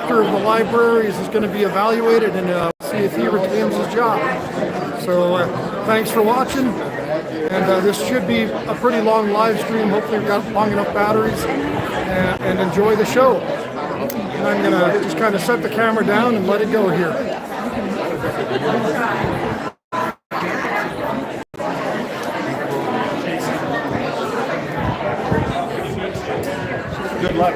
director of the libraries is going to be evaluated and see if he retains his job. So thanks for watching, and this should be a pretty long live stream. Hopefully we've got long enough batteries, and enjoy the show. And I'm going to just kind of set the camera down and let it go here. Good luck.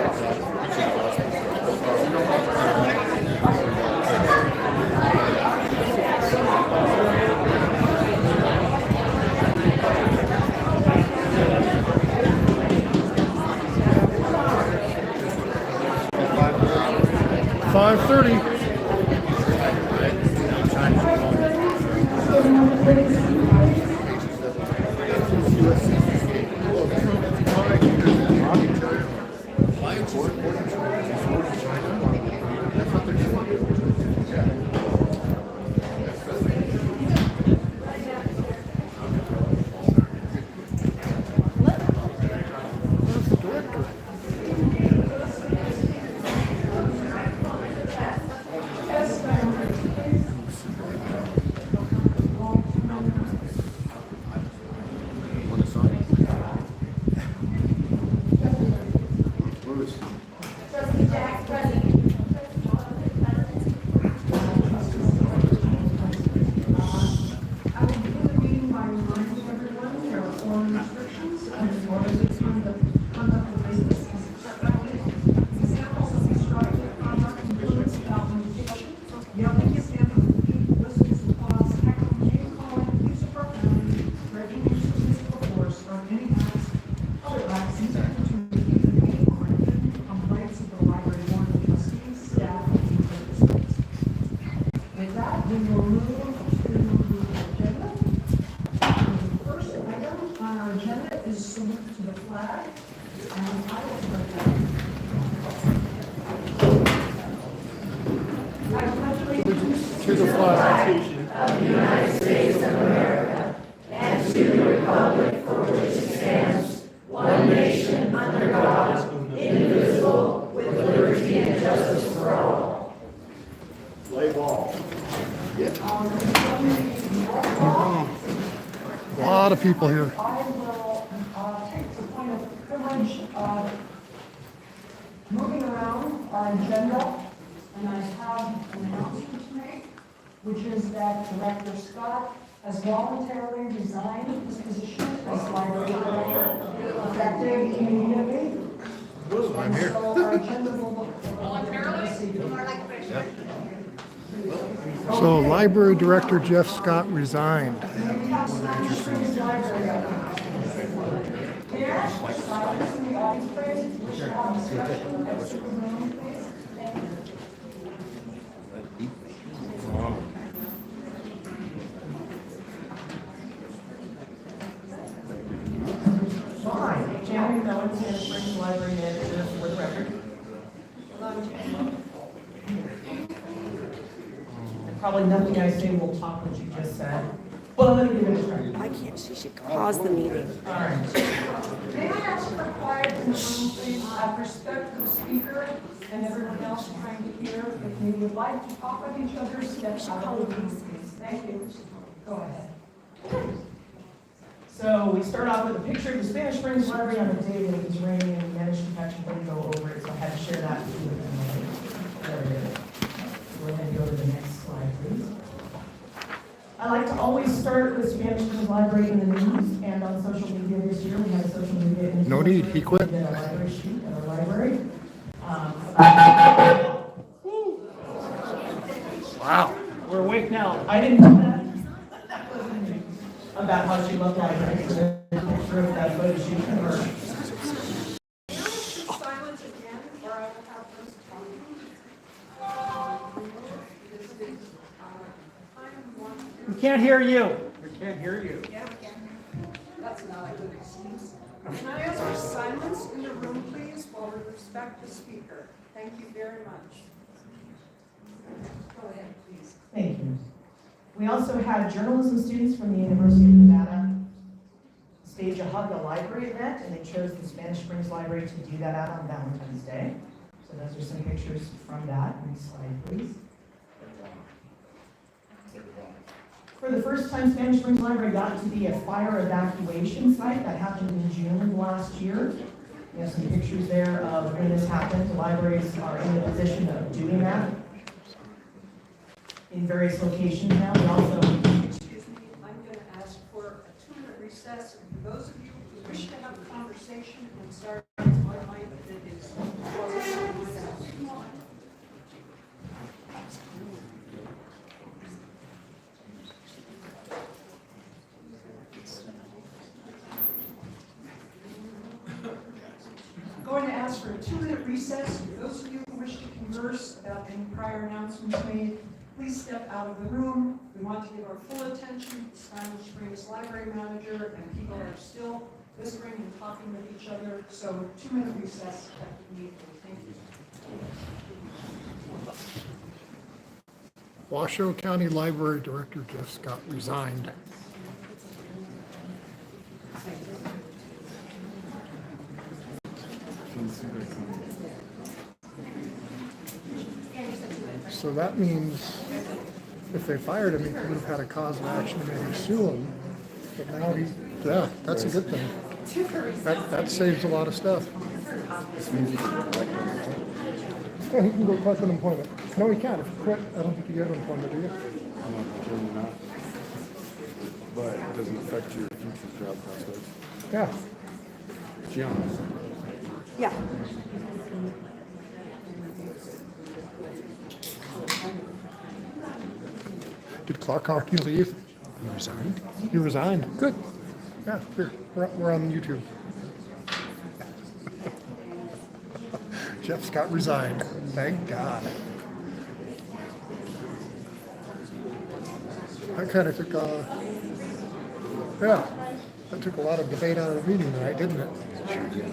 5:30. To the flag of the United States of America and to the republic for which it stands, one nation under God, indivisible, with liberty and justice for all. Play ball. A lot of people here. I will take the point of privilege of moving around our agenda, and I have an announcement to make, which is that Director Scott has voluntarily resigned his position as library director, effective immediately. I'm here. So our agenda will So library director Jeff Scott resigned. Fine. Jeremy Mellon, Sand Springs Library Manager, for the record. And probably nothing I say will top what you just said. Well, let me give it a try. I can't, she should pause the meeting. All right. May I ask for quiet in the room, please, out of respect for the speaker and everyone else trying to hear? If you would like to talk with each other, step out of the room, please. Thank you. Go ahead. So we start off with a picture of the Spanish Springs Library on a day when it was raining, and we managed to catch and go over it, so I had to share that with you. There it is. Go ahead and go to the next slide, please. I like to always start with Spanish Springs Library in the news and on social media this year. We had a social media influencer. No need, he quit. We did a library shoot at our library. Wow. We're awake now. I didn't know that. About how she loved libraries. So there's a picture of that photo shoot of her. Silence again, or I will have this We can't hear you. We can't hear you. Yeah, we can. That's not a good excuse. Can I ask for silence in the room, please, while we respect the speaker? Thank you very much. Go ahead, please. Thank you. We also had journalism students from the University of Nevada stage a Hug the Library event, and they chose the Spanish Springs Library to do that out on Valentine's Day. So those are some pictures from that. Next slide, please. For the first time, Spanish Springs Library got to be a fire evacuation site. That happened in June last year. We have some pictures there of when this happened. The libraries are in the position of doing that in various locations now. We also, Excuse me, I'm going to ask for a 2-minute recess, and for those of you who wish to have a conversation and start my mind that is going to ask for a 2-minute recess. For those of you who wish to converse about any prior announcements made, please step out of the room. We want to give our full attention to the Spanish Springs Library Manager, and people are still whispering and talking with each other. So 2-minute recess immediately. Thank you. Washoe County Library Director just got resigned. So that means if they fired him, he could have had a cause of action to maybe sue him. But now yeah, that's a good thing. That saves a lot of stuff. Yeah, he can go collect unemployment. No, he can't. If you quit, I don't think you get unemployment, do you? I'm not. But it doesn't affect your future job prospects. Yeah. It's young. Yeah. Did Clark already leave? He resigned. He resigned. Good. Yeah, here, we're on YouTube. Jeff Scott resigned. Thank God. That kind of took, yeah, that took a lot of debate out of the meeting tonight, didn't it? Sure did.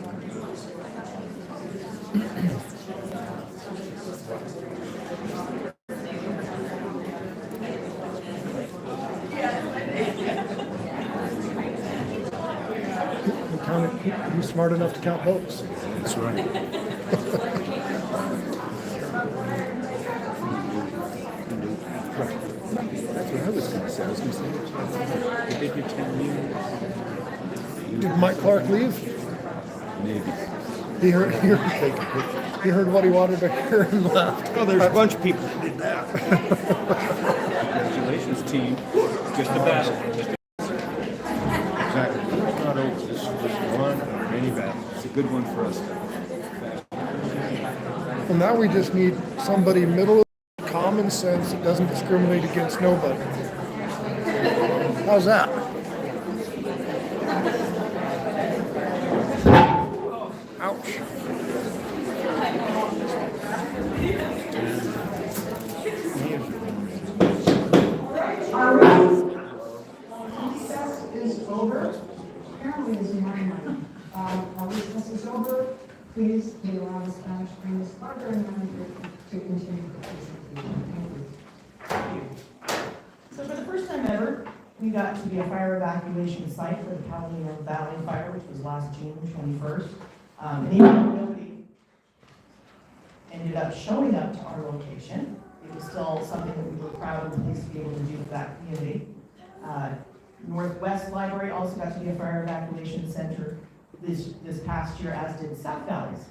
He's smart enough to count votes. That's right. That's what I was going to say. I was going to say, did they get 10 years? Did Mike Clark leave? Maybe. He heard what he wanted to hear and left. Oh, there's a bunch of people that did that. Congratulations, team. Just a battle. Exactly. It's not over. This is just one of many battles. It's a good one for us. Well, now we just need somebody middle of common sense that doesn't discriminate against nobody. How's that? Ouch. Our recess is over. Apparently, is in my mind. Our recess is over. Please, may allow the Spanish Springs Library Manager to continue the presentation. Thank you. so for the first time ever, we got to be a fire evacuation site for the Palomino Valley Fire, which was last June 21st. And even though nobody ended up showing up to our location, it was still something that we were proud and pleased to be able to do for that community. Northwest Library also got to be a fire evacuation center this past year, as did South Valley's,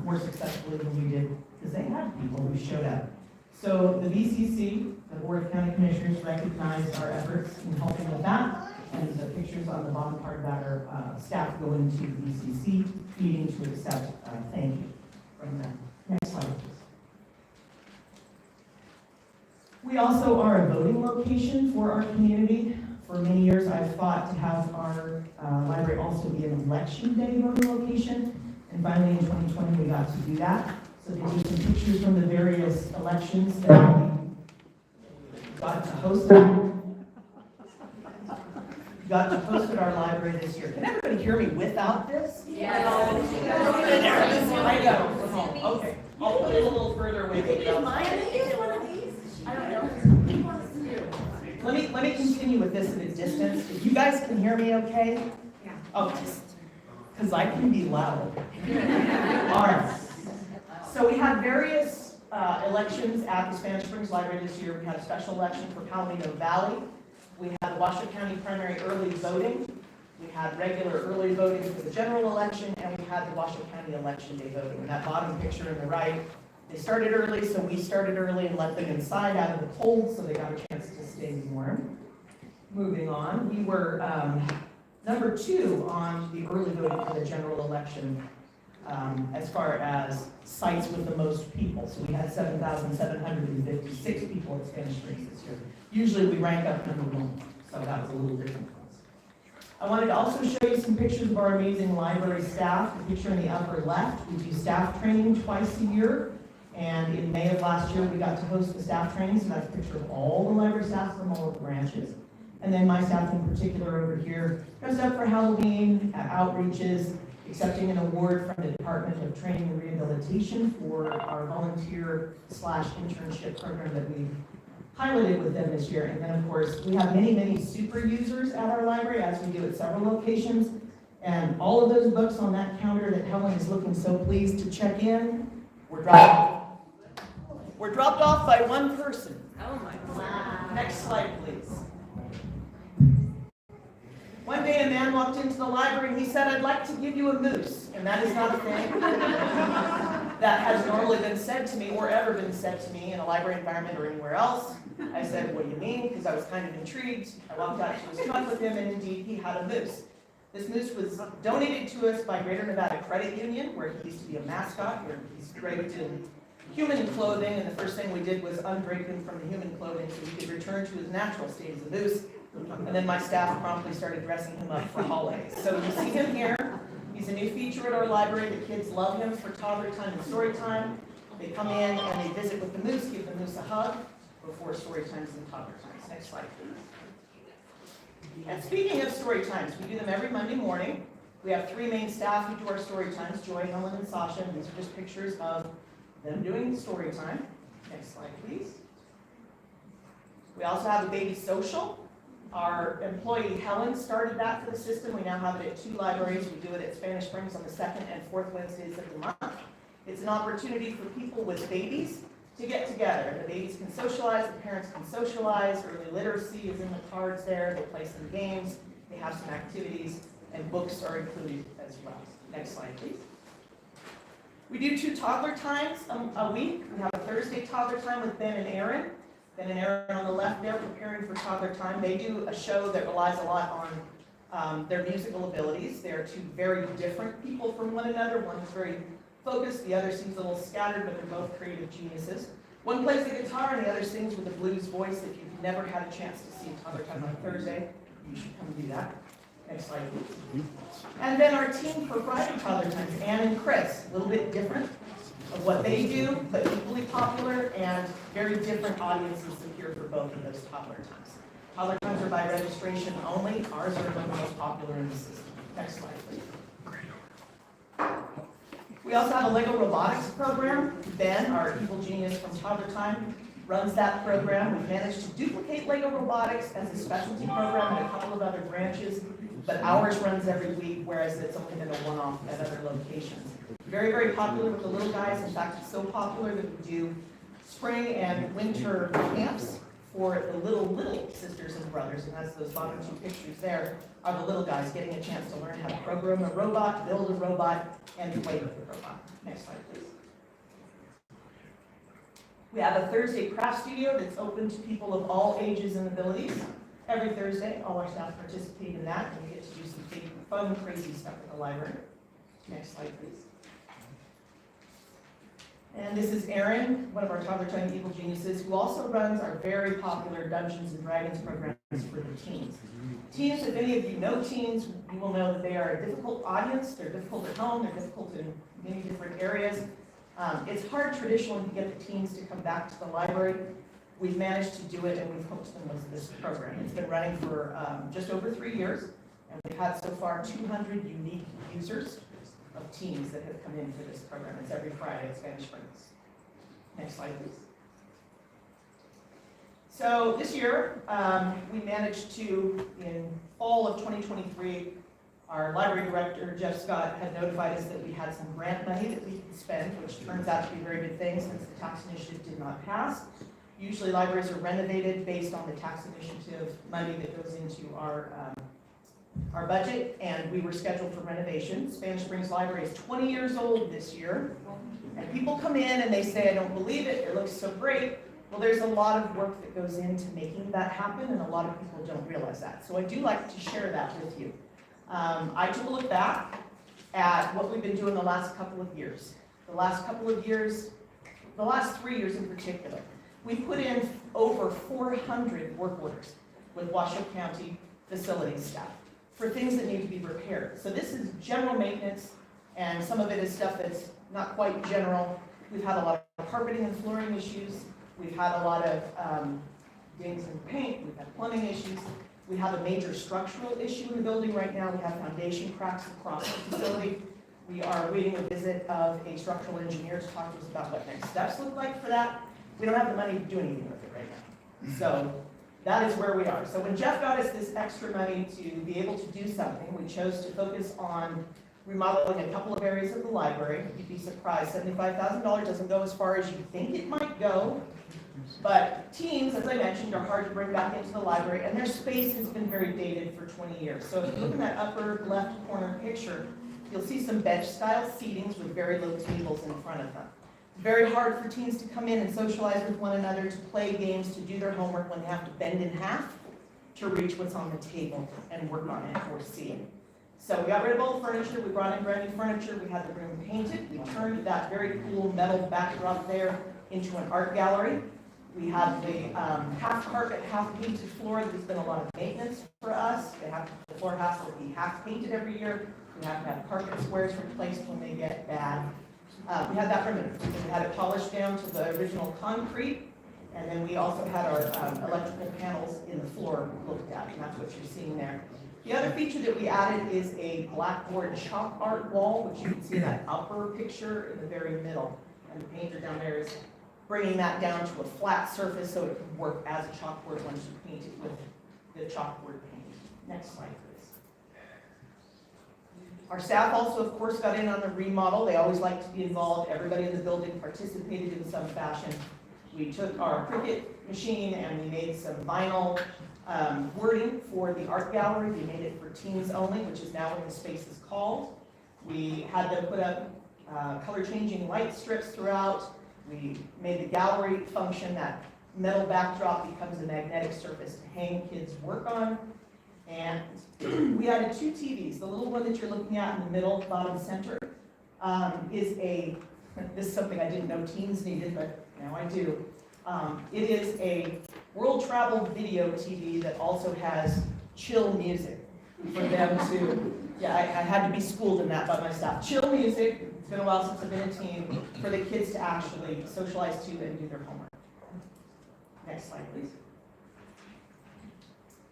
more successfully than we did, because they had people who showed up. So the VCC, the Board of County Commissioners, recognized our efforts in helping with that, and the pictures on the bottom part of that are staff going to the VCC meeting to accept thank you from them. Next slide, please. We also are a voting location for our community. For many years, I've fought to have our library also be an election day voting location, and finally in 2020 we got to do that. So these are some pictures from the various elections that we got to host at our library this year. Can everybody hear me without this? Yes. I know, from home. Okay. I'll put it a little further away. Let me continue with this at a distance. If you guys can hear me okay? Yeah. Okay. Because I can be loud. All right. So we had various elections at the Spanish Springs Library this year. We had a special election for Palomino Valley. We had the Washoe County primary early voting. We had regular early voting for the general election, and we had the Washoe County election day voting. And that bottom picture in the right, they started early, so we started early and let them inside out of the cold, so they got a chance to stay warm. Moving on, we were number 2 on the early voting for the general election as far as sites with the most people. So we had 7,756 people at Spanish Springs this year. Usually we rank up number 1, so that was a little different for us. I wanted to also show you some pictures of our amazing library staff. The picture in the upper left, we do staff training twice a year. And in May of last year, we got to host the staff training, so that's a picture of all the library staff from all of the branches. And then my staff in particular over here, dressed up for Halloween, outreaches, accepting an award from the Department of Training and Rehabilitation for our volunteer/internship program that we highlighted with them this year. And then, of course, we have many, many super users at our library, as we do at several locations. And all of those books on that counter that Helen is looking so pleased to check in, were dropped off by one person. Oh my God. Next slide, please. One day a man walked into the library and he said, "I'd like to give you a moose." And that is not a thing that has normally been said to me or ever been said to me in a library environment or anywhere else. I said, "What do you mean?" Because I was kind of intrigued. I walked out to his truck with him, and indeed he had a moose. This moose was donated to us by Greater Nevada Credit Union, where he used to be a mascot, where he's draped in human clothing, and the first thing we did was undrape him from the human clothing so he could return to his natural state as a moose. And then my staff promptly started dressing him up for holidays. So you see him here. He's a new feature at our library. The kids love him for toddler time and story time. They come in and they visit with the moose, give the moose a hug before story times and toddler times. Next slide, please. And speaking of story times, we do them every Monday morning. We have 3 main staff who do our story times, Joy, Helen, and Sasha. And these are just pictures of them doing story time. Next slide, please. We also have a baby social. Our employee Helen started that for the system. We now have it at 2 libraries. We do it at Spanish Springs on the 2nd and 4th Wednesdays of the month. It's an opportunity for people with babies to get together. The babies can socialize, the parents can socialize, early literacy is in the cards there, they play some games, they have some activities, and books are included as well. Next slide, please. We do 2 toddler times a week. We have a Thursday toddler time with Ben and Aaron. Ben and Aaron on the left there preparing for toddler time. They do a show that relies a lot on their musical abilities. They are 2 very different people from one another. One is very focused, the other seems a little scattered, but they're both creative geniuses. One plays the guitar and the other sings with a blues voice. If you've never had a chance to see toddler time on Thursday, you should come do that. Next slide, please. And then our team for Friday toddler times, Ann and Chris, a little bit different of what they do, but equally popular and very different audiences appear for both of those toddler times. Toddler times are by registration only. Ours are the most popular in the system. Next slide, please. We also have a Lego robotics program. Ben, our evil genius from Toddler Time, runs that program. We've managed to duplicate Lego robotics as a specialty program in a couple of other branches, but ours runs every week, whereas it's only been a one-off at other locations. Very, very popular with the little guys. In fact, it's so popular that we do spring and winter camps for the little sisters and brothers, and that's those bottom 2 pictures there are the little guys getting a chance to learn how to program a robot, build a robot, and play with the robot. Next slide, please. We have a Thursday craft studio that's open to people of all ages and abilities. Every Thursday, all our staff participate in that, and we get to do some fun, crazy stuff at the library. Next slide, please. And this is Erin, one of our Toddler Time evil geniuses, who also runs our very popular Dungeons and Dragons programs for the teens. Teens, if any of you know teens, you will know that they are a difficult audience. They're difficult at home. They're difficult in many different areas. It's hard traditionally to get the teens to come back to the library. We've managed to do it, and we've hooked them with this program. It's been running for just over 3 years, and we've had so far 200 unique users of teens that have come in for this program. It's every Friday at Spanish Springs. Next slide, please. So this year, we managed to, in fall of 2023, Our library director, Jeff Scott, had notified us that we had some grant money that we could spend, which turns out to be a very good thing since the tax initiative did not pass. Usually libraries are renovated based on the tax initiative money that goes into our budget, and we were scheduled for renovation. Spanish Springs Library is 20 years old this year, and people come in and they say, I don't believe it, it looks so great. Well, there's a lot of work that goes into making that happen, and a lot of people don't realize that. So I do like to share that with you. I took a look back at what we've been doing the last couple of years. The last 3 years in particular. We put in over 400 work orders with Washoe County facilities staff for things that need to be repaired. So this is general maintenance, and some of it is stuff that's not quite general. We've had a lot of carpeting and flooring issues. We've had a lot of dings in paint. We've had plumbing issues. We have a major structural issue in the building right now. We have foundation cracks across the facility. We are waiting a visit of a structural engineer to talk to us about what next steps look like for that. We don't have the money to do anything with it right now. So that is where we are. So when Jeff got us this extra money to be able to do something, we chose to focus on remodeling a couple of areas of the library. You'd be surprised, $75,000 doesn't go as far as you think it might go. But teams, as I mentioned, are hard to bring back into the library, and their space has been very dated for 20 years. So if you look in that upper left corner picture, you'll see some bench-style seatings with very low tables in front of them. Very hard for teens to come in and socialize with one another, to play games, to do their homework when they have to bend in half to reach what's on the table and work on it or see it. So we got rid of old furniture, we brought in brand new furniture, we had the room painted, we turned that very cool metal backdrop there into an art gallery. We have the half carpet, half painted floor. There's been a lot of maintenance for us. The floor has to be half painted every year. We have to have carpet squares replaced when they get bad. We had that removed. We had it polished down to the original concrete, and then we also had our electrical panels in the floor looked at, and that's what you're seeing there. The other feature that we added is a blackboard chalk art wall, which you can see in that upper picture in the very middle. And the painter down there is bringing that down to a flat surface so it can work as a chalkboard once you paint it with the chalkboard paint. Next slide, please. Our staff also, of course, got in on the remodel. They always like to be involved. Everybody in the building participated in some fashion. We took our Cricut machine and we made some vinyl wording for the art gallery. We made it for teens only, which is now what the space is called. We had them put up color-changing light strips throughout. We made the gallery function. That metal backdrop becomes a magnetic surface to hang kids' work on. And we added 2 TVs. The little one that you're looking at in the middle, bottom center, this is something I didn't know teens needed, but now I do. It is a world travel video TV that also has chill music for them to, I had to be schooled in that by my staff. Chill music, it's been a while since I've been a teen, for the kids to actually socialize to and do their homework. Next slide, please.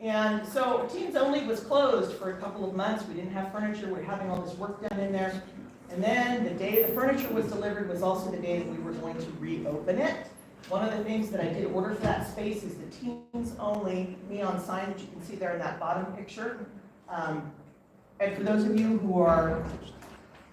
And so Teens Only was closed for a couple of months. We didn't have furniture. We were having all this work done in there. And then the day the furniture was delivered was also the day that we were going to reopen it. One of the things that I did order for that space is the Teens Only neon sign that you can see there in that bottom picture. And for those of you who are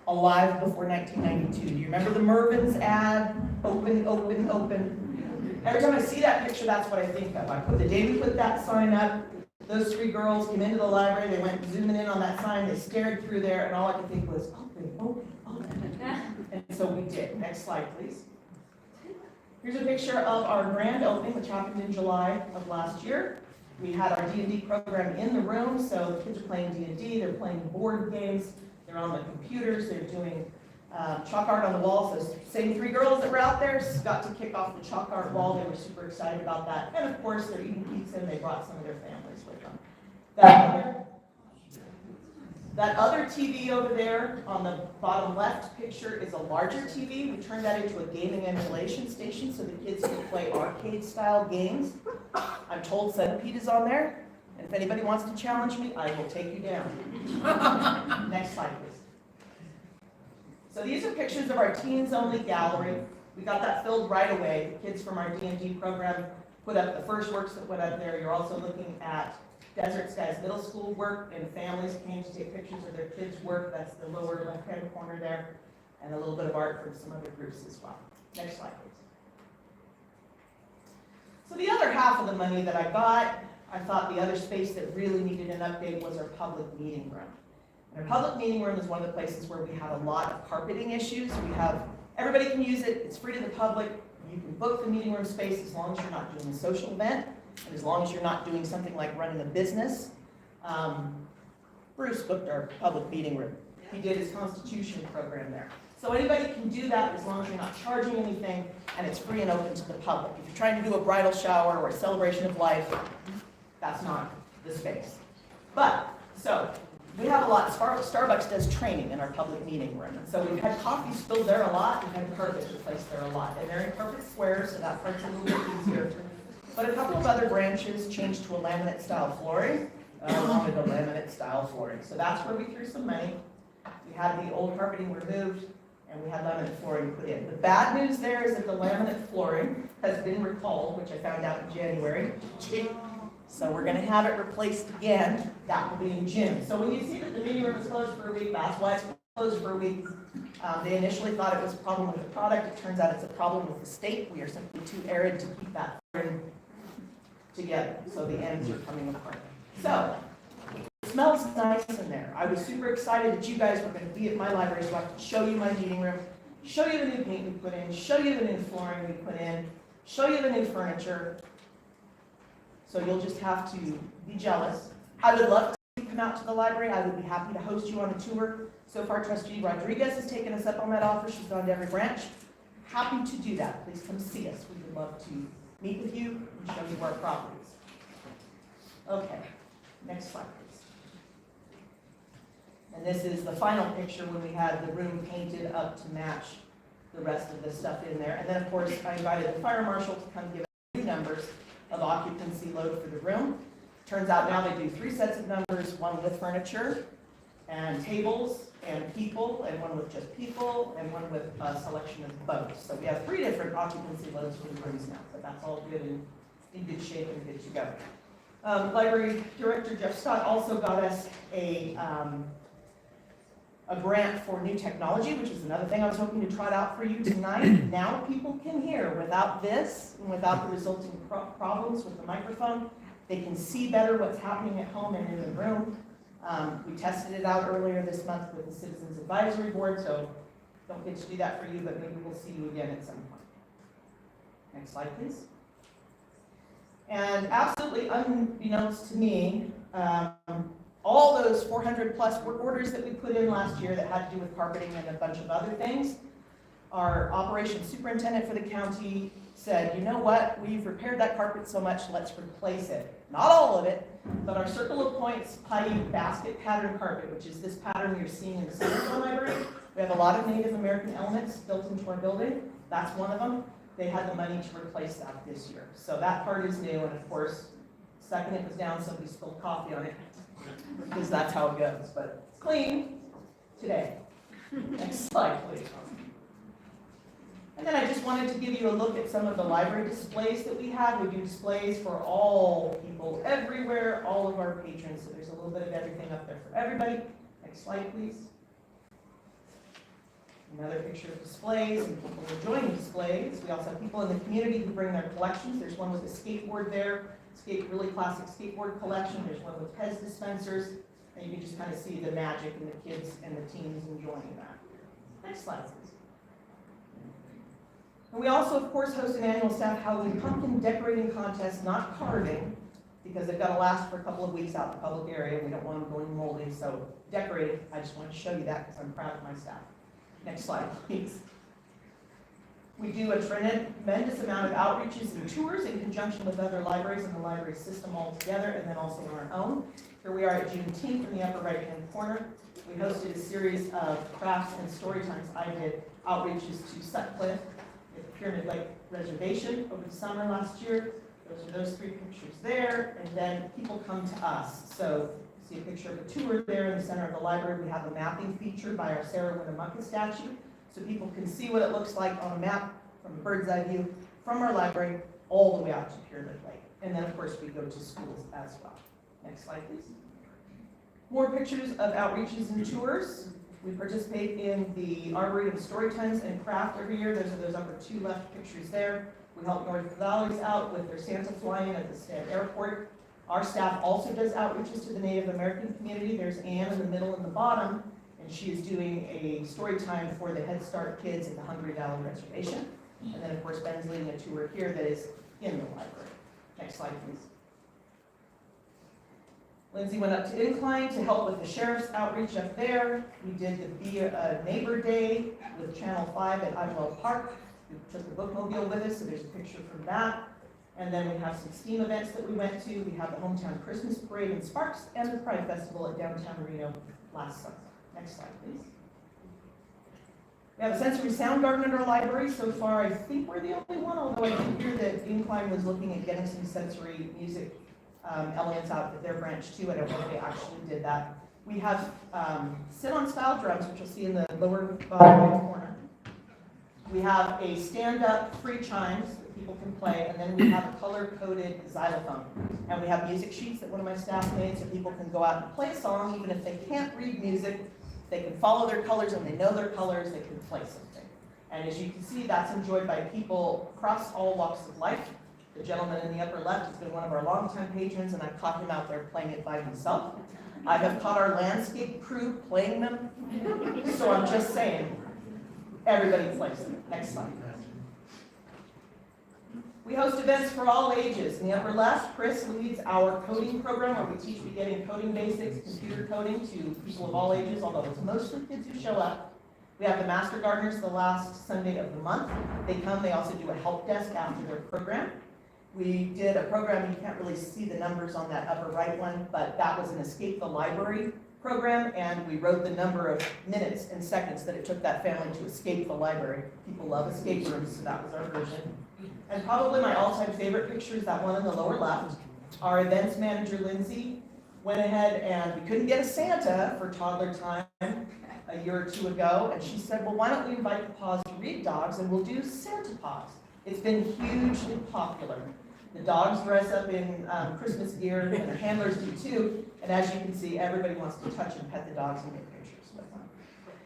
alive before 1992, do you remember the Mervyn's ad? Open, open, open. Every time I see that picture, that's what I think of. The day we put that sign up, those 3 girls came into the library, they went zooming in on that sign, they stared through there, and all I could think was, open, open, open. And so we did. Next slide, please. Here's a picture of our grand opening, which happened in July of last year. We had our D&D program in the room, so the kids are playing D&D, they're playing board games, they're on the computers, they're doing chalk art on the wall. So same 3 girls that were out there got to kick off the chalk art wall. They were super excited about that. And of course, they're eating pizza and they brought some of their families with them. That other TV over there on the bottom left picture is a larger TV. We turned that into a gaming emulation station so the kids can play arcade-style games. I'm told Centipede is on there. And if anybody wants to challenge me, I will take you down. Next slide, please. So these are pictures of our Teens Only gallery. We got that filled right away. The kids from our D&D program put up the first works that went up there. You're also looking at Desert Skies Middle School work, and families came to take pictures of their kids' work. That's the lower left-hand corner there, and a little bit of art from some other groups as well. Next slide, please. So the other half of the money that I got, I thought the other space that really needed an update was our public meeting room. And our public meeting room is one of the places where we have a lot of carpeting issues. Everybody can use it, it's free to the public. You can book the meeting room space as long as you're not doing a social event, and as long as you're not doing something like running a business. Bruce booked our public meeting room. He did his Constitution program there. So anybody can do that as long as you're not charging anything, and it's free and open to the public. If you're trying to do a bridal shower or a celebration of life, that's not the space. So we have a lot. Starbucks does training in our public meeting room. And so we've had coffee spilled there a lot. We've had carpets replaced there a lot. And they're in perfect squares, so that part's a little bit easier. But a couple of other branches changed to a laminate style flooring. I wanted a laminate style flooring. So that's where we threw some money. We had the old carpeting removed, and we had laminate flooring put in. The bad news there is that the laminate flooring has been recalled, which I found out in January. So we're going to have it replaced again. That will be in June. So when you see that the meeting room is closed for a week, that's why it's closed for a week. They initially thought it was a problem with the product. It turns out it's a problem with the state. We are simply too arid to keep that flooring together. So the ends are coming apart. So it smells nice in there. I was super excited that you guys were going to be at my library so I could show you my meeting room, show you the new paint we put in, show you the new flooring we put in, show you the new furniture. So you'll just have to be jealous. I would love to come out to the library. I would be happy to host you on a tour. So far, Trustee Rodriguez has taken us up on that offer. She's gone to every branch. Happy to do that. Please come see us. We would love to meet with you and show you our properties. Okay, next slide, please. And this is the final picture when we had the room painted up to match the rest of the stuff in there. And then, of course, I invited the fire marshal to come give us new numbers of occupancy load for the room. Turns out now they do 3 sets of numbers, one with furniture and tables and people, and one with just people, and one with a selection of boats. So we have 3 different occupancy loads for the rooms now, so that's all good and in good shape and good to go. Library Director Jeff Scott also got us a grant for new technology, which is another thing I was hoping to trot out for you tonight. Now people can hear without this and without the resulting problems with the microphone. They can see better what's happening at home and in the room. We tested it out earlier this month with the Citizens Advisory Board, so don't get to do that for you, but maybe we'll see you again at some point. Next slide, please. And absolutely unbeknownst to me, all those 400 plus work orders that we put in last year that had to do with carpeting and a bunch of other things, our operations superintendent for the county said, you know what, we've repaired that carpet so much, let's replace it. Not all of it, but our Circle of Points Paiute basket pattern carpet, which is this pattern you're seeing in the center of the library. We have a lot of Native American elements built into our building. That's one of them. They had the money to replace that this year. So that part is new, and of course, the second it was down, somebody spilled coffee on it, because that's how it goes. But it's clean today. Next slide, please. And then I just wanted to give you a look at some of the library displays that we had. We do displays for all people everywhere, all of our patrons. So there's a little bit of everything up there for everybody. Next slide, please. Another picture of displays and people enjoying displays. We also have people in the community who bring their collections. There's one with a skateboard there, really classic skateboard collection. There's one with Pez dispensers. And you can just kind of see the magic and the kids and the teens enjoying that. Next slide, please. And we also, of course, host an annual staff Halloween pumpkin decorating contest, not carving, because they've got to last for a couple of weeks out in the public area. We don't want them going moldy, so decorating. I just want to show you that because I'm proud of my staff. Next slide, please. We do a tremendous amount of outreaches and tours in conjunction with other libraries in the library system all together, and then also on our own. Here we are at Juneteenth in the upper right-hand corner. We hosted a series of crafts and story times. I did outreaches to Sutcliffe at the Pyramid Lake Reservation over the summer last year. Those are those 3 pictures there, and then people come to us. So see a picture of a tour there in the center of the library. We have a mapping feature by our Sarah Winnemucca statue, so people can see what it looks like on a map from a bird's eye view from our library all the way out to Pyramid Lake. And then, of course, we go to schools as well. Next slide, please. More pictures of outreaches and tours. We participate in the Arboretum Story Times and Craft every year. Those are those upper two left pictures there. We help North Valleys out with their Santa fly-in at the Stanton Airport. Our staff also does outreaches to the Native American community. There's Anne in the middle and the bottom, and she is doing a story time for the Head Start kids at the Hungry Valley Reservation. And then, of course, Ben's leading a tour here that is in the library. Next slide, please. Lindsay went up to Incline to help with the sheriff's outreach up there. We did the Be a Neighbor Day with Channel 5 at Idlewild Park. We took the bookmobile with us, so there's a picture from that. And then we have some STEAM events that we went to. We have the Hometown Christmas Parade in Sparks and the Pride Festival at downtown Reno last summer. Next slide, please. We have a sensory sound garden in our library. So far, I think we're the only one, although I did hear that Incline was looking at getting some sensory music elements out at their branch too. I don't know if they actually did that. We have sit-on style drums, which you'll see in the lower bottom right corner. We have a stand-up free chimes that people can play, and then we have a color-coded xylophone. And we have music sheets that one of my staff made so people can go out and play a song, even if they can't read music. They can follow their colors, and they know their colors, they can play something. And as you can see, that's enjoyed by people across all walks of life. The gentleman in the upper left has been one of our longtime patrons, and I've caught him out there playing it by himself. I have caught our landscape crew playing them. So I'm just saying, everybody plays them. Next slide. We host events for all ages. In the upper left, Chris leads our coding program where we teach beginning coding basics, computer coding to people of all ages, although it's mostly kids who show up. We have the Master Gardeners the last Sunday of the month. They come, they also do a help desk after their program. We did a program, you can't really see the numbers on that upper right one, but that was an Escape the Library program, and we wrote the number of minutes and seconds that it took that family to escape the library. People love escape rooms, so that was our version. And probably my all-time favorite picture is that one in the lower left. Our events manager, Lindsay, went ahead and we couldn't get a Santa for toddler time a year or two ago, and she said, well, why don't we invite the Paws to Read dogs, and we'll do Santa Paws. It's been hugely popular. The dogs dress up in Christmas gear, and their handlers do too. And as you can see, everybody wants to touch and pet the dogs and get pictures with them.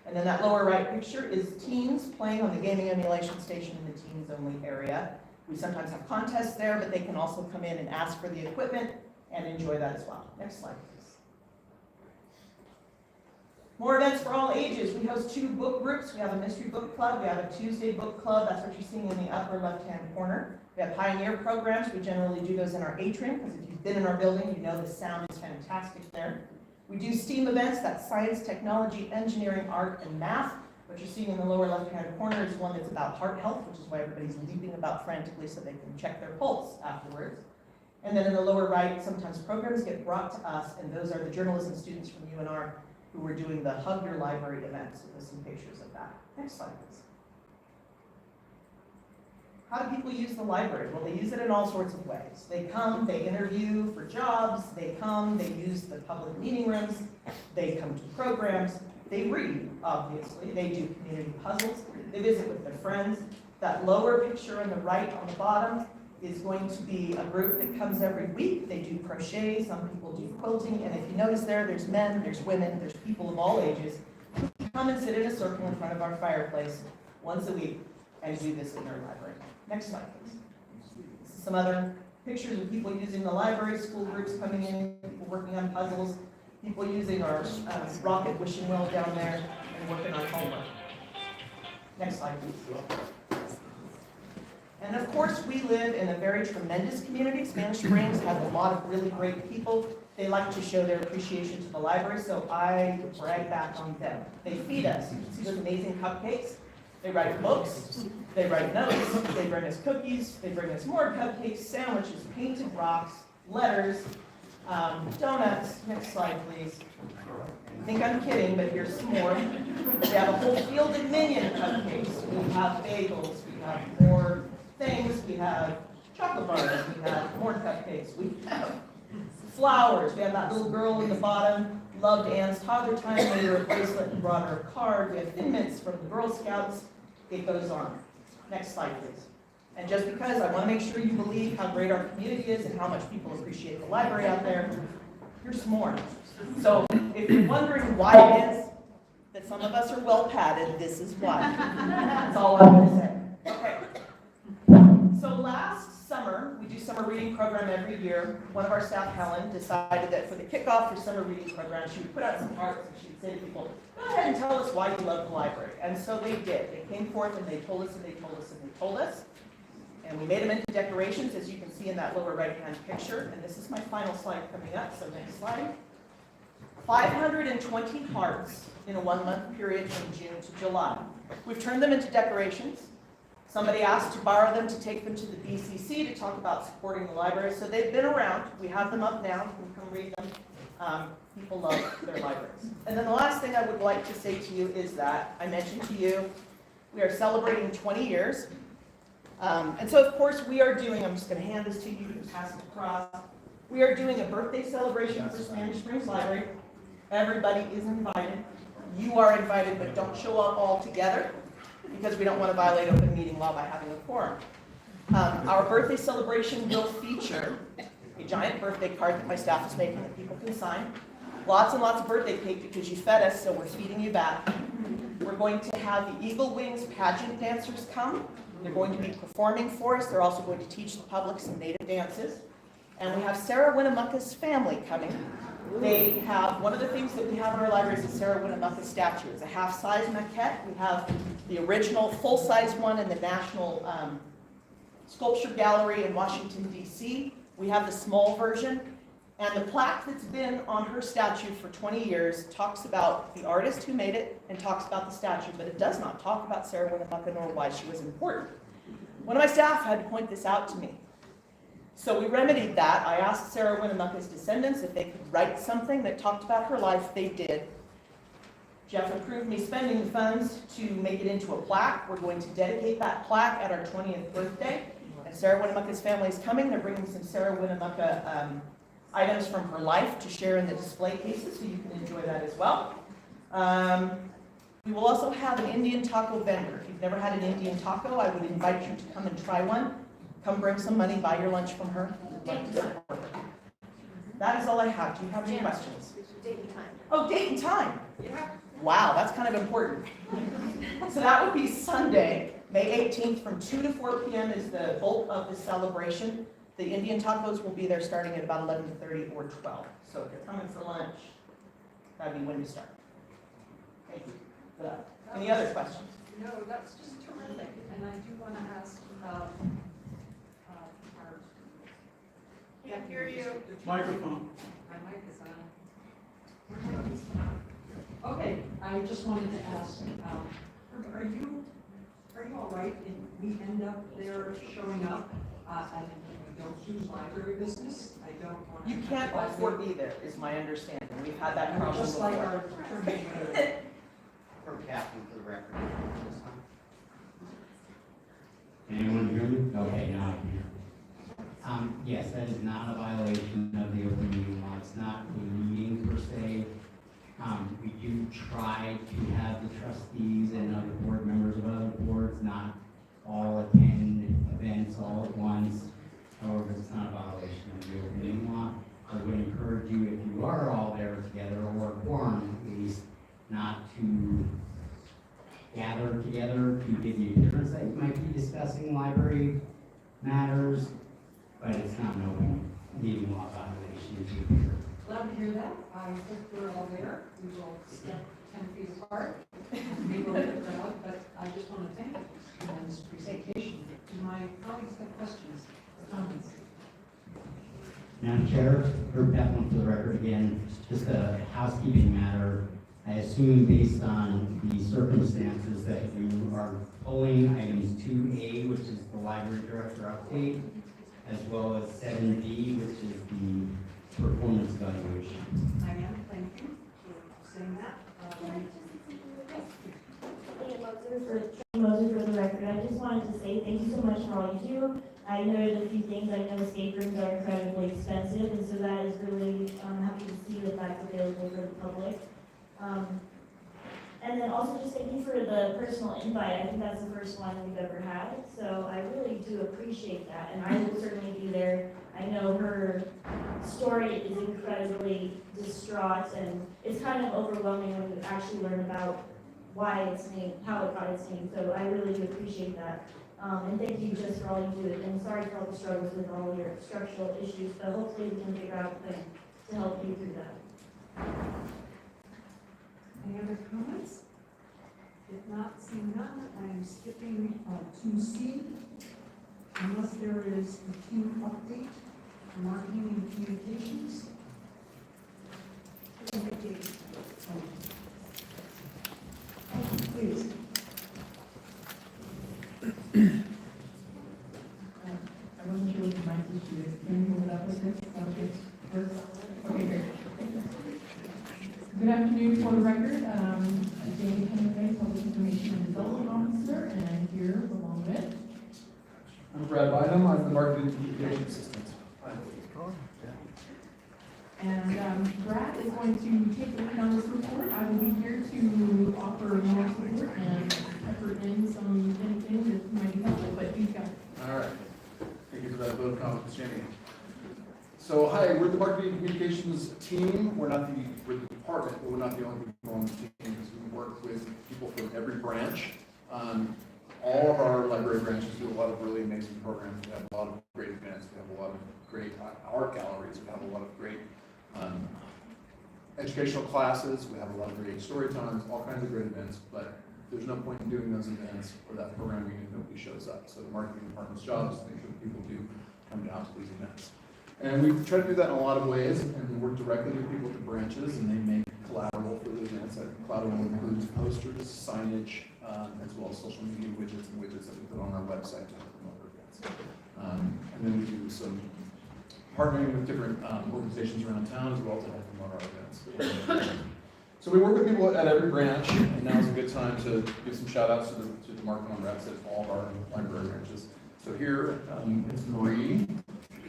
And then that lower right picture is teens playing on the gaming emulation station in the teens only area. We sometimes have contests there, but they can also come in and ask for the equipment and enjoy that as well. Next slide, please. More events for all ages. We host 2 book groups. We have a mystery book club. We have a Tuesday book club. That's what you're seeing in the upper left-hand corner. We have pioneer programs. We generally do those in our atrium, because if you've been in our building, you know the sound is fantastic there. We do STEAM events. That's science, technology, engineering, art, and math. What you're seeing in the lower left-hand corner is one that's about heart health, which is why everybody's leaping about frantically so they can check their pulse afterwards. And then in the lower right, sometimes programs get brought to us, and those are the journalism students from UNR who were doing the Hug Your Library events. So there's some pictures of that. Next slide, please. How do people use the library? Well, they use it in all sorts of ways. They come, they interview for jobs, they come, they use the public meeting rooms, they come to programs, they read, obviously, they do community puzzles, they visit with their friends. That lower picture on the right on the bottom is going to be a group that comes every week. They do crochet, some people do quilting, and if you notice there's men, there's women, there's people of all ages who come and sit in a circle in front of our fireplace once a week and do this in their library. Next slide, please. This is some other pictures of people using the library, school groups coming in, people working on puzzles, people using our rocket wishing well down there and working on homework. Next slide, please. And of course, we live in a very tremendous community. Spanish Springs has a lot of really great people. They like to show their appreciation to the library, so I brag back on them. They feed us. You can see those amazing cupcakes. They write books, they write notes, they bring us cookies, they bring us more cupcakes, sandwiches, painted rocks, letters, donuts. Next slide, please. I think I'm kidding, but here's some more. We have a whole field of minion cupcakes. We have bagels, we have more things, we have chocolate bars, we have more cupcakes, we have flowers. We have that little girl in the bottom, loved Anne's toddler time, made her a bracelet and brought her a card. We have Thin Mints from the Girl Scouts. It goes on. Next slide, please. And just because I want to make sure you believe how great our community is and how much people appreciate the library out there, Here's some more. So if you're wondering why it is that some of us are well padded, this is why. That's all I'm going to say. Okay. So last summer, we do summer reading program every year. One of our staff, Helen, decided that for the kickoff for summer reading program, she would put out some cards and she'd say to people, go ahead and tell us why you love the library. And so they did. They came forth and they told us and they told us and they told us. And we made them into decorations, as you can see in that lower right-hand picture. And this is my final slide coming up, so next slide. 520 hearts in a 1-month period from June to July. We've turned them into decorations. Somebody asked to borrow them to take them to the BCC to talk about supporting the library. So they've been around. We have them up now. You can come read them. People love their libraries. And then the last thing I would like to say to you is that I mentioned to you, we are celebrating 20 years. And so, of course, we are doing, I'm just going to hand this to you, you can pass it across. We are doing a birthday celebration for Spanish Springs Library. Everybody is invited. You are invited, but don't show up all together because we don't want to violate open meeting law by having a quorum. Our birthday celebration will feature a giant birthday card that my staff is making that people can sign. Lots and lots of birthday cake because you fed us, so we're feeding you back. We're going to have the Eagle Wings pageant dancers come. They're going to be performing for us. They're also going to teach the public some native dances. And we have Sarah Winnemucca's family coming. They have, one of the things that we have in our library is a Sarah Winnemucca statue. It's a half-size maquette. We have the original full-size one in the National Sculpture Gallery in Washington, D.C. We have the small version. And the plaque that's been on her statue for 20 years talks about the artist who made it and talks about the statue, but it does not talk about Sarah Winnemucca nor why she was important. One of my staff had to point this out to me. So we remedied that. I asked Sarah Winnemucca's descendants if they could write something that talked about her life. They did. Jeff approved me spending the funds to make it into a plaque. We're going to dedicate that plaque at our 20th birthday. And Sarah Winnemucca's family is coming. They're bringing some Sarah Winnemucca items from her life to share in the display cases, so you can enjoy that as well. We will also have an Indian taco vendor. If you've never had an Indian taco, I would invite you to come and try one. Come bring some money, buy your lunch from her. That is all I have. Do you have any questions? Date and time. Oh, date and time. Yeah. Wow, that's kind of important. So that would be Sunday, May 18th from 2 to 4 p.m. is the bulk of the celebration. The Indian tacos will be there starting at about 11:30 or 12. So if you're coming for lunch, that'd be when we start. Thank you for that. Any other questions? No, that's just terrific, and I do want to ask about our... Can't hear you. Microphone. My mic is on. Okay, I just wanted to ask, are you all right if we end up there showing up and we don't do library business? I don't want to... You can't afford either, is my understanding. We've had that problem Just like before. our attorney. Or Captain for the record. Anyone hear me? Okay, now I can hear. Yes, that is not a violation of the open meeting law. It's not a meeting per se. We do try to have the trustees and other board members of other boards not all attend events all at once. However, it's not a violation of the open meeting law. I would encourage you, if you are all there together, or a quorum at least, not to gather together to give the appearance that you might be discussing library matters, but it's not an open meeting law violation if you appear. Glad to hear that. I think we're all there. We will step 10 feet apart. We will get the crowd, but I just want to thank you for this presentation. Do my colleagues have questions or comments? Madam Chair, Herb Peplin for the record again, just a housekeeping matter. I assume based on the circumstances that you are pulling items 2A, which is the library director update, as well as 7B, which is the performance evaluation. I am, thank you for saying that. Moser for the record. I just wanted to say thank you so much for all you do. I noted a few things. I know escape rooms are incredibly expensive, and so that is really happy to see that that's available for the public. And then also just thank you for the personal invite. I think that's the first one we've ever had, so I really do appreciate that, and I will certainly be there. I know her story Detroit is incredibly distraught, and it's kind of overwhelming when you actually learn about why it's named, how it got its name. So I really do appreciate that. And thank you just for all you do. And sorry for all the struggles with all your structural issues, but hopefully we can figure out a plan to help you through that. Any other comments? If not, seeing none, I am skipping 2C. Unless there is a team update, marketing and communications. Please. I wasn't sure what the mic issue is. Can you move it up with this? Okay, first. Okay, great. Good afternoon, for the record. Jamie Hemingway, Public Information and Development Officer, and I'm here along with. I'm Brad Bynum. I'm the Marketing Communication Assistant. And Brad is going to take the lead on this report. I will be here to offer more support and pepper in some anything that might be helpful, but he's got it. All right. Thank you for that vote of confidence, Jamie. So, hi, we're the Marketing Communications team. We're the department, but we're not the only people on the team because we work with people from every branch. All of our library branches do a lot of really amazing programs. We have a lot of great events. We have a lot of great art galleries. We have a lot of great educational classes. We have a lot of great story times, all kinds of great events, but there's no point in doing those events or that programming if nobody shows up. So the marketing department's job is to make sure that people do come down to these events. And we try to do that in a lot of ways, and we work directly with people at the branches, and they make collateral for the events. That collateral includes posters, signage, as well as social media widgets and widgets that we put on our website to help promote our events. And then we do some partnering with different organizations around town as well to help promote our events. So we work with people at every branch, and now is a good time to give some shout outs to the marketing reps at all of our library branches. So here, it's Marie.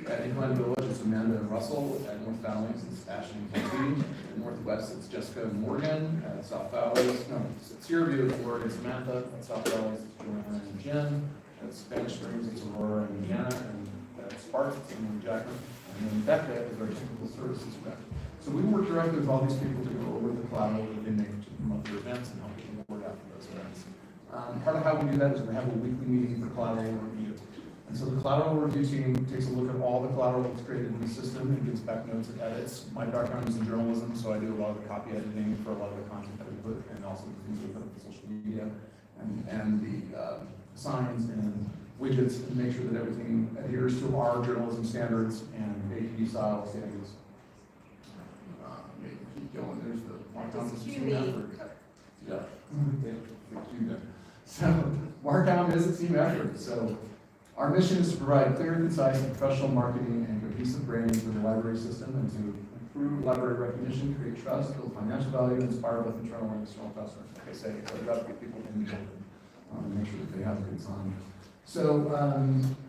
At Incline Village, it's Amanda and Russell. At North Valleys, it's Ashley and Katie. At Northwest, it's Jessica and Morgan. At South Valleys, at Sierra View, it's Laura and Samantha. At South Valleys, it's Joanna and Jen. At Spanish Springs, it's Aurora and Deanna. And at Sparks, it's Emily and Jacqueline. And then Becca is our technical services rep. So we work directly with all these people to go over the collateral that they make to promote their events and help get the word out for those events. Part of how we do that is we have a weekly meeting for collateral review. And so the collateral review team takes a look at all the collateral that's created in the system and gives back notes and edits. My background is in journalism, so I do a lot of the copy editing for a lot of the content that we put, and also the things we put up on social media, and the signs and widgets, and make sure that everything adheres to our journalism standards and APD style standards. Keep going. There's the Marcom is a team effort. Yeah. So Marcom is a team effort. So our mission is to provide clear, concise, and professional marketing and cohesive branding for the library system, and to improve library recognition, create trust, build financial value, and inspire both internal and external customers. Like I say, it's about to get people in the building and make sure that they have a good time. So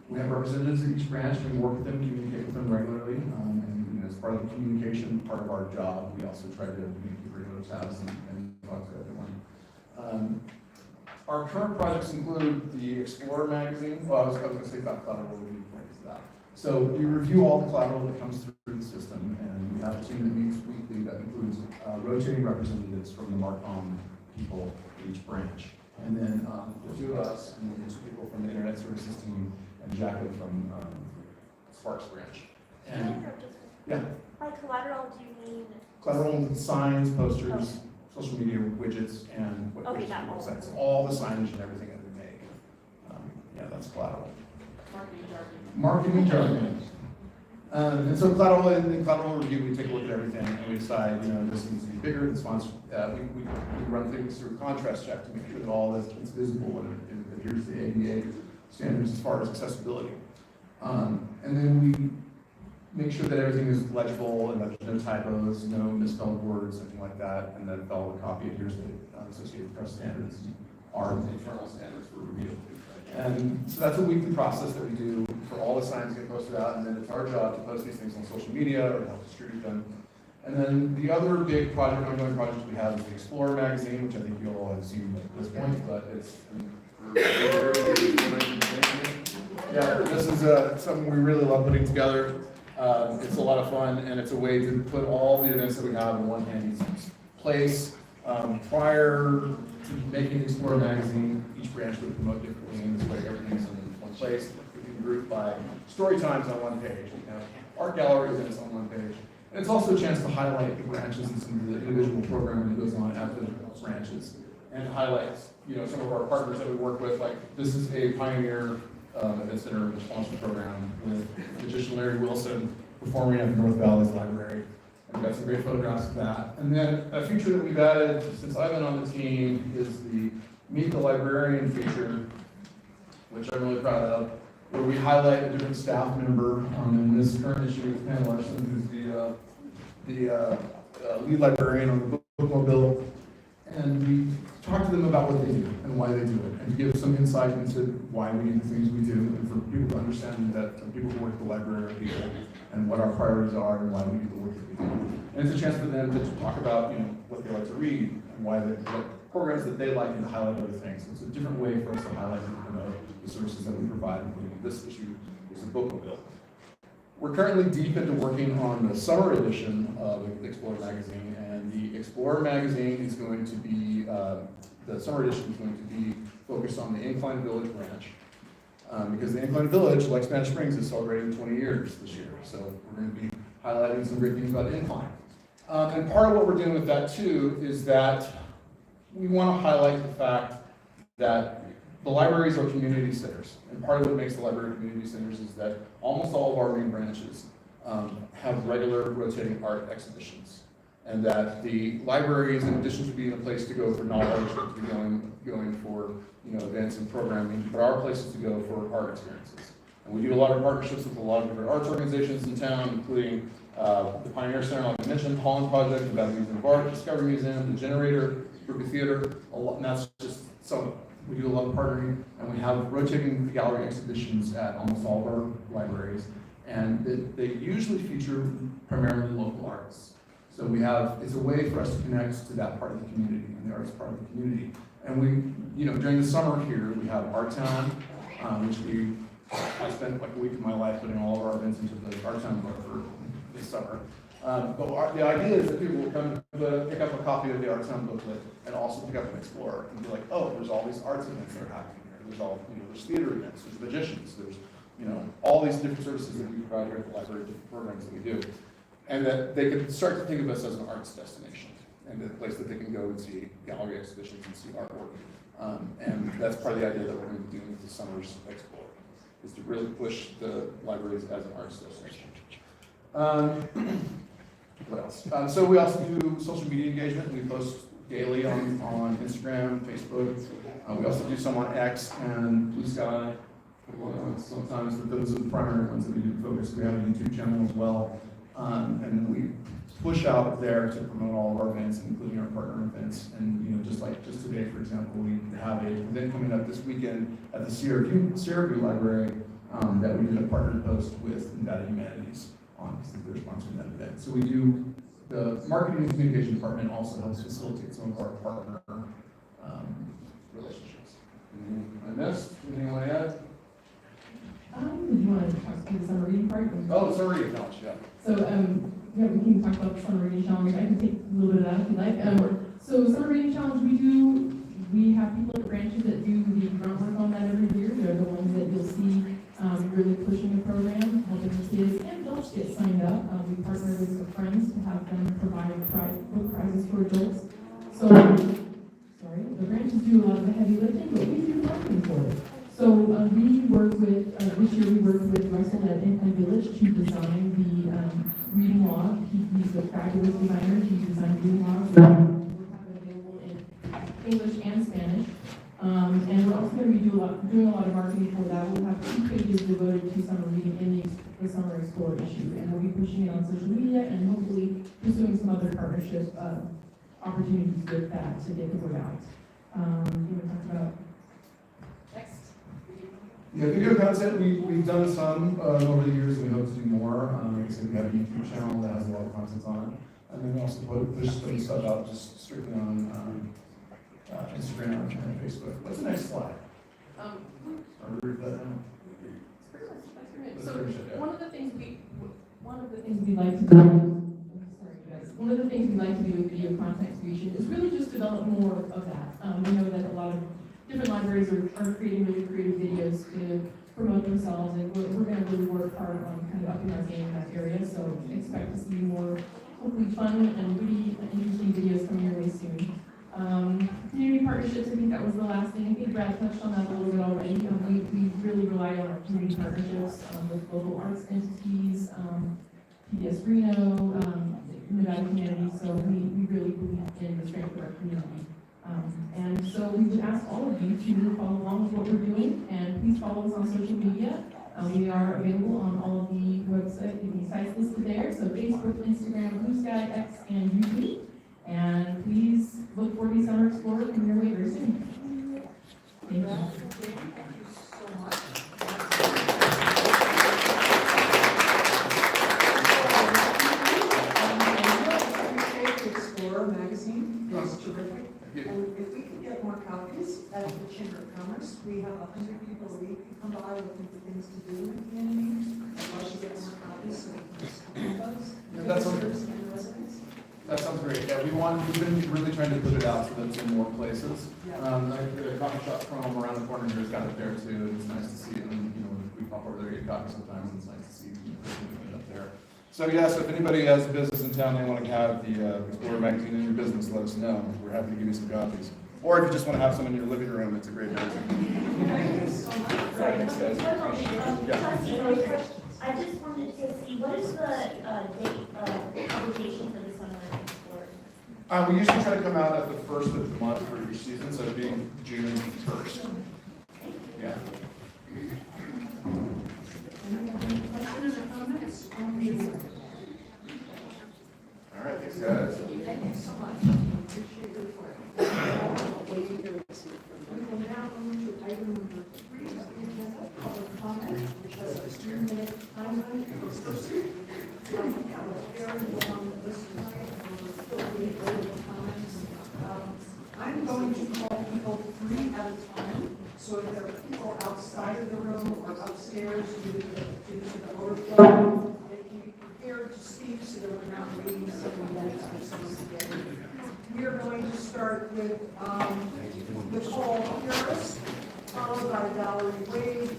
we have representatives at each branch. We work with them, communicate with them regularly, and as part of the communication part of our job, we also try to meet the regular tabs and talk to everyone. Our current projects include the Explorer magazine. Well, I was going to say about collateral review points to that. So we review all the collateral that comes through the system, and we have a team that meets weekly that includes rotating representatives from the Marcom people at each branch. And then the two of us, and then 2 people from the Internet Services team, and Jacqueline from Sparks branch. And yeah. By collateral, do you mean? Collateral, signs, posters, social media widgets, and websites. All the signage and everything that we make. Yeah, that's collateral. Marketing jargon. And so collateral, in the collateral review, we take a look at everything and we decide, this needs to be bigger, this wants, we run things through a contrast check to make sure that all this is visible and it adheres to the ADA standards as far as accessibility. And then we make sure that everything is legible and that there's no typos, no misspelled words, anything like that, and that all the copy adheres to Associated Press standards, our internal standards for review. And so that's a weekly process that we do for all the signs get posted out, and then it's our job to post these things on social media or to help distribute them. And then the other big project, ongoing project we have is the Explorer magazine, which I think you all have seen at this point, but it's yeah, this is something we really love putting together. It's a lot of fun, and it's a way to put all the events that we have in one handy place. Prior to making Explorer magazine, each branch would promote differently, and this way everything's in one place. We can group by story times on one page. We have art gallery events on one page. And it's also a chance to highlight the branches and some of the individual programming that goes on at the branches, and highlight, some of our partners that we work with. Like, this is a Pioneer Event Center sponsored program with magician Larry Wilson performing at the North Valleys Library. And we've got some great photographs of that. And then a feature that we've added since I've been on the team is the Meet the Librarian feature, which I'm really proud of, where we highlight a different staff member. In this current issue with Pam Larson, who's the lead librarian on the bookmobile, and we talk to them about what they do and why they do it, and give some insight into why we do the things we do, and for people to understand that people who work at the library are people, and what our priorities are, and why we do the work that we do. And it's a chance for them to talk about, what they like to read, and what programs that they like, and to highlight other things. So it's a different way for us to highlight and promote the services that we provide, including this issue is the bookmobile. We're currently deep into working on the summer edition of Explorer magazine, and the Explorer magazine is going to be, the summer edition is going to be focused on the Incline Village branch, because the Incline Village, like Spanish Springs, is celebrating 20 years this year. So we're going to be highlighting some great things about Incline. And part of what we're doing with that too is that we want to highlight the fact that the libraries are community centers, and part of what makes the library community centers is that almost all of our main branches have regular rotating art exhibitions, and that the libraries, in addition to being a place to go for knowledge, to be going for events and programming, but are places to go for art experiences. And we do a lot of partnerships with a lot of different arts organizations in town, including the Pioneer Center, like I mentioned, Holland Project, the Valley Museum of Art, Discovery Museum, the Generator, Ruby Theater, and that's just some of them. We do a lot of partnering, and we have rotating gallery exhibitions at almost all of our libraries, and they usually feature primarily local arts. So it's a way for us to connect to that part of the community, and the arts part of the community. And we, during the summer here, we have Art Town, which I spent like a week of my life putting all of our events into the Art Town book for this summer. But the idea is that people will come pick up a copy of the Art Town booklet and also pick up an Explorer and be like, oh, there's all these arts events that are happening here. There's all, there's theater events, there's magicians, there's, all these different services that we provide here at the library, different programs that we do. And that they can start to think of us as an arts destination and a place that they can go and see gallery exhibitions and see artwork. And that's part of the idea that we're going to be doing with the summer's Explorer, is to really push the libraries as an arts destination. What else? So we also do social media engagement. We post daily on Instagram, Facebook. We also do some on X and Blue Sky. Sometimes, but those are the primary ones that we do focus. We have a YouTube channel as well. And then we push out there to promote all of our events, including our partner events. And just today, for example, we have an event coming up this weekend at the Sierra View Library that we did a partner post with Nevada Humanities on, because they're sponsoring that event. So we do, the marketing and communication department also helps facilitate some of our partner relationships. And this, anything you want to add? Did you want to talk to the summer reading part? Oh, the summer reading challenge, yeah. So, yeah, we can talk about the summer reading challenge. I can take a little bit of that if you like. So, summer reading challenge, we have people at branches that do the groundwork on that every year. They're the ones that you'll see really pushing the program, helping the kids and adults get signed up. We partner with some friends to have them provide book prizes for adults. So, the branches do a lot of the heavy lifting, but we do marketing for it. So we work with, this year we worked with Russell at Incline Village to design the reading log. He's a fabulous designer. He designed reading logs. We'll have it available in English and Spanish. And we're also going to be doing a lot of marketing for that. We'll have 2 pages devoted to summer reading in the Summer Explorer issue. And we'll be pushing it on social media and hopefully pursuing some other partnership opportunities with that to get the word out. You want to talk about next? Yeah, video content, we've done some over the years, and we hope to do more. So we have a YouTube channel that has a lot of content on it. And then we also push some stuff out just strictly on Instagram and Facebook. What's the next slide? So one of the things one one of the things we like to do, sorry guys, one of the things we like to do with video content creation is really just develop more of that. We know that a lot of different libraries are creating really creative videos to promote themselves, and we're going to really work hard on kind of upping our game in that area, so expect to see more hopefully fun and really interesting videos coming your way soon. Community partnerships, I think that was the last thing. I think Brad touched on that a little bit already. We really rely on our community partnerships with local arts entities, PBS Reno, Nevada community, so we really believe in the strength of our community. And so we would ask all of you to follow along with what we're doing, and please follow us on social media. We are available on all of the sites listed there, so Facebook, Instagram, Blue Sky, X, and YouTube. And please look for the Summer Explorer coming your way very soon. Thank you. Explorer magazine is terrific. And if we could get more copies at the Chamber of Commerce, we have 100 people a week who come by looking for things to do in the community. I'd love to get more copies so we can distribute those. That sounds Visitors and residents. That sounds great. Yeah, we've been really trying to put it out so that it's in more places. The coffee shop from around the corner here has got it there too, and it's nice to see it. And we pop over there, get coffee sometimes, and it's nice to see it up there. So yeah, so if anybody has a business in town, they want to have the Explorer magazine in your business, let us know. We're happy to give you some copies. Or if you just want to have some in your living room, it's a great magazine. Thank you so much. Thanks, guys. Yeah. I just wanted to see, what is the date of publication for the Summer Explorer? We usually try to come out at the first of the month for each season, so it'd be June 1st. Yeah. All right, thanks guys. Thank you so much. Appreciate your report. Waiting to receive. We will now move to item number 3 of the agenda, public comment, which has a 3-minute time limit. I was very long this morning, and we're still being open comments. I'm going to call people 3 at a time, so if there are people outside of the room or upstairs due to the overflow, they can be prepared to speak so that we're not waiting several minutes for someone to get in. We are going to start with Nicole Harris, followed by Valerie Wade,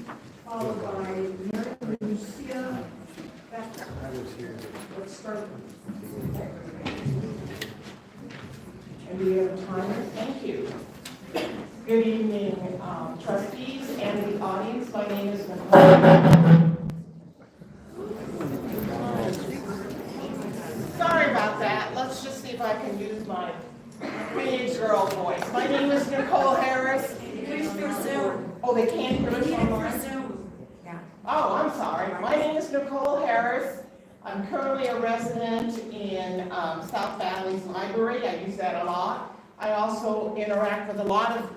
followed by Mary Lucia. Let's start with Nicole. And we have a timer. Thank you. Good evening, trustees and the audience. My name is Nicole. Sorry about that. Let's just see if I can use my big girl voice. My name is Nicole Harris. Please resume. Oh, they can't hear us online? Resume. Yeah. Oh, I'm sorry. My name is Nicole Harris. I'm currently a resident in South Valley's library. I use that a lot. I also interact with a lot of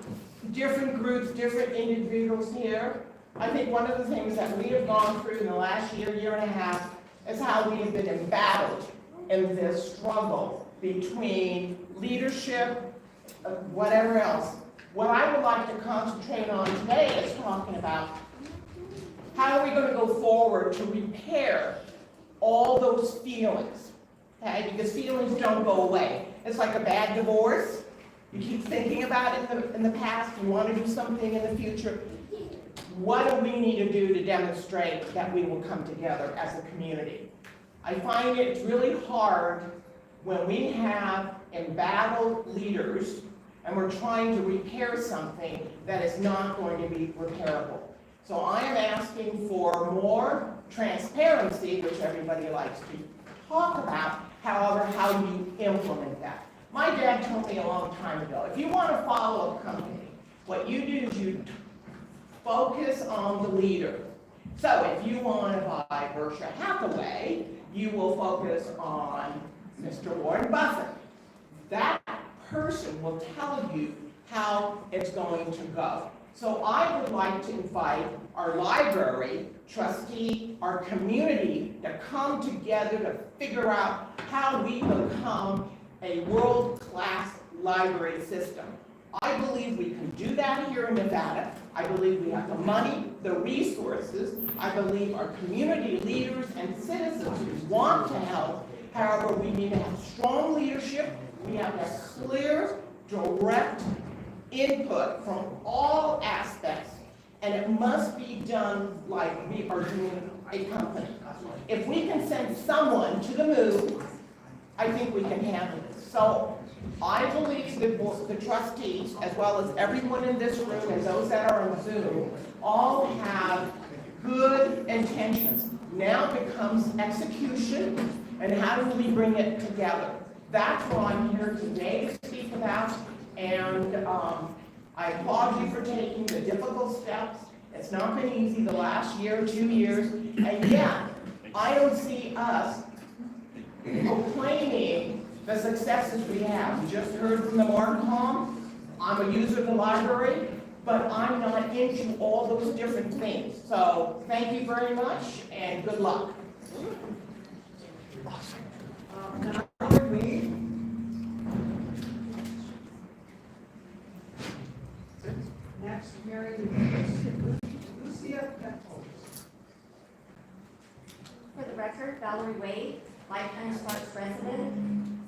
different groups, different individuals here. I think one of the things that we have gone through in the last year and a half is how we have been embattled in this struggle between leadership, whatever else. What I would like to concentrate on today is talking about how are we going to go forward to repair all those feelings, okay? Because feelings don't go away. It's like a bad divorce. You keep thinking about it in the past, you want to do something in the future. What do we need to do to demonstrate that we will come together as a community? I find it really hard when we have embattled leaders and we're trying to repair something that is not going to be repairable. So I am asking for more transparency, which everybody likes to talk about, however, how you implement that. My dad told me a long time ago, if you want to follow a company, what you do is you focus on the leader. So if you want to buy Berkshire Hathaway, you will focus on Mr. Warren Buffett. That person will tell you how it's going to go. So I would like to invite our library trustee, our community to come together to figure out how we become a world-class library system. I believe we can do that here in Nevada. I believe we have the money, the resources. I believe our community leaders and citizens want to help. However, we need to have strong leadership. We have to have clear, direct input from all aspects. And it must be done like we are doing a company. If we can send someone to the moon, I think we can handle it. So I believe the trustees, as well as everyone in this room and those that are on Zoom, all have good intentions. Now it becomes execution, and how do we bring it together? That's what I'm here today to speak about, and I applaud you for taking the difficult steps. It's not been easy the last year, 2 years, and yet I don't see us proclaiming the successes we have. We just heard from the Marcom. I'm a user of the library, but I'm not into all those different things. So thank you very much and good luck. Next, Mary Lucia Petro. For the record, Valerie Wade, lifetime Sparks resident,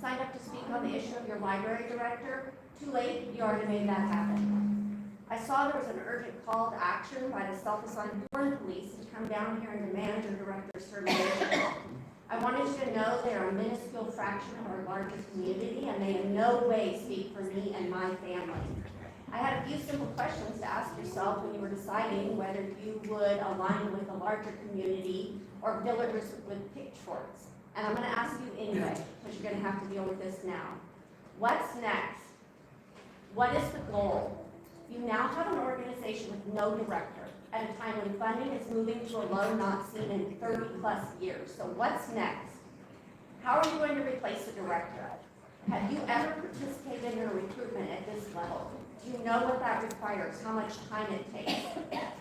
signed up to speak on the issue of your library director. Too late, you already made that happen. I saw there was an urgent call to action by the self-assigned foreign police to come down here and demand your director's termination. I wanted you to know they are a minuscule fraction of our larger community, and they in no way speak for me and my family. I had a few simple questions to ask yourself when you were deciding whether you would align with the larger community or villagers with pitchforks. And I'm going to ask you anyway, because you're going to have to deal with this now. What's next? What is the goal? You now have an organization with no director at a time when funding is moving to a low not seen in 30 plus years. So what's next? How are you going to replace the director? Have you ever participated in a recruitment at this level? Do you know what that requires, how much time it takes?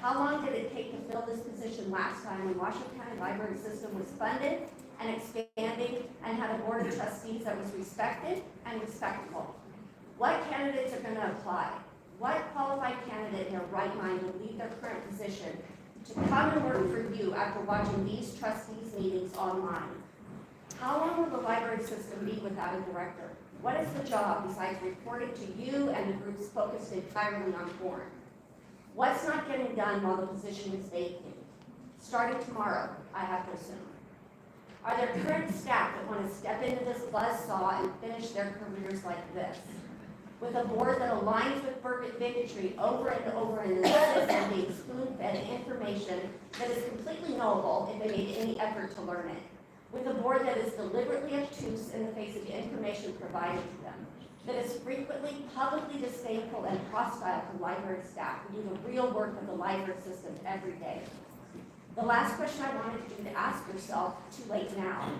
How long did it take to fill this position last time when Washoe County Library System was funded and expanding and had a board of trustees that was respected and respectable? What candidates are going to apply? What qualified candidate in their right mind will leave their current position to come and work for you after watching these trustees meetings online? How long will the library system be without a director? What is the job besides reporting to you and the groups focused entirely on porn? What's not getting done while the position is vacant? Starting tomorrow, I have to assume. Are there current staff that want to step into this buzzsaw and finish their careers like this? With a board that aligns with bigotry over and over and insists on being spoon-fed information that is completely knowable if they made any effort to learn it. With a board that is deliberately obtuse in the face of the information provided to them, that is frequently publicly disdainful and hostile to library staff who do the real work of the library system every day. The last question I wanted you to ask yourself, too late now,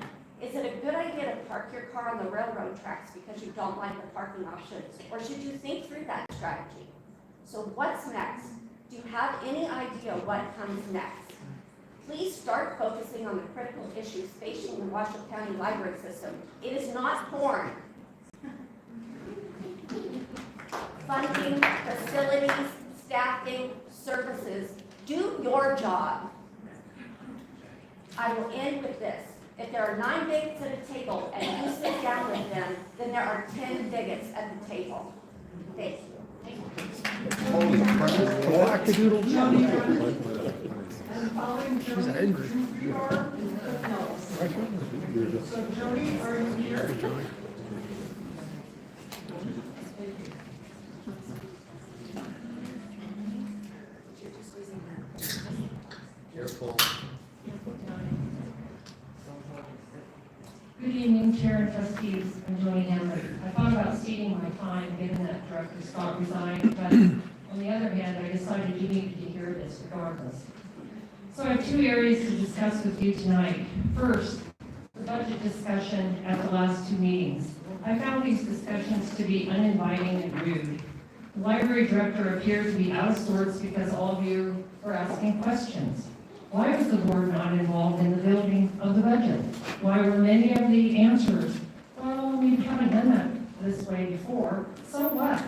is it a good idea to park your car on the railroad tracks because you don't like the parking options? Or should you think through that strategy? So what's next? Do you have any idea what comes next? Please start focusing on the critical issues facing the Washoe County Library System. It is not porn. Funding, facilities, staffing, services. Do your job. I will end with this. If there are 9 bigots at a table and you sit down with them, then there are 10 bigots at the table. Thank you. She's angry. So Jody, are you here? Careful. Good evening, Chair and Trustees. I'm Joni Hammer. I thought about ceding my time given that Director Scott resigned, but on the other hand, I decided you needed to hear this regardless. So I have 2 areas to discuss with you tonight. First, the budget discussion at the last 2 meetings. I found these discussions to be uninviting and rude. The library director appeared to be out of sorts because all of you were asking questions. Why was the board not involved in the building of the budget? Why were many of the answers, well, we haven't done that this way before, so what?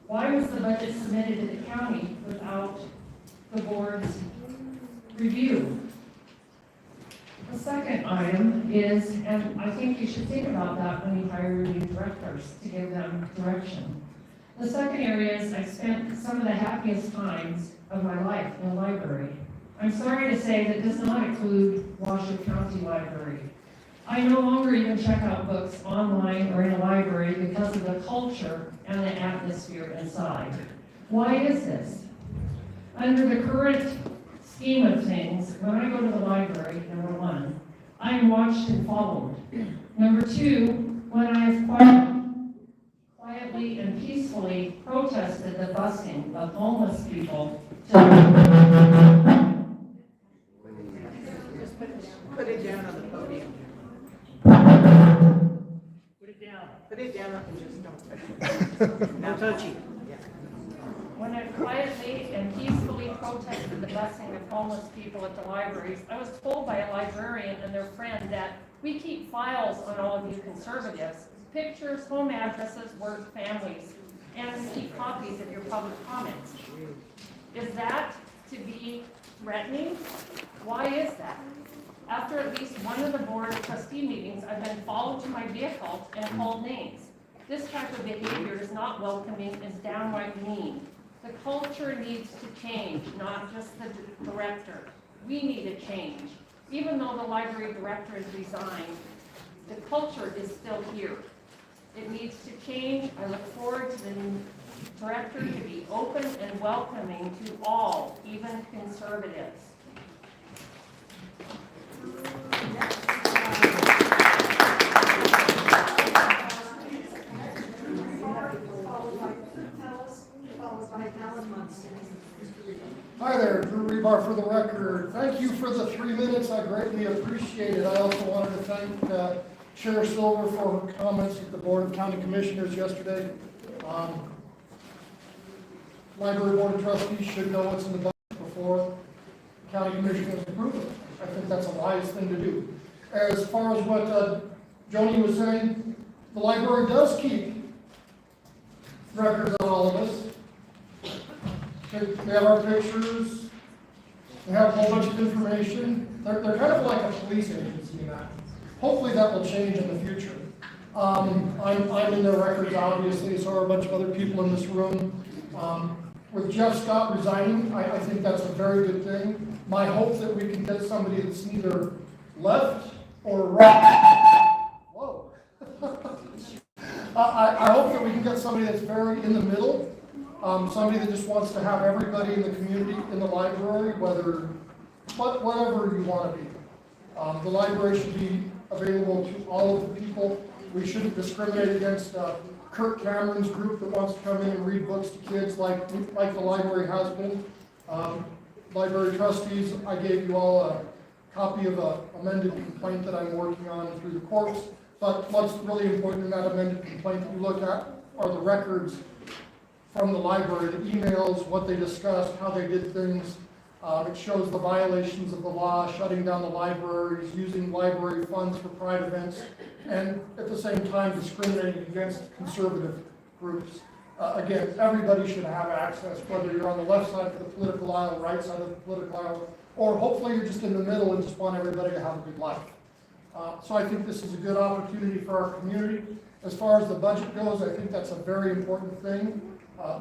Why was the budget submitted to the county without the board's review. The second item is, and I think you should think about that when you hire your new directors, to give them direction. The second area is I spent some of the happiest times of my life in the library. I'm sorry to say that does not include Washoe County Library. I no longer even check out books online or in a library because of the culture and the atmosphere inside. Why is this? Under the current scheme of things, when I go to the library, number one, I am watched and followed. Number two, when I've quietly and peacefully protested the busing of homeless people Put it down on the podium. Put it down. Put it down and just don't touch it. No touchy. When I quietly and peacefully protested the busing of homeless people at the libraries, I was told by a librarian and their friend that we keep files on all of you conservatives, pictures, home addresses, work, families, and we keep copies of your public comments. Is that to be threatening? Why is that? After at least one of the board of trustee meetings, I've been followed to my vehicle and called names. This type of behavior is not welcoming and is downright mean. The culture needs to change, not just the director. We need a change. Even though the library director has resigned, the culture is still here. It needs to change. I look forward to the new director to be open and welcoming to all, even conservatives. Hi there, Drew Rebar for the record. Thank you for the 3 minutes. I greatly appreciate it. I also wanted to thank Chair Silver for her comments at the Board of County Commissioners yesterday. Library Board of Trustees should know what's in the budget before County Commissioners approve it. I think that's a wise thing to do. As far as what Joni was saying, the library does keep records on all of us. They have our pictures, they have a whole bunch of information. They're kind of like a police agency in that. Hopefully that will change in the future. I'm in their records, obviously, so are a bunch of other people in this room. With Jeff Scott resigning, I think that's a very good thing. My hope that we can get somebody that's neither left or right. Whoa. I hope that we can get somebody that's very in the middle. Somebody that just wants to have everybody in the community in the library, whatever you want to be. The library should be available to all of the people. We shouldn't discriminate against Kirk Cameron's group that wants to come in and read books to kids like the library has been. Library trustees, I gave you all a copy of an amended complaint that I'm working on through the courts. But what's really important in that amended complaint that you look at are the records from the library, the emails, what they discussed, how they did things. It shows the violations of the law, shutting down the libraries, using library funds for pride events, and at the same time discriminating against conservative groups. Again, everybody should have access, whether you're on the left side of the political aisle, right side of the political aisle, or hopefully you're just in the middle and just want everybody to have a good life. So I think this is a good opportunity for our community. As far as the budget goes, I think that's a very important thing.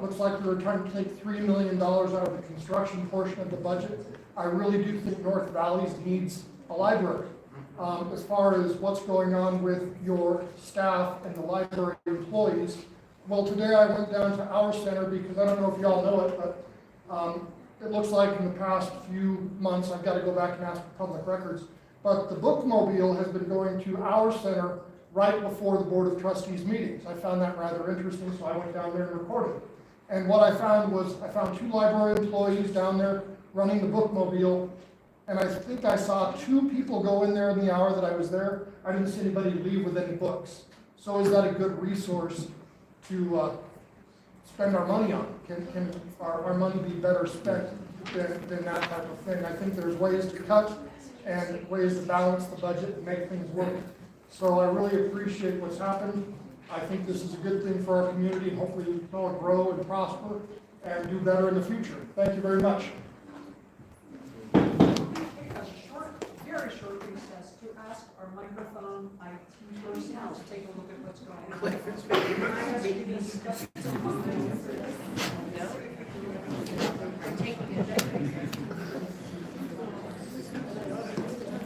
Looks like we were trying to take $3 million out of the construction portion of the budget. I really do think North Valleys needs a library. As far as what's going on with your staff and the library employees, well, today I went down to our center because I don't know if y'all know it, but it looks like in the past few months, I've got to go back and ask for public records, but the bookmobile has been going to our center right before the Board of Trustees meetings. I found that rather interesting, so I went down there and recorded. And what I found was, I found 2 library employees down there running the bookmobile, and I think I saw 2 people go in there in the hour that I was there. I didn't see anybody leave with any books. So is that a good resource to spend our money on? Can our money be better spent than that type of thing? I think there's ways to cut and ways to balance the budget and make things work. So I really appreciate what's happened. I think this is a good thing for our community, and hopefully we can all grow and prosper. and do better in the future. Thank you very much. Take a short, very short recess to ask our microphone IT personnel to take a look at what's going on. I ask you to discuss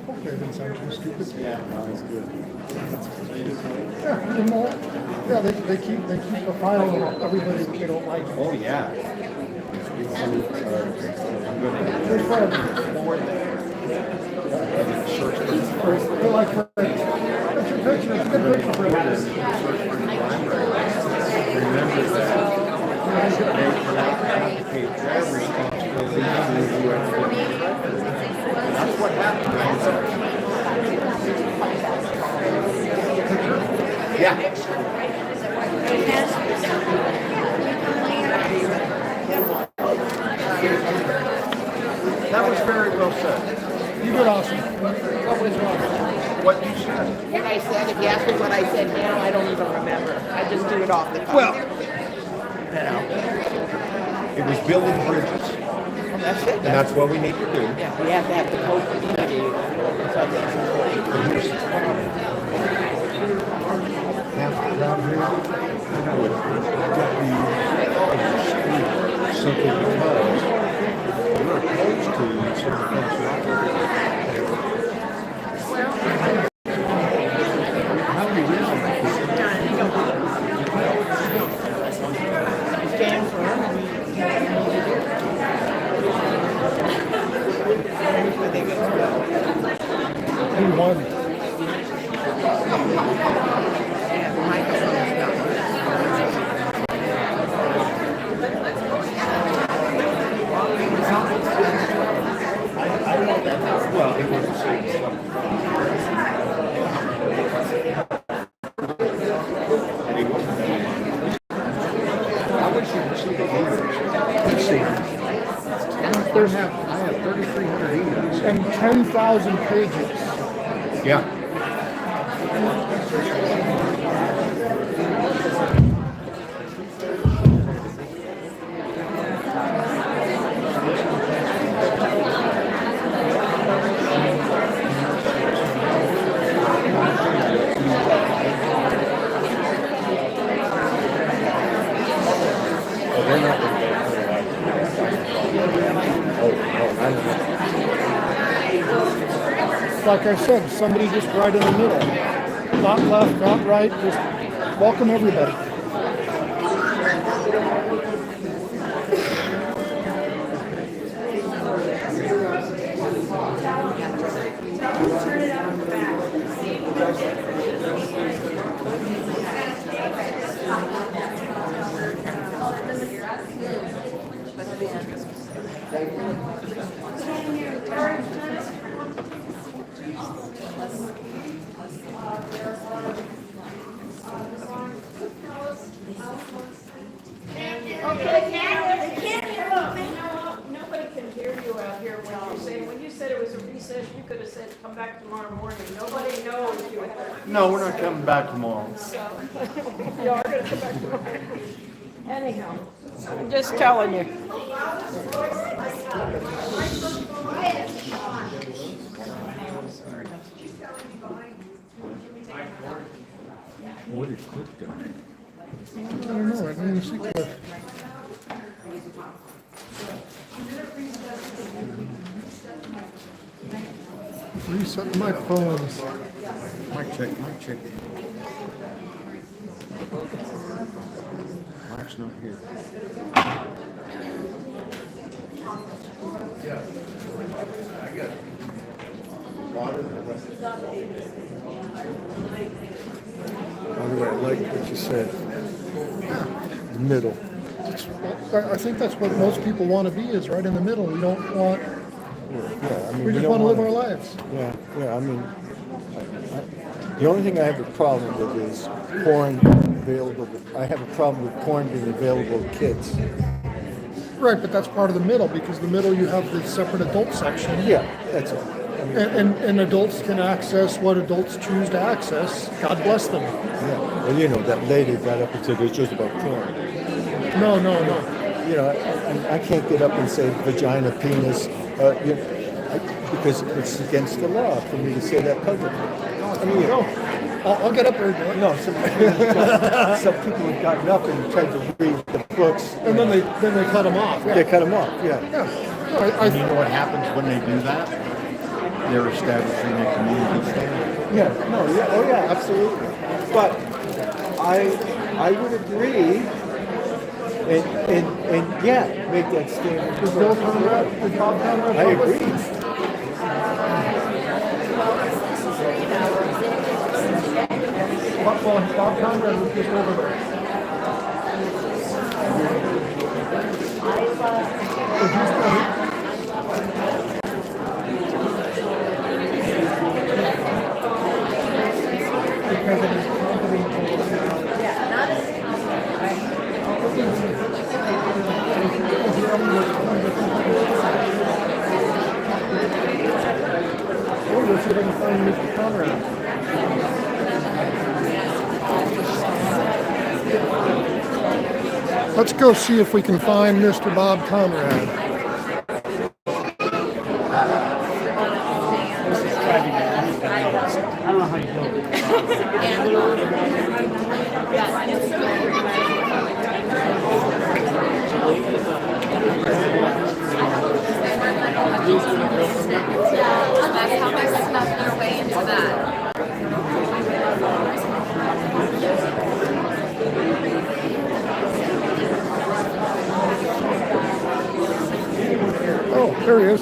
Okay, didn't sound too stupid. Yeah, no, it's good. Yeah, you know, yeah, they keep a file of everybody that they don't like. Oh, yeah. There's Fred. They like Fred. That's your picture. It's a good picture, Fred. Remember that they pay their responsibility to whoever. That's what happened. Yeah. That was very well said. You did awesome. What was wrong? What you said. What I said, if you ask me what I said now, I don't even remember. I just do it off the cuff. Well, You know, it was building bridges, that's it. and that's what we need to do. Yeah, we have to have the whole community. But here's the problem. Now, around here, I know it's got to be simply because we're opposed to certain things like that. How do you realize Stand firm. Who won? well, it was the same stuff. And he wasn't that. I wish you could see the emails. Let's see. I have 3,300 emails. And 10,000 pages. Yeah. They're not going to go for Like I said, somebody just right in the middle. Not left, not right, just welcome everybody. Nobody can hear you out here when you're saying, when you said it was a recess, you could have said, come back tomorrow morning. Nobody knows you had. No, we're not coming back tomorrow. So, you are gonna come back tomorrow. Anyhow, I'm just telling you. What did Cliff do? I don't know, I didn't even see Cliff. Reset the microphones. Mic check, mic check. Mike's not here. By the way, I like what you said. The middle. I think that's what most people want to be, is right in the middle. We don't want, Yeah, I mean, we just don't want to live wanna- our lives. Yeah, I mean, the only thing I have a problem with is porn available. I have a problem with porn being available to kids. Right, but that's part of the middle, because the middle you have the separate adult section. Yeah, that's all. I mean, And adults can access what adults choose to access. God bless them. yeah. Well, you know, that lady got up and said it's just about porn. No. you know, I can't get up and say vagina, penis, you know, because it's against the law for me to say that publicly. I mean, I'll get up there and do it. no, some people have gotten up and tried to read the books, And then they cut them off. they cut them off. Yeah. Yeah. No, And you know what happens when they do that? They're establishing a community standard. Yeah. No. Yeah. Oh, yeah. Absolutely. But I would agree, and yeah, make that standard. Is Bill Conrad, is Bob Conrad? I agree. Bob Conrad was just over there. Let's see if I can find Mr. Conrad. Let's go see if we can find Mr. Bob Conrad. I don't know how you do it. That's how they snuck their way into that. Oh, there he is.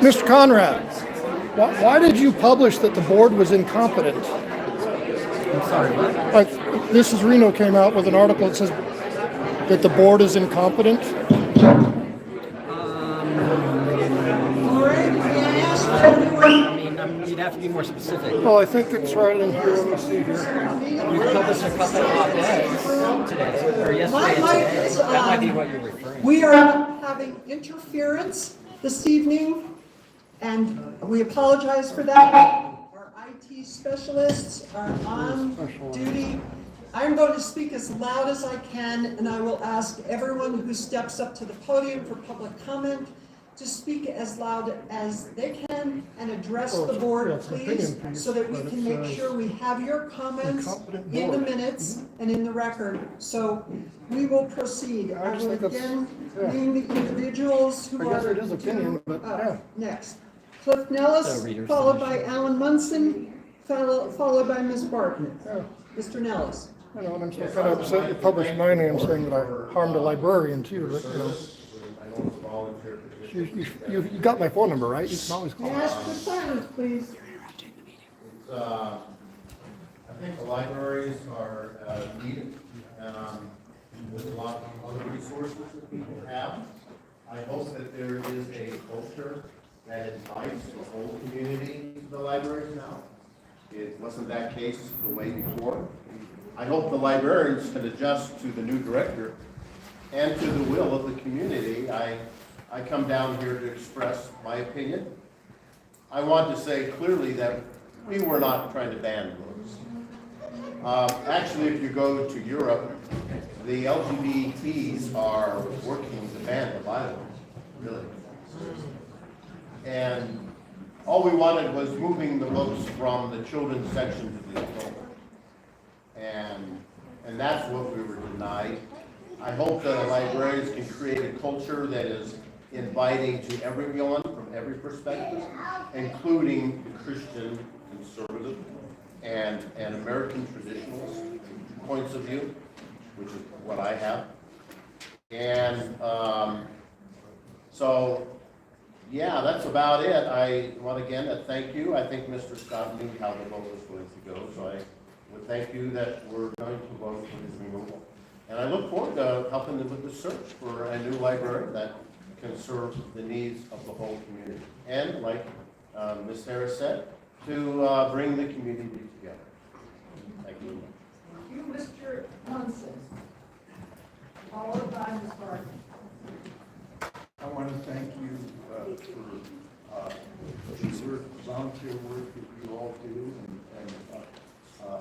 Mr. Conrad, why did you publish that the board was incompetent? I'm sorry, what? Like, this is Reno came out with an article that says that the board is incompetent. You'd have to be more specific. Well, I think it's right in here. Let me see here. You published a couple of op-eds today, or yesterday and today. That might be what you're referring to. We are having interference this evening, and we apologize for that. Our IT specialists are on duty. I'm going to speak as loud as I can, and I will ask everyone who steps up to the podium for public comment to speak as loud as they can and address the board, please, so that we can make sure we have your comments in the minutes and in the record. So we will proceed. I will again name the individuals who are next. Cliff Nellis, followed by Alan Munson, followed by Ms. Barton. Mr. Nellis. I know, and I'm so kind of upset you published my name saying that I harmed a librarian too, but, you know. You got my phone number, right? You can always call. Yes, for silence, please. I think the libraries are needed, with a lot of other resources that people have. I hope that there is a culture that invites the whole community to the libraries now. It wasn't that case the way before. I hope the librarians can adjust to the new director and to the will of the community. I come down here to express my opinion. I want to say clearly that we were not trying to ban books. Actually, if you go to Europe, the LGBTs are working to ban the Bible, really. And all we wanted was moving the books from the children's section to the adult. And that's what we were denied. I hope the librarians can create a culture that is inviting to everyone from every perspective, including the Christian conservative and American traditionalist points of view, which is what I have. And so, yeah, that's about it. I want again to thank you. I think Mr. Scott knew how the vote was going to go, so I would thank you that we're going to vote for his removal. And I look forward to helping them with the search for a new library that can serve the needs of the whole community. And like Ms. Harris said, to bring the community together. Thank you. Thank you, Mr. Munson. Followed by Ms. Barton. I want to thank you for volunteer work that you all do, and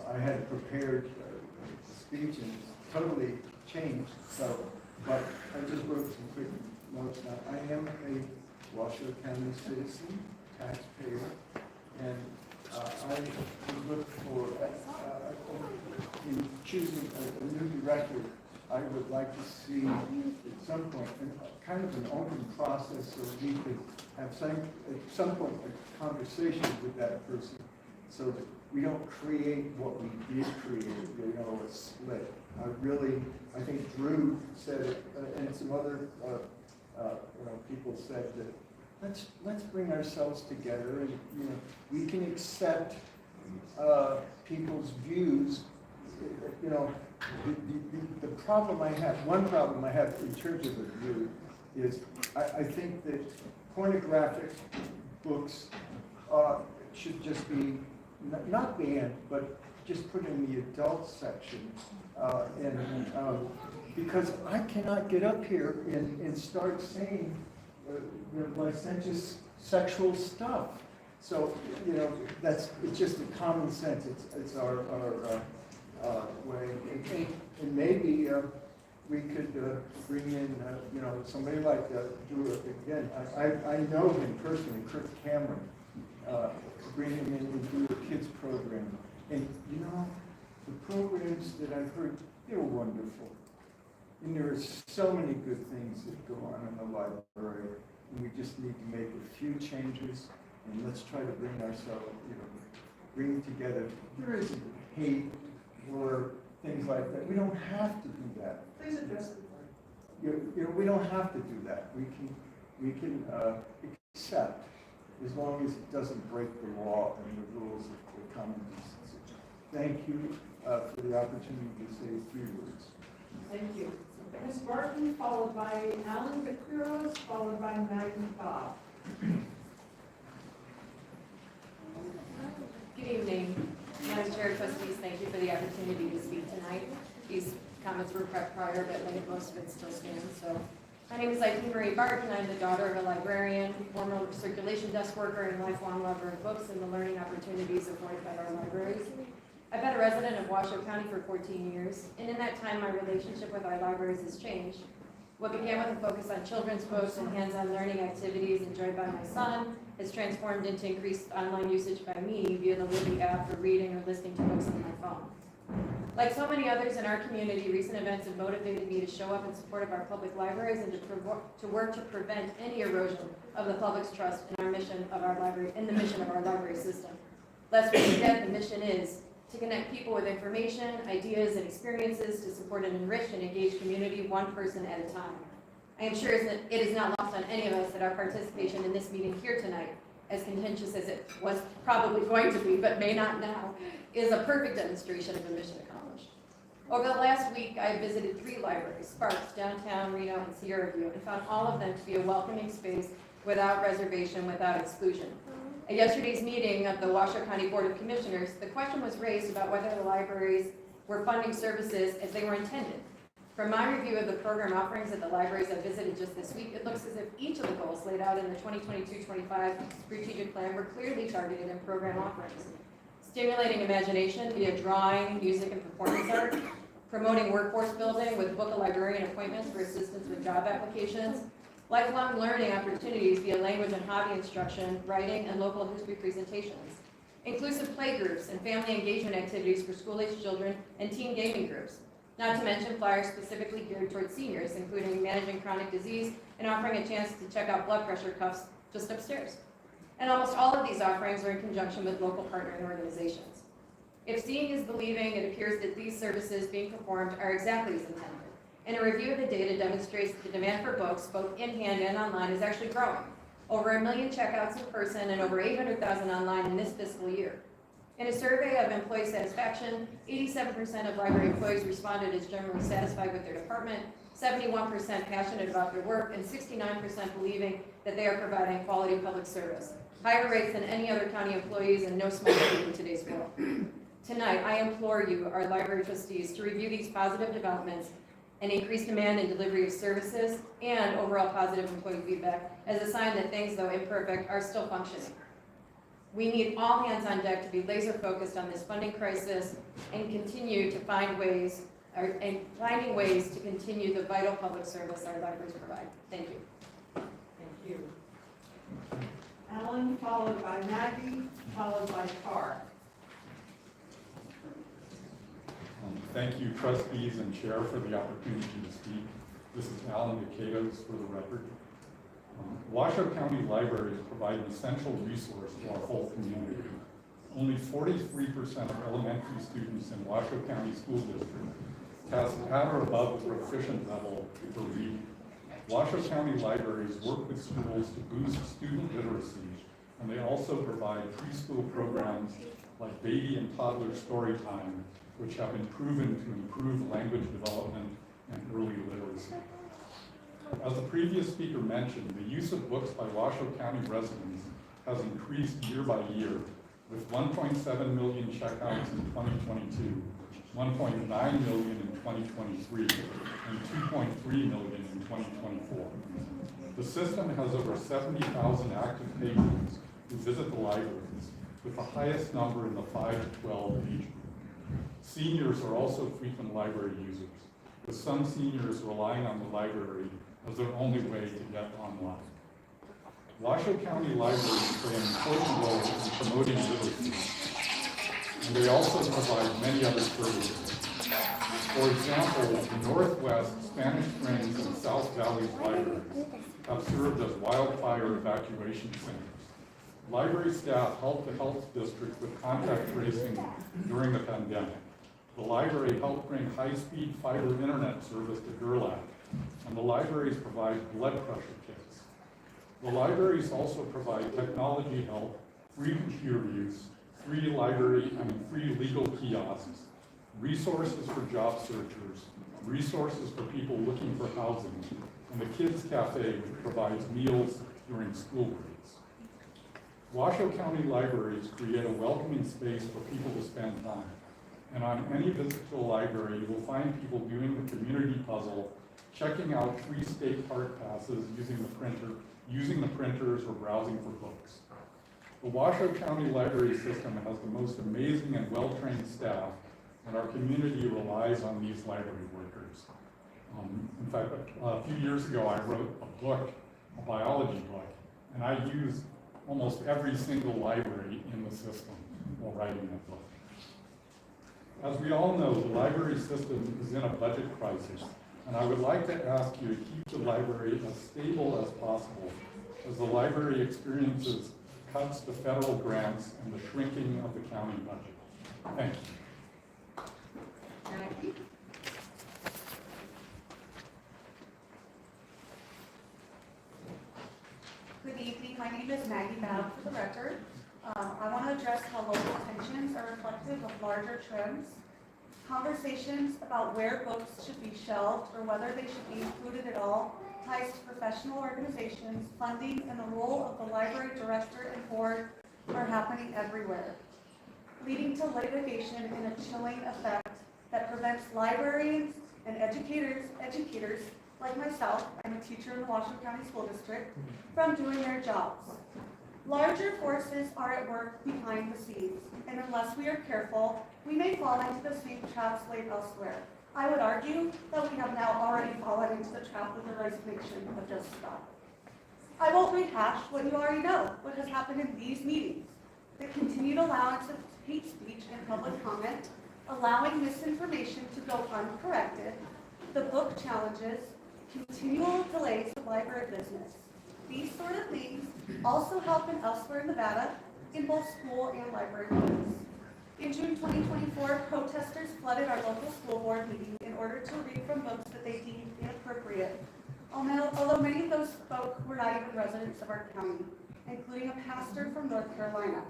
I had prepared a speech and it's totally changed, so, but I just wrote some quick notes. Now, I am a Washoe County citizen, taxpayer, and I look for, in choosing a new director, I would like to see at some point, kind of an open process so we could have at some point a conversation with that person so that we don't create what we did create, a split. I think Drew said it, and some other people said that let's bring ourselves together and we can accept people's views. The problem I have, one problem I have in terms of a view is I think that pornographic books should just be not banned, but just put in the adult section. Because I cannot get up here and start saying licentious sexual stuff. So, it's just a common sense. It's our way. And maybe we could bring in, somebody like Drew again. I know him personally, Kurt Cameron. Bring him in and do a kids program. And the programs that I've heard, they're wonderful. And there are so many good things that go on in the library. And we just need to make a few changes. And let's try to bring ourselves, bring together. There isn't hate or things like that. We don't have to do that. Please address it. We don't have to do that. We can accept as long as it doesn't break the law and the rules of the common decency. Thank you for the opportunity to say a few words. Thank you. Ms. Barton, followed by Alan Vaqueros, followed by Maggie Bob. Good evening. Madam Chair, Trustees, thank you for the opportunity to speak tonight. These comments were prepped prior, but most of it still stands. So, my name is Eileen Marie Barton. I'm the daughter of a librarian, former circulation desk worker, and lifelong lover of books and the learning opportunities afforded by our libraries. I've been a resident of Washoe County for 14 years, and in that time, my relationship with our libraries has changed. What began with a focus on children's books and hands-on learning activities enjoyed by my son has transformed into increased online usage by me via the Libby app for reading or listening to books on my phone. Like so many others in our community, recent events have motivated me to show up in support of our public libraries and to work to prevent any erosion of the public's trust in our mission of our library, in the mission of our library system. Lest we forget, the mission is to connect people with information, ideas, and experiences to support an enriched and engaged community, one person at a time. I am sure it is not lost on any of us that our participation in this meeting here tonight, as contentious as it was probably going to be, but may not now, is a perfect demonstration of the mission accomplished. Over the last week, I visited 3 libraries, Sparks, downtown Reno, and Sierra View, and found all of them to be a welcoming space without reservation, without exclusion. At yesterday's meeting of the Washoe County Board of Commissioners, the question was raised about whether the libraries were funding services as they were intended. From my review of the program offerings at the libraries I visited just this week, it looks as if each of the goals laid out in the 2022-25 strategic plan were clearly targeted in program offerings. Stimulating imagination via drawing, music, and performance art, promoting workforce building with book-a-librarian appointments for assistance with job applications, lifelong learning opportunities via language and hobby instruction, writing, and local history presentations, inclusive play groups and family engagement activities for school-aged children, and teen gaming groups. Not to mention flyers specifically geared towards seniors, including managing chronic disease and offering a chance to check out blood pressure cuffs just upstairs. And almost all of these offerings are in conjunction with local partnering organizations. If seeing is believing, it appears that these services being performed are exactly as intended. And a review of the data demonstrates that the demand for books, both in hand and online, is actually growing. Over 1 million checkouts in person and over 800,000 online in this fiscal year. In a survey of employee satisfaction, 87% of library employees responded as generally satisfied with their department, 71% passionate about their work, and 69% believing that they are providing quality public service. Higher rates than any other county employees, and no small feat in today's world. Tonight, I implore you, our library trustees, to review these positive developments and increased demand and delivery of services and overall positive employee feedback as a sign that things, though imperfect, are still functioning. We need all hands on deck to be laser focused on this funding crisis and continue to find ways, finding ways to continue the vital public service our libraries provide. Thank you. Thank you. Alan, followed by Maggie, followed by Carr. Thank you, trustees and chair, for the opportunity to speak. This is Alan DeCatos for the record. Washoe County Libraries provide an essential resource to our whole community. Only 43% of elementary students in Washoe County School District test at or above the proficient level for reading. Washoe County Libraries work with schools to boost student literacy, and they also provide preschool programs like baby and toddler story time, which have been proven to improve language development and early literacy. As the previous speaker mentioned, the use of books by Washoe County residents has increased year by year, with 1.7 million checkouts in 2022, 1.9 million in 2023, and 2.3 million in 2024. The system has over 70,000 active patrons who visit the libraries, with the highest number in the 5 to 12 age group. Seniors are also frequent library users, with some seniors relying on the library as their only way to get online. Washoe County Libraries play an important role in promoting literacy, and they also provide many other services. For example, the Northwest, Spanish Springs, and South Valley libraries have served as wildfire evacuation centers. Library staff helped the health district with contact tracing during the pandemic. The library helped bring high-speed fiber internet service to Gerlach, and the libraries provide blood pressure kits. The libraries also provide technology help, free computer use, free legal kiosks, resources for job searchers, resources for people looking for housing, and the Kids Cafe, which provides meals during school breaks. Washoe County Libraries create a welcoming space for people to spend time. And on any visit to a library, you will find people doing the community puzzle, checking out free state park passes, using the printers, or browsing for books. The Washoe County Library System has the most amazing and well-trained staff, and our community relies on these library workers. In fact, a few years ago, I wrote a book, a biology book, and I used almost every single library in the system while writing that book. As we all know, the library system is in a budget crisis, and I would like to ask you to keep the library as stable as possible as the library experiences cuts to federal grants and the shrinking of the county budget. Thank you. Good evening, my name is Maggie Babb for the record. I want to address how local tensions are reflective of larger trends. Conversations about where books should be shelved or whether they should be included at all ties to professional organizations, funding, and the role of the library director and board are happening everywhere, leading to litigation and a chilling effect that prevents librarians and educators like myself, I'm a teacher in the Washoe County School District, from doing their jobs. Larger forces are at work behind the scenes, and unless we are careful, we may fall into the same traps laid elsewhere. I would argue that we have now already fallen into the trap of the resignation of Just Stop. I won't rehash what you already know, what has happened in these meetings. The continued allowance of hate speech and public comment, allowing misinformation to go uncorrected, the book challenges, continual delays of library business. These sort of things also happen elsewhere in Nevada in both school and library meetings. In June 2024, protesters flooded our local school board meeting in order to read from books that they deemed inappropriate, although many of those folk were not even residents of our county, including a pastor from North Carolina.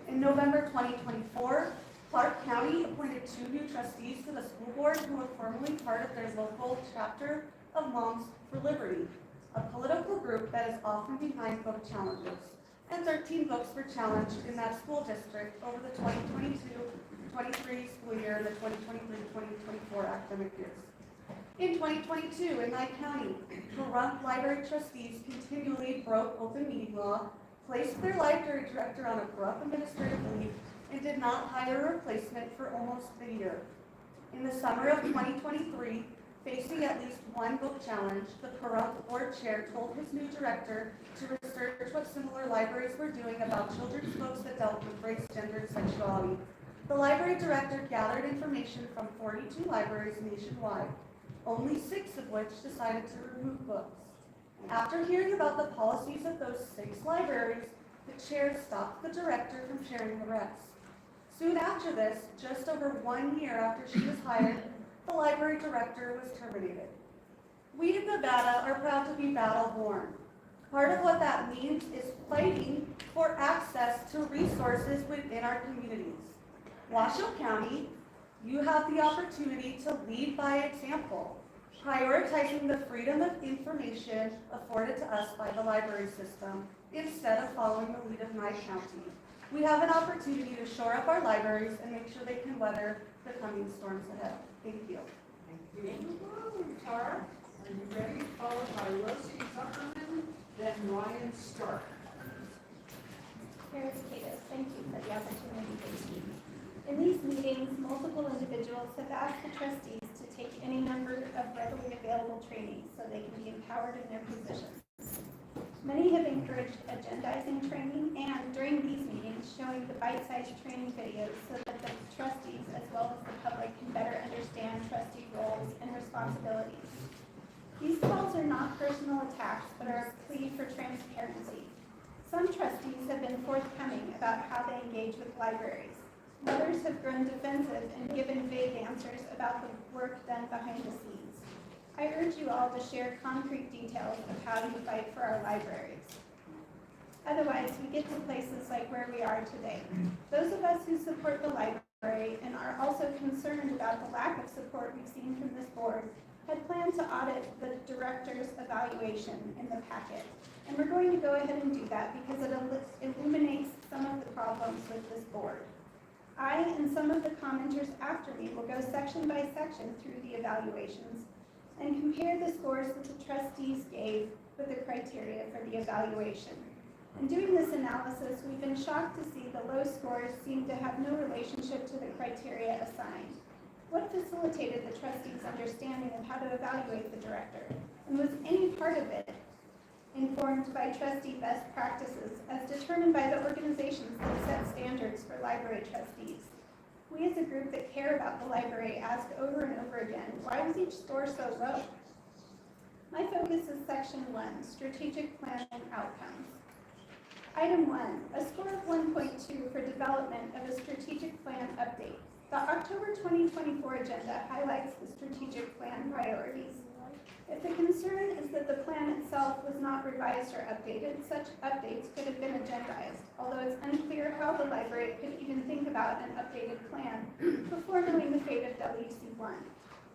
In November 2024, Clark County appointed 2 new trustees to the school board who were formerly part of their local chapter of Moms for Liberty, a political group that is often behind book challenges. And 13 books were challenged in that school district over the 2022-23 school year and the 2023-2024 academic years. In 2022, in my county, corrupt library trustees continually broke open meeting law, placed their library director on abrupt administrative leave, and did not hire a replacement for almost a year. In the summer of 2023, facing at least one book challenge, the Pahrump board chair told his new director to research what similar libraries were doing about children's books that dealt with race, gender, and sexuality. The library director gathered information from 42 libraries nationwide, only 6 of which decided to remove books. After hearing about the policies of those 6 libraries, the chair stopped the director from sharing the rest. Soon after this, just over 1 year after she was hired, the library director was terminated. We in Nevada are proud to be battle-born. Part of what that means is fighting for access to resources within our communities. Washoe County, you have the opportunity to lead by example, prioritizing the freedom of information afforded to us by the library system instead of following the lead of Nye County. We have an opportunity to shore up our libraries and make sure they can weather the coming storms ahead. Thank you. Thank you. Tara, are you ready? Followed by Rosie Zuckerman, then Ryan Stark. Chair Kato, thank you for the opportunity to speak. In these meetings, multiple individuals have asked the trustees to take any number of readily available trainings so they can be empowered in their positions. Many have encouraged agendizing training and, during these meetings, showing the bite-sized training videos so that the trustees as well as the public can better understand trustee roles and responsibilities. These calls are not personal attacks, but are a plea for transparency. Some trustees have been forthcoming about how they engage with libraries. Others have grown defensive and given vague answers about the work done behind the scenes. I urge you all to share concrete details of how you fight for our libraries. Otherwise, we get to places like where we are today. Those of us who support the library and are also concerned about the lack of support we've seen from this board had planned to audit the director's evaluation in the packet. And we're going to go ahead and do that because it illuminates some of the problems with this board. I and some of the commenters after me will go section by section through the evaluations and compare the scores that the trustees gave with the criteria for the evaluation. In doing this analysis, we've been shocked to see the low scores seem to have no relationship to the criteria assigned. What facilitated the trustees' understanding of how to evaluate the director? And was any part of it informed by trustee best practices as determined by the organizations that set standards for library trustees? We as a group that care about the library ask over and over again, why was each score so low? My focus is section 1, strategic planning outcomes. Item 1, a score of 1.2 for development of a strategic plan update. The October 2024 agenda highlights the strategic plan priorities. If the concern is that the plan itself was not revised or updated, such updates could have been agendized, although it's unclear how the library could even think about an updated plan before knowing the fate of WC1.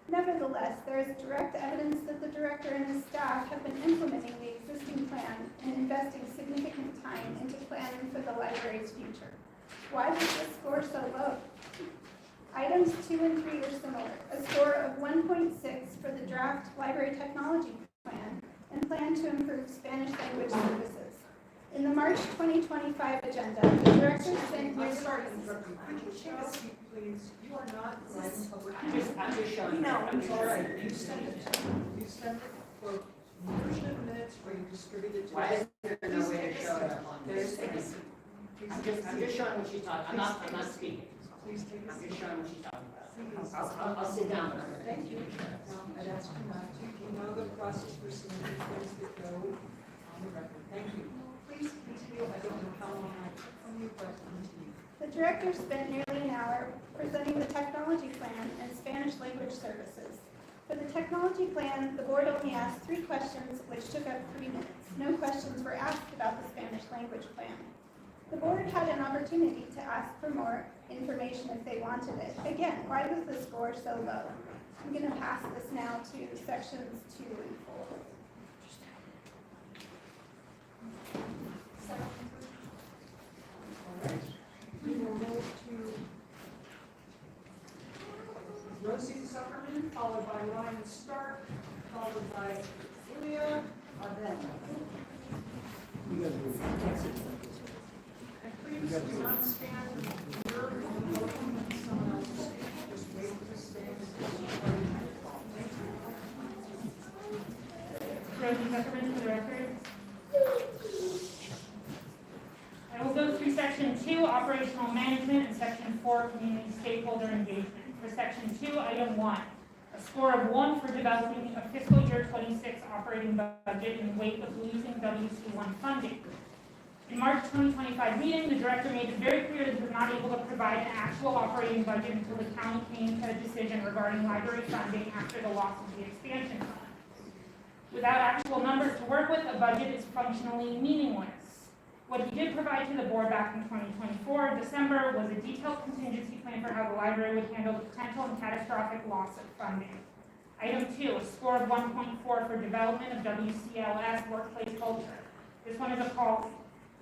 Nevertheless, there is direct evidence that the director and his staff have been implementing the existing plan and investing significant time into planning for the library's future. Why was this score so low? Items 2 and 3 are similar, a score of 1.6 for the draft library technology plan and plan to improve Spanish language services. In the March 2025 agenda, the director spent I'm sorry to interrupt you. Could you take a seat, please? You are not live in public. I'm just showing. No, it's all right. You send it for version of minutes or you distribute it to us. Why is there no way to show it on Please this? take a seat. I'm just showing what she's talking, I'm not speaking. Please take a I'm seat. just showing what she's talking about. I'll sit down with her. Thank you. I'd ask you not to. You know the process for submitting things that go on the record. Thank you. Please continue. I don't know how long I took from you, but continue. The director spent nearly an hour presenting the technology plan and Spanish language services. For the technology plan, the board only asked 3 questions, which took up 3 minutes. No questions were asked about the Spanish language plan. The board had an opportunity to ask for more information if they wanted it. Again, why was the score so low? I'm going to pass this now to sections 2 and 4. All right. We will move to Rosie Zuckerman, followed by Ryan Stark, followed by Julia Arben. please do not stand in the rear of the podium when someone else is speaking. Just wait for the stand. Thank you. Rosie Zuckerman for the record. I will go through section 2, operational management, and section 4, community stakeholder engagement. For section 2, item 1, a score of 1 for developing a fiscal year 26 operating budget in the wake of losing WC1 funding. In March 2025 meeting, the director made it very clear that he was not able to provide an actual operating budget until the county came to a decision regarding library funding after the loss of the expansion fund. Without actual numbers to work with, a budget is functionally meaningless. What he did provide to the board back in 2024, December, was a detailed contingency plan for how the library would handle the potential and catastrophic loss of funding. Item 2, a score of 1.4 for development of WCLS workplace culture. This one is a call.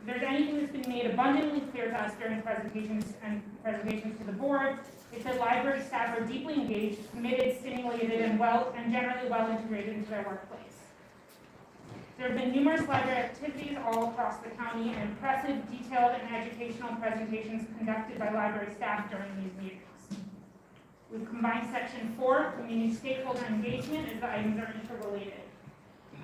If there's anything that's been made abundantly clear to us during presentations to the board, it's that library staff are deeply engaged, committed, stimulated, and generally well integrated into their workplace. There have been numerous library activities all across the county and impressive, detailed, and educational presentations conducted by library staff during these meetings. We've combined section 4, community stakeholder engagement, as the items are interrelated.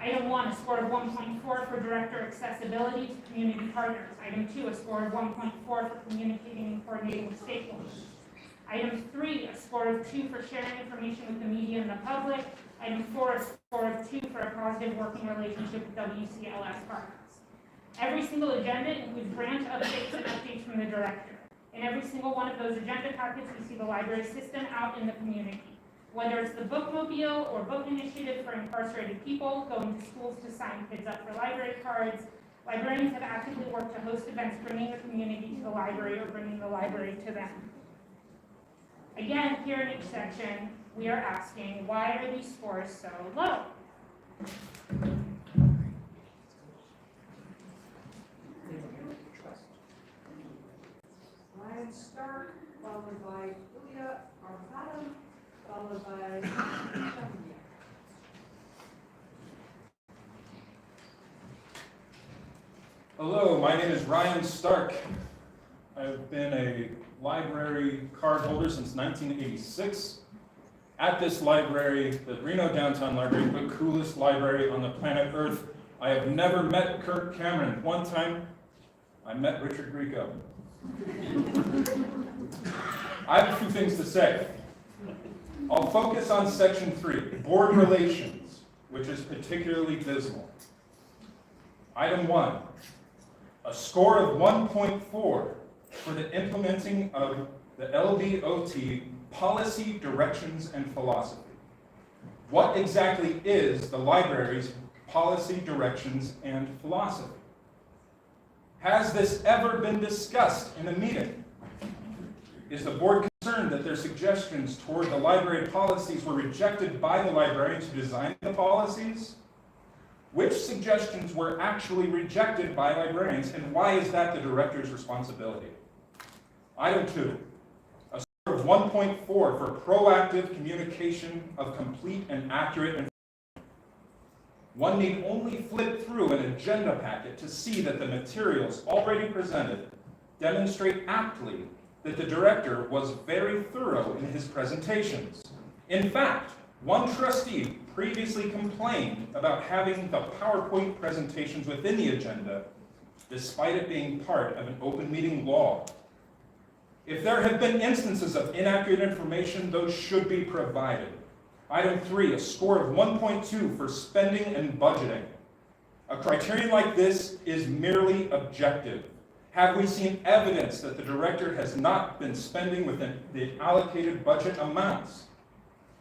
Item 1, a score of 1.4 for director accessibility to community partners. Item 2, a score of 1.4 for communicating and coordinating with stakeholders. Item 3, a score of 2 for sharing information with the media and the public. Item 4, a score of 2 for a positive working relationship with WCLS partners. Every single agenda includes branch updates and updates from the director. In every single one of those agenda packets, we see the library system out in the community. Whether it's the bookmobile or book initiative for incarcerated people, going to schools to sign kids up for library cards, librarians have actively worked to host events bringing the community to the library or bringing the library to them. Again, here in each section, we are asking, why are these scores so low? Ryan Stark, followed by Julia Arvada, followed by Hello, my name is Ryan Stark. I've been a library card holder since 1986. At this library, the Reno Downtown Library, the coolest library on the planet Earth. I have never met Kirk Cameron. One time, I met Richard Grieco. I have a few things to say. I'll focus on section 3, board relations, which is particularly dismal. Item 1, a score of 1.4 for the implementing of the LDOT policy, directions, and philosophy. What exactly is the library's policy, directions, and philosophy? Has this ever been discussed in a meeting? Is the board concerned that their suggestions toward the library policies were rejected by the librarians who designed the policies? Which suggestions were actually rejected by librarians, and why is that the director's responsibility? Item 2, a score of 1.4 for proactive communication of complete and accurate information. One need only flip through an agenda packet to see that the materials already presented demonstrate aptly that the director was very thorough in his presentations. In fact, one trustee previously complained about having the PowerPoint presentations within the agenda, despite it being part of an open meeting law. If there have been instances of inaccurate information, those should be provided. Item 3, a score of 1.2 for spending and budgeting. A criterion like this is merely objective. Have we seen evidence that the director has not been spending within the allocated budget amounts?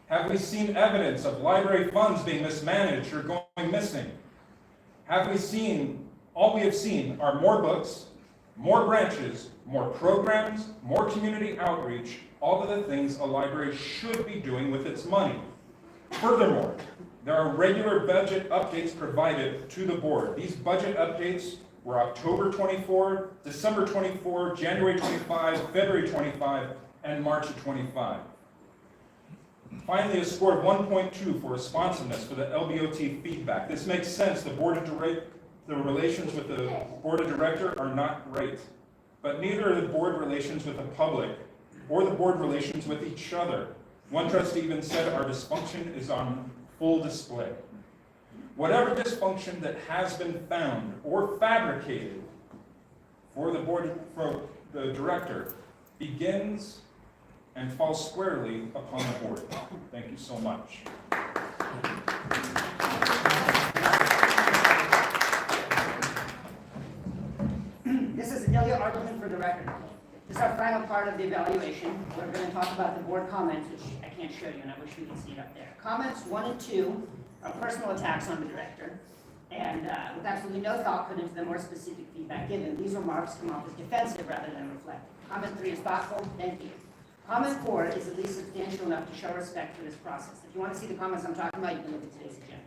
Have we seen evidence of library funds being mismanaged or going missing? Have we seen, all we have seen are more books, more branches, more programs, more community outreach, all of the things a library should be doing with its money. Furthermore, there are regular budget updates provided to the board. These budget updates were October 24, December 24, January 25, February 25, and March of 25. Finally, a score of 1.2 for responsiveness for the LBOT feedback. This makes sense. The relations with the board of director are not great. but neither are the board relations with the public or the board relations with each other. One trustee even said our dysfunction is on full display. Whatever dysfunction that has been found or fabricated for the board, for the director, begins and falls squarely upon the board. Thank you so much. This is Adelia Argument for the record. This is our final part of the evaluation. We're going to talk about the board comments, which I can't show you, and I wish we could see it up there. Comments 1 and 2 are personal attacks on the director, and with absolutely no thought put into the more specific feedback given. These remarks come off as defensive rather than reflective. Comment 3 is thoughtful. Thank you. Comment 4 is at least substantial enough to show respect for this process. If you want to see the comments I'm talking about, you can look at today's agenda.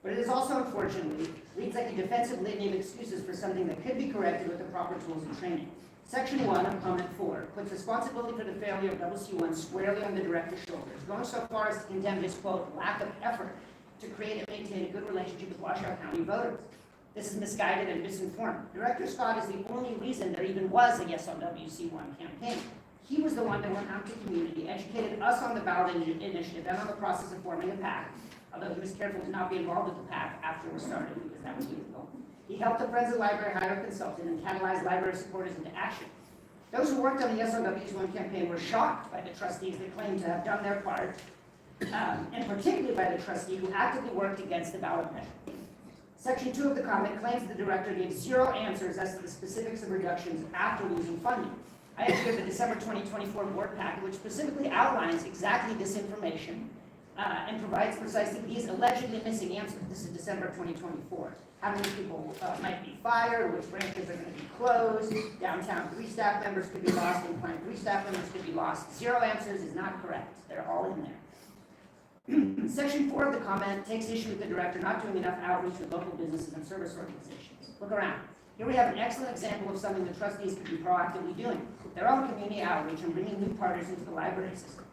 But it is also, unfortunately, reads like a defensive litany of excuses for something that could be corrected with the proper tools and training. Section 1 of comment 4 puts responsibility for the failure of WC1 squarely on the director's shoulders, going so far as to condemn his, quote, lack of effort to create and maintain a good relationship with Washoe County voters. This is misguided and misinformed. Director Scott is the only reason there even was a Yes on WC1 campaign. He was the one that went out to the community, educated us on the ballot initiative and on the process of forming a PAC, although he was careful to not be involved with the PAC after it was started, because that was years ago. He helped the Friends of the Library hire a consultant and catalyzed library supporters into action. Those who worked on the Yes on WC1 campaign were shocked by the trustees that claimed to have done their part, and particularly by the trustee who actively worked against the ballot measure. Section 2 of the comment claims the director gave 0 answers as to the specifics of reductions after losing funding. I have here the December 2024 board packet, which specifically outlines exactly this information and provides precisely these allegedly missing answers. This is December 2024. How many people might be fired, which branches are going to be closed, downtown 3 staff members could be lost, inclined 3 staff members could be lost. 0 answers is not correct. They're all in there. Section 4 of the comment takes issue with the director not doing enough outreach with local businesses and service organizations. Look around. Here we have an excellent example of something the trustees could be proactively doing, their own community outreach and bringing new partners into the library system.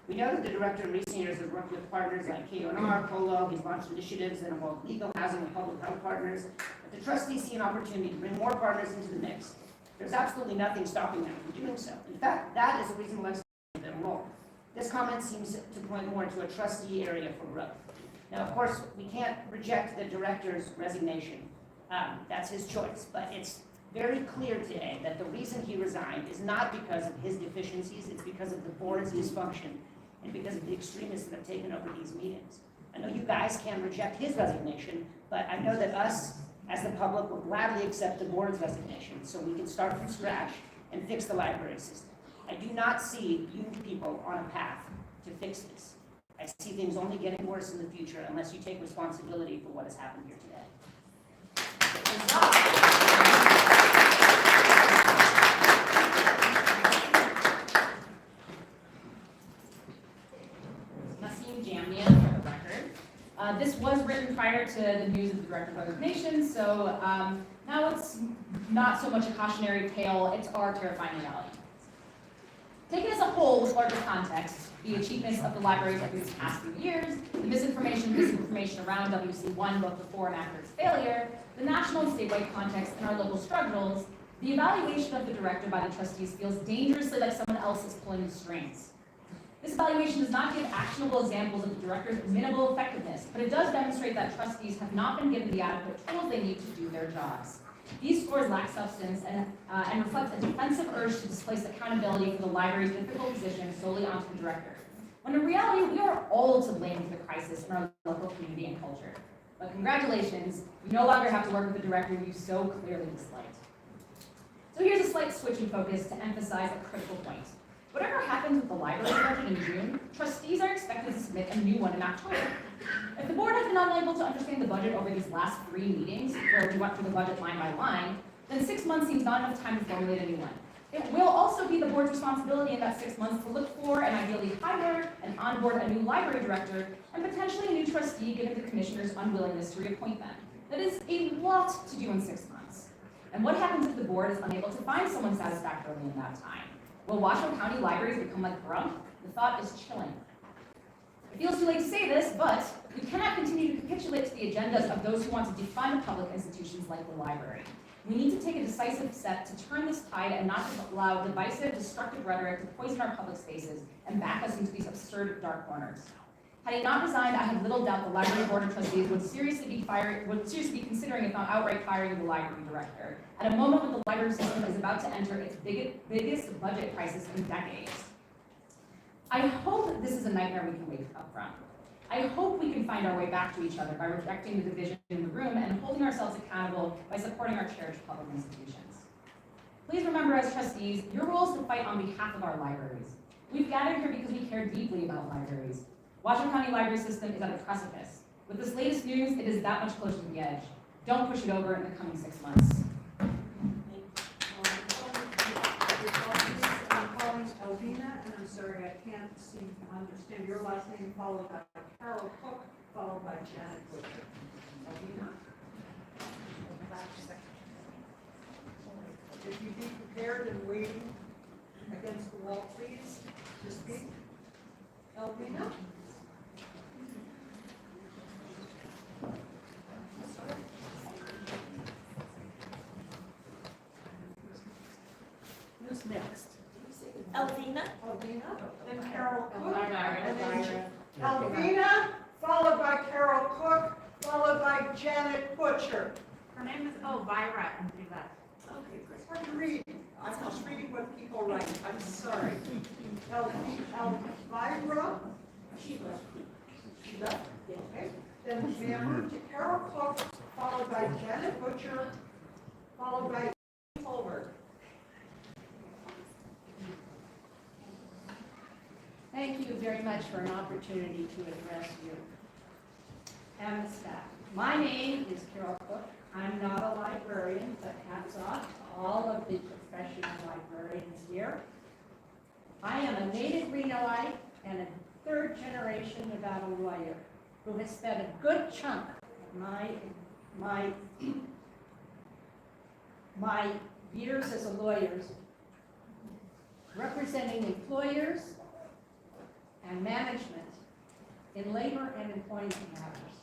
We know that the director in recent years has worked with partners like KONR, Polo, he's launched initiatives that involve legal housing and public health partners, but the trustees see an opportunity to bring more partners into the mix. There's absolutely nothing stopping them from doing so. In fact, that is a reasonable expectation of their role. This comment seems to point more to a trustee area for growth. Now, of course, we can't reject the director's resignation. That's his choice, but it's very clear today that the reason he resigned is not because of his deficiencies, it's because of the board's dysfunction and because of the extremists that have taken over these meetings. I know you guys can reject his resignation, but I know that us, as the public, will gladly accept the board's resignation so we can start from scratch and fix the library system. I do not see you people on a path to fix this. I see things only getting worse in the future unless you take responsibility for what has happened here today. This was written prior to the news of the director's resignation, so now it's not so much a cautionary tale, it's our terrifying reality. Taken as a whole with larger context, the achievements of the library over these past few years, the misinformation and disinformation around WC1 both before and after its failure, the national and statewide context and our local struggles, the evaluation of the director by the trustees feels dangerously like someone else is pulling the strings. This evaluation does not give actionable examples of the director's minimal effectiveness, but it does demonstrate that trustees have not been given the adequate tools they need to do their jobs. These scores lack substance and reflect a defensive urge to displace accountability for the library's difficult position solely onto the director, when in reality, we are all to blame for the crisis in our local community and culture. But congratulations, you no longer have to work with the director you so clearly disliked. So here's a slight switch in focus to emphasize a critical point. Whatever happens with the library budget in June, trustees are expected to submit a new one in October. If the board has been unable to understand the budget over these last 3 meetings, where we went through the budget line by line, then 6 months seems not enough time to formulate a new one. It will also be the board's responsibility in that 6 months to look for and ideally hire and onboard a new library director and potentially a new trustee given the commissioner's unwillingness to reappoint them. That is a lot to do in 6 months. And what happens if the board is unable to find someone satisfactorily in that time? Will Washoe County libraries become like Grump? The thought is chilling. It feels too late to say this, but we cannot continue to capitulate to the agendas of those who want to defund public institutions like the library. We need to take a decisive step to turn this tide and not allow divisive, destructive rhetoric to poison our public spaces and back us into these absurd dark corners. Had he not resigned, I have little doubt the Library Board of Trustees would seriously be considering, if not outright firing, the library director, at a moment when the library system is about to enter its biggest budget crisis in decades. I hope this is a nightmare we can wake up from. I hope we can find our way back to each other by rejecting the division in the room and holding ourselves accountable by supporting our cherished public institutions. Please remember, as trustees, your role is to fight on behalf of our libraries. We've gathered here because we care deeply about libraries. Washoe County Library System is at a precipice. With this latest news, it is that much closer to the edge. Don't push it over in the coming 6 months. Alvina, and I'm sorry, I can't seem to understand your last name, followed by Carol Cook, followed by Janet Butcher. Alvina? If you be prepared and waiting against the wall, please, to speak. Alvina? Who's next? Alvina. Alvina, then Carol Cook. And then Alvina, followed by Carol Cook, followed by Janet Butcher. Her name is Elvira, and do that. Okay, it's hard to read. I'm just reading what people write. I'm sorry. Elvira. She left. She left? Okay. Then we move to Carol Cook, followed by Janet Butcher, followed by Holbert. Thank you very much for an opportunity to address you and the staff. My name is Carol Cook. I'm not a librarian, but hats off to all of the professional librarians here. I am a native Renoite and a third generation Nevada lawyer who has spent a good chunk of my years as a lawyer representing employers and management in labor and employment matters,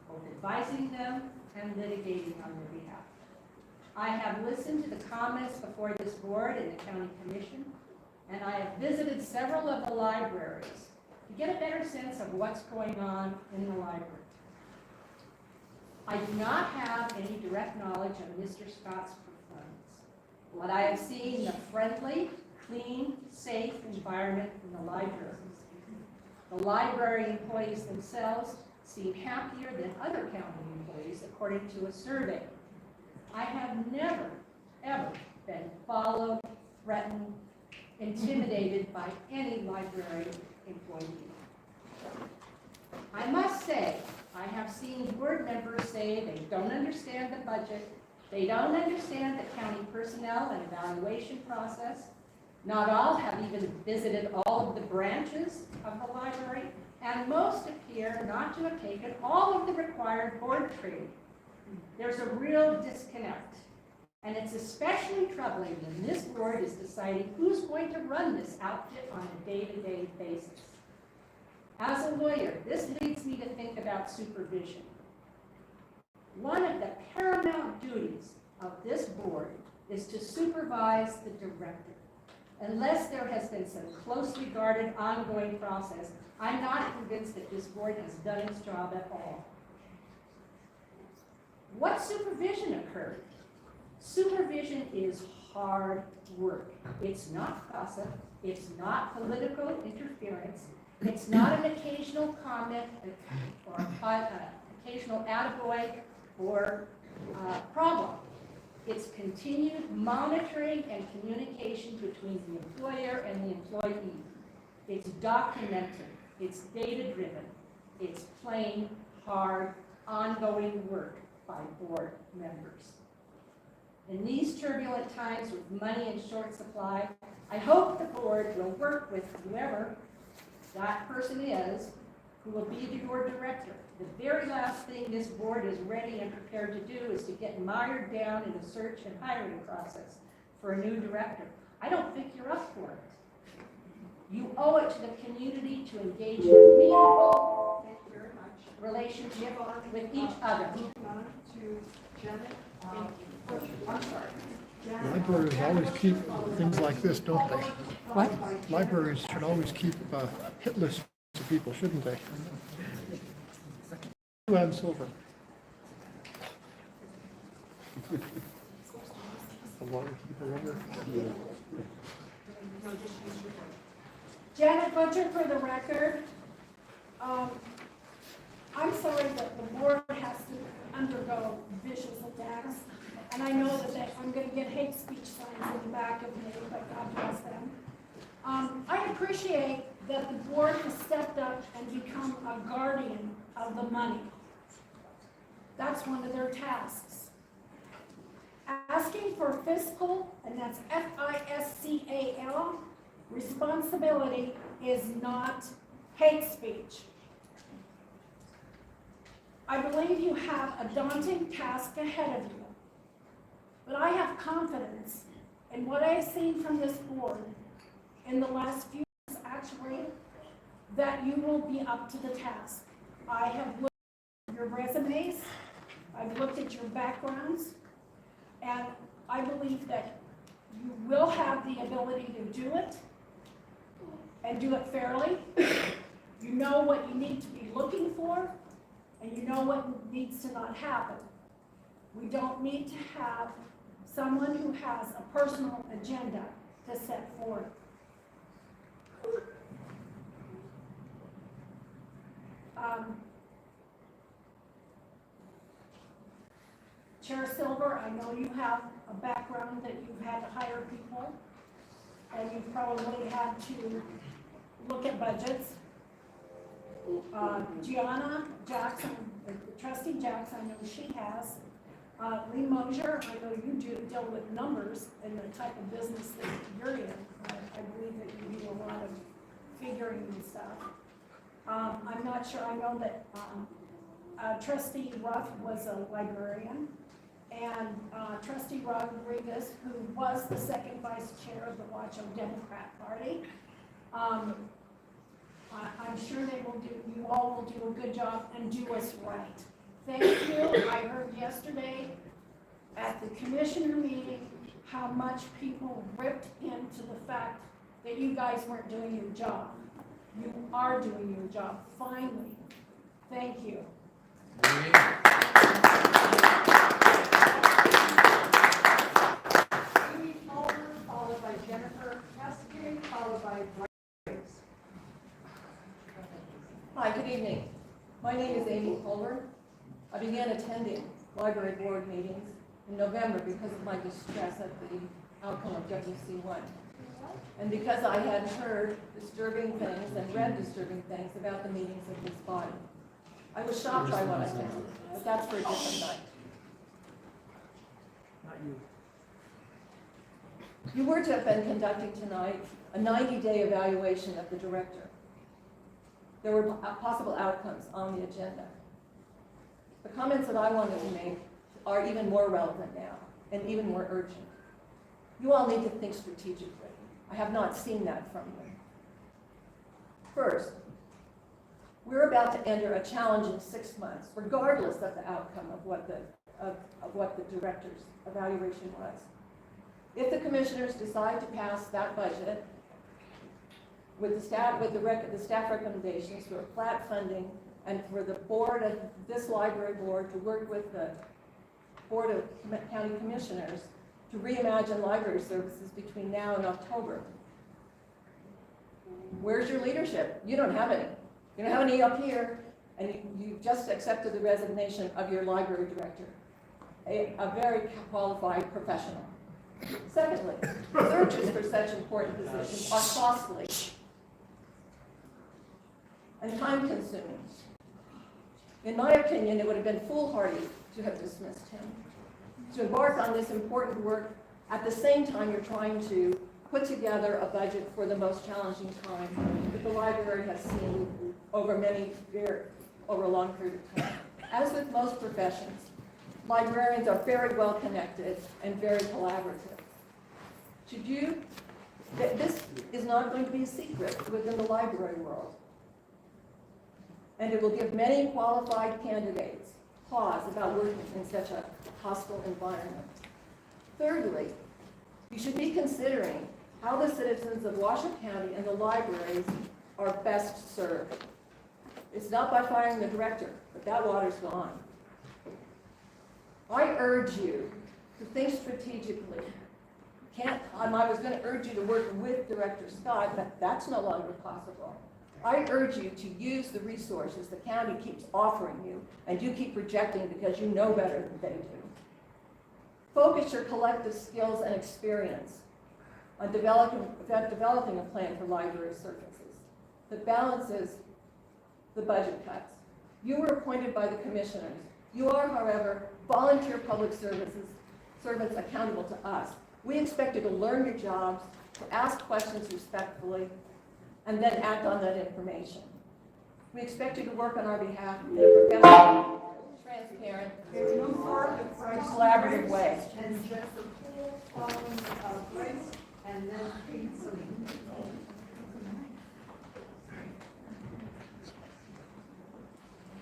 both advising them and litigating on their behalf. I have listened to the comments before this board and the county commission, and I have visited several of the libraries to get a better sense of what's going on in the library. I do not have any direct knowledge of Mr. Scott's performance. What I have seen, the friendly, clean, safe environment in the libraries. The library employees themselves seem happier than other county employees, according to a survey. I have never, ever been followed, threatened, intimidated by any library employee. I must say, I have seen board members say they don't understand the budget, they don't understand the county personnel and evaluation process. Not all have even visited all of the branches of the library, and most appear not to have taken all of the required board training. There's a real disconnect, and it's especially troubling when this board is deciding who's going to run this outfit on a day-to-day basis. As a lawyer, this leads me to think about supervision. One of the paramount duties of this board is to supervise the director. Unless there has been some closely guarded ongoing process, I'm not convinced that this board has done its job at all. What supervision occurred? Supervision is hard work. It's not gossip. It's not political interference. It's not an occasional comment or occasional attaboy or problem. It's continued monitoring and communication between the employer and the employee. It's documented. It's data-driven. It's plain, hard, ongoing work by board members. In these turbulent times with money in short supply, I hope the board will work with whoever that person is who will be your director. The very last thing this board is ready and prepared to do is to get mired down in the search and hiring process for a new director. I don't think you're up for it. You owe it to the community to engage in meaningful relationship with each other. I'm sorry. Libraries always keep things like this, don't they? What? Libraries should always keep hit lists of people, shouldn't they? And silver. Janet Butcher for the record. I'm sorry that the board has to undergo visual attacks, and I know that I'm going to get hate speech signs in the back of me, but God bless them. I appreciate that the board has stepped up and become a guardian of the money. That's one of their tasks. Asking for fiscal, and that's FISCAL, responsibility is not hate speech. I believe you have a daunting task ahead of you, but I have confidence in what I've seen from this board in the last few months, actually, that you will be up to the task. I have looked at your resumes, I've looked at your backgrounds, and I believe that you will have the ability to do it and do it fairly. You know what you need to be looking for, and you know what needs to not happen. We don't need to have someone who has a personal agenda to set forth. Chair Silver, I know you have a background that you've had to hire people, and you've probably had to look at budgets. Gianna Jackson, Trustee Jackson, I know she has. Lee Mosier, I know you deal with numbers in the type of business that you're in. I believe that you do a lot of figuring and stuff. I'm not sure, I know that Trustee Ruff was a librarian, and Trustee Rodriguez, who was the second vice chair of the Washoe Democrat Party. I'm sure you all will do a good job and do us right. Thank you. I heard yesterday at the commissioner meeting how much people ripped into the fact that you guys weren't doing your job. You are doing your job, finally. Thank you. Amy Culver, followed by Jennifer Cassidy, followed by Briggs. Hi, good evening. My name is Amy Culver. I began attending library board meetings in November because of my distress at the outcome of WC1. And because I had heard disturbing things and read disturbing things about the meetings of this body. I was shocked by what I found, but that's for a different night. Not you. You were to have been conducting tonight a 90-day evaluation of the director. There were possible outcomes on the agenda. The comments that I wanted to make are even more relevant now and even more urgent. You all need to think strategically. I have not seen that from you. First, we're about to enter a challenging 6 months, regardless of the outcome of what the director's evaluation was. If the commissioners decide to pass that budget with the staff recommendations for flat funding and for the board of this library board to work with the Board of County Commissioners to reimagine library services between now and October. Where's your leadership? You don't have any. You don't have any up here, and you just accepted the resignation of your library director, a very qualified professional. Secondly, searches for such important positions are costly and time-consuming. In my opinion, it would have been foolhardy to have dismissed him, to embark on this important work at the same time you're trying to put together a budget for the most challenging time that the library has seen over a long period of time. As with most professions, librarians are very well connected and very collaborative. This is not going to be a secret within the library world. and it will give many qualified candidates pause about working in such a hostile environment. Thirdly, you should be considering how the citizens of Washoe County and the libraries are best served. It's not by firing the director, but that water's gone. I urge you to think strategically. I was going to urge you to work with Director Scott, but that's no longer possible. I urge you to use the resources the county keeps offering you, and you keep rejecting because you know better than they do. Focus your collective skills and experience on developing a plan for library services that balances the budget cuts. You were appointed by the commissioners. You are, however, volunteer public servants accountable to us. We expect you to learn your jobs, to ask questions respectfully, and then act on that information. We expect you to work on our behalf in a professional, transparent, collaborative way. And just a full following of grace and then peacefully.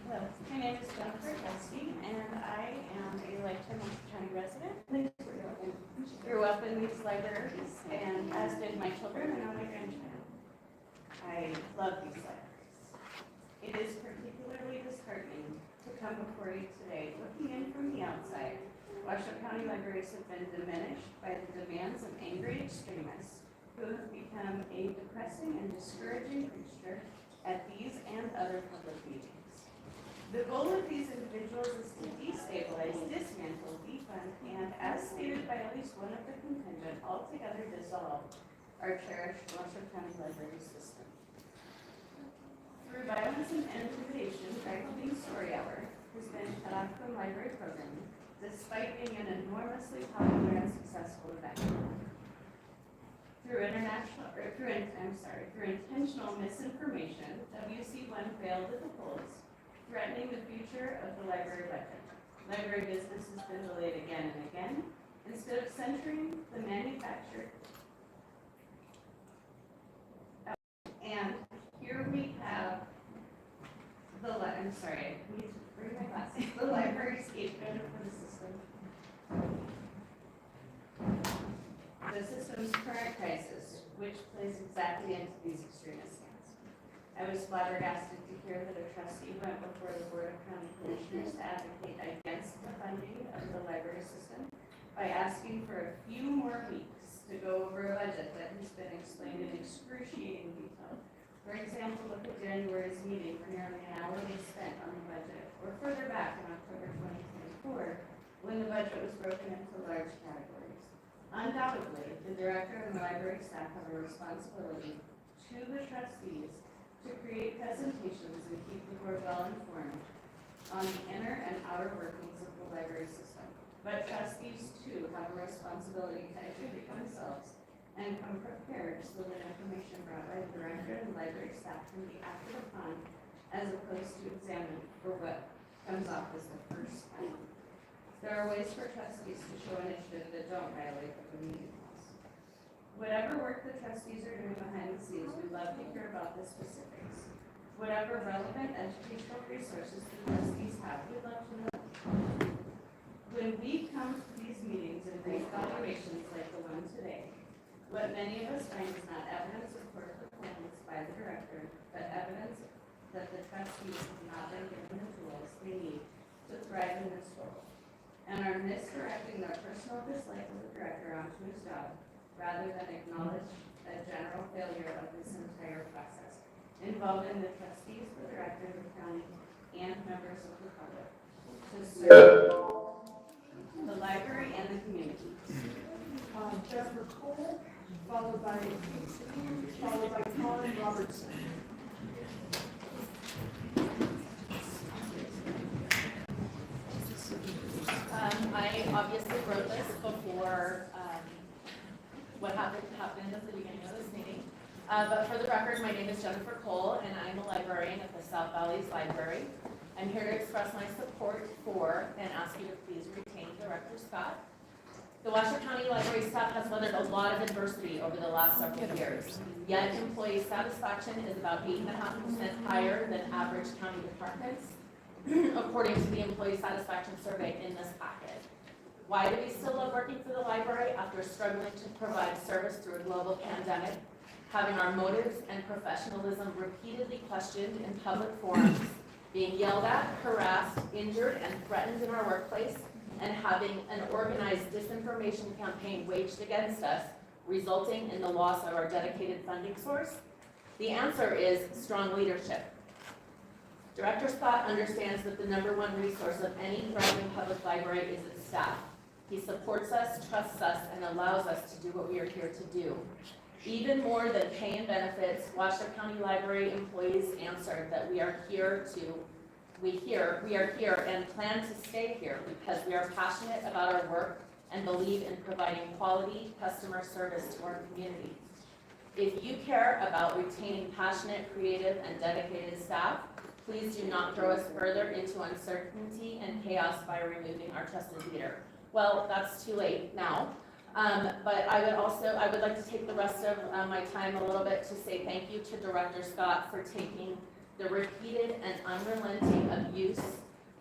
Hello, my name is Jennifer Kelsey, and I am a lifetime Washoe County resident. Grew up in these libraries, and as did my children and now my grandchildren. I love these libraries. It is particularly disheartening to come before you today, looking in from the outside. Washoe County libraries have been diminished by the demands of angry extremists who have become a depressing and discouraging fixture at these and other public meetings. The goal of these individuals is to destabilize, dismantle, defund, and, as stated by at least one of the contingent, altogether dissolve our cherished Washoe County library system. Through violence and intimidation, Dry Clean Story Hour has been cut off from library programming, despite being an enormously popular and successful event. Through intentional misinformation, WC1 failed at the polls, threatening the future of the library budget. Library business has been delayed again and again. Instead of centering the manufacturer, and here we have the, I'm sorry, I need to bring my glasses. The library scapegoat for the system. The system's current crisis, which plays exactly into these extremist hands. I was flabbergasted to hear that a trustee went before the Board of County Commissioners to advocate against the funding of the library system by asking for a few more weeks to go over a budget that has been explained in excruciating detail. For example, look at January's meeting where nearly an hour was spent on the budget, or further back in October 2024, when the budget was broken into large categories. Undoubtedly, the director and the library staff have a responsibility to the trustees to create presentations and keep the board well informed on the inner and outer workings of the library system. But trustees, too, have a responsibility to educate themselves and come prepared so that information brought by the director and library staff can be acted upon as opposed to examined for what comes off as the first time. There are ways for trustees to show initiative that don't violate the meeting laws. Whatever work the trustees are doing behind the scenes, we'd love to hear about the specifics. Whatever relevant educational resources the trustees have, we'd love to know. When we come to these meetings and read evaluations like the one today, what many of us find is not evidence of poor performance by the director, but evidence that the trustees have not been given the tools they need to thrive in this role, and are misdirecting their personal dislike of the director onto his job, rather than acknowledge a general failure of this entire process, involving the trustees, the director, the county, and members of the public to serve the library and the community. Jennifer Cole, followed by Colin Robertson. I obviously wrote this before what happened at the beginning of this meeting. But for the record, my name is Jennifer Cole, and I'm a librarian at the South Valleys Library. I'm here to express my support for and ask you to please retain Director Scott. The Washoe County Library staff has weathered a lot of adversity over the last several years, yet employee satisfaction is about 8.5% higher than average county departments, according to the employee satisfaction survey in this packet. Why do we still love working for the library after struggling to provide service through a global pandemic, having our motives and professionalism repeatedly questioned in public forums, being yelled at, harassed, injured, and threatened in our workplace, and having an organized disinformation campaign waged against us, resulting in the loss of our dedicated funding source? The answer is strong leadership. Director Scott understands that the #1 resource of any thriving public library is its staff. He supports us, trusts us, and allows us to do what we are here to do. Even more than pay and benefits, Washoe County Library employees answered that we are here and plan to stay here because we are passionate about our work and believe in providing quality customer service to our community. If you care about retaining passionate, creative, and dedicated staff, please do not throw us further into uncertainty and chaos by removing our trusted leader. Well, that's too late now. But I would like to take the rest of my time a little bit to say thank you to Director Scott for taking the repeated and unrelenting abuse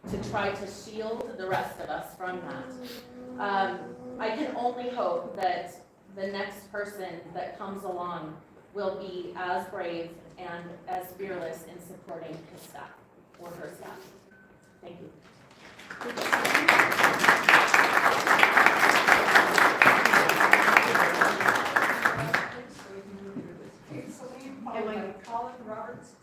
to try to shield the rest of us from that. I can only hope that the next person that comes along will be as brave and as fearless in supporting his staff or her staff. Thank you. Colin Roberts.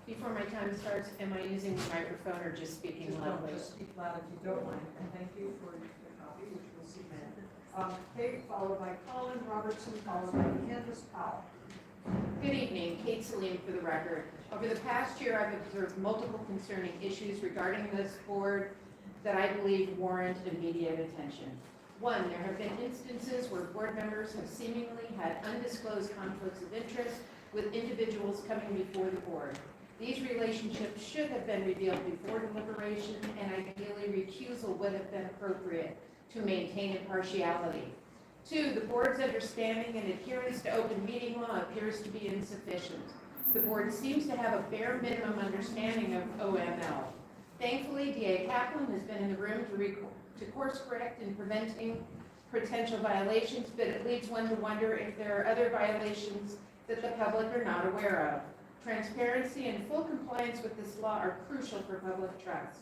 Before my time starts, am I using the microphone or just speaking loudly? Just speak loud if you don't mind, and thank you for the copy, which we'll see then. Kate, followed by Colin Robertson, followed by Candace Powell. Good evening, Kate Salim for the record. Over the past year, I've observed multiple concerning issues regarding this board that I believe warrant immediate attention. One, there have been instances where board members have seemingly had undisclosed conflicts of interest with individuals coming before the board. These relationships should have been revealed before deliberation, and ideally recusal would have been appropriate to maintain impartiality. Two, the board's understanding and adherence to open meeting law appears to be insufficient. The board seems to have a bare minimum understanding of OML. Thankfully, DA Kaplan has been in the room to course correct in preventing potential violations, but it leads one to wonder if there are other violations that the public are not aware of. Transparency and full compliance with this law are crucial for public trust.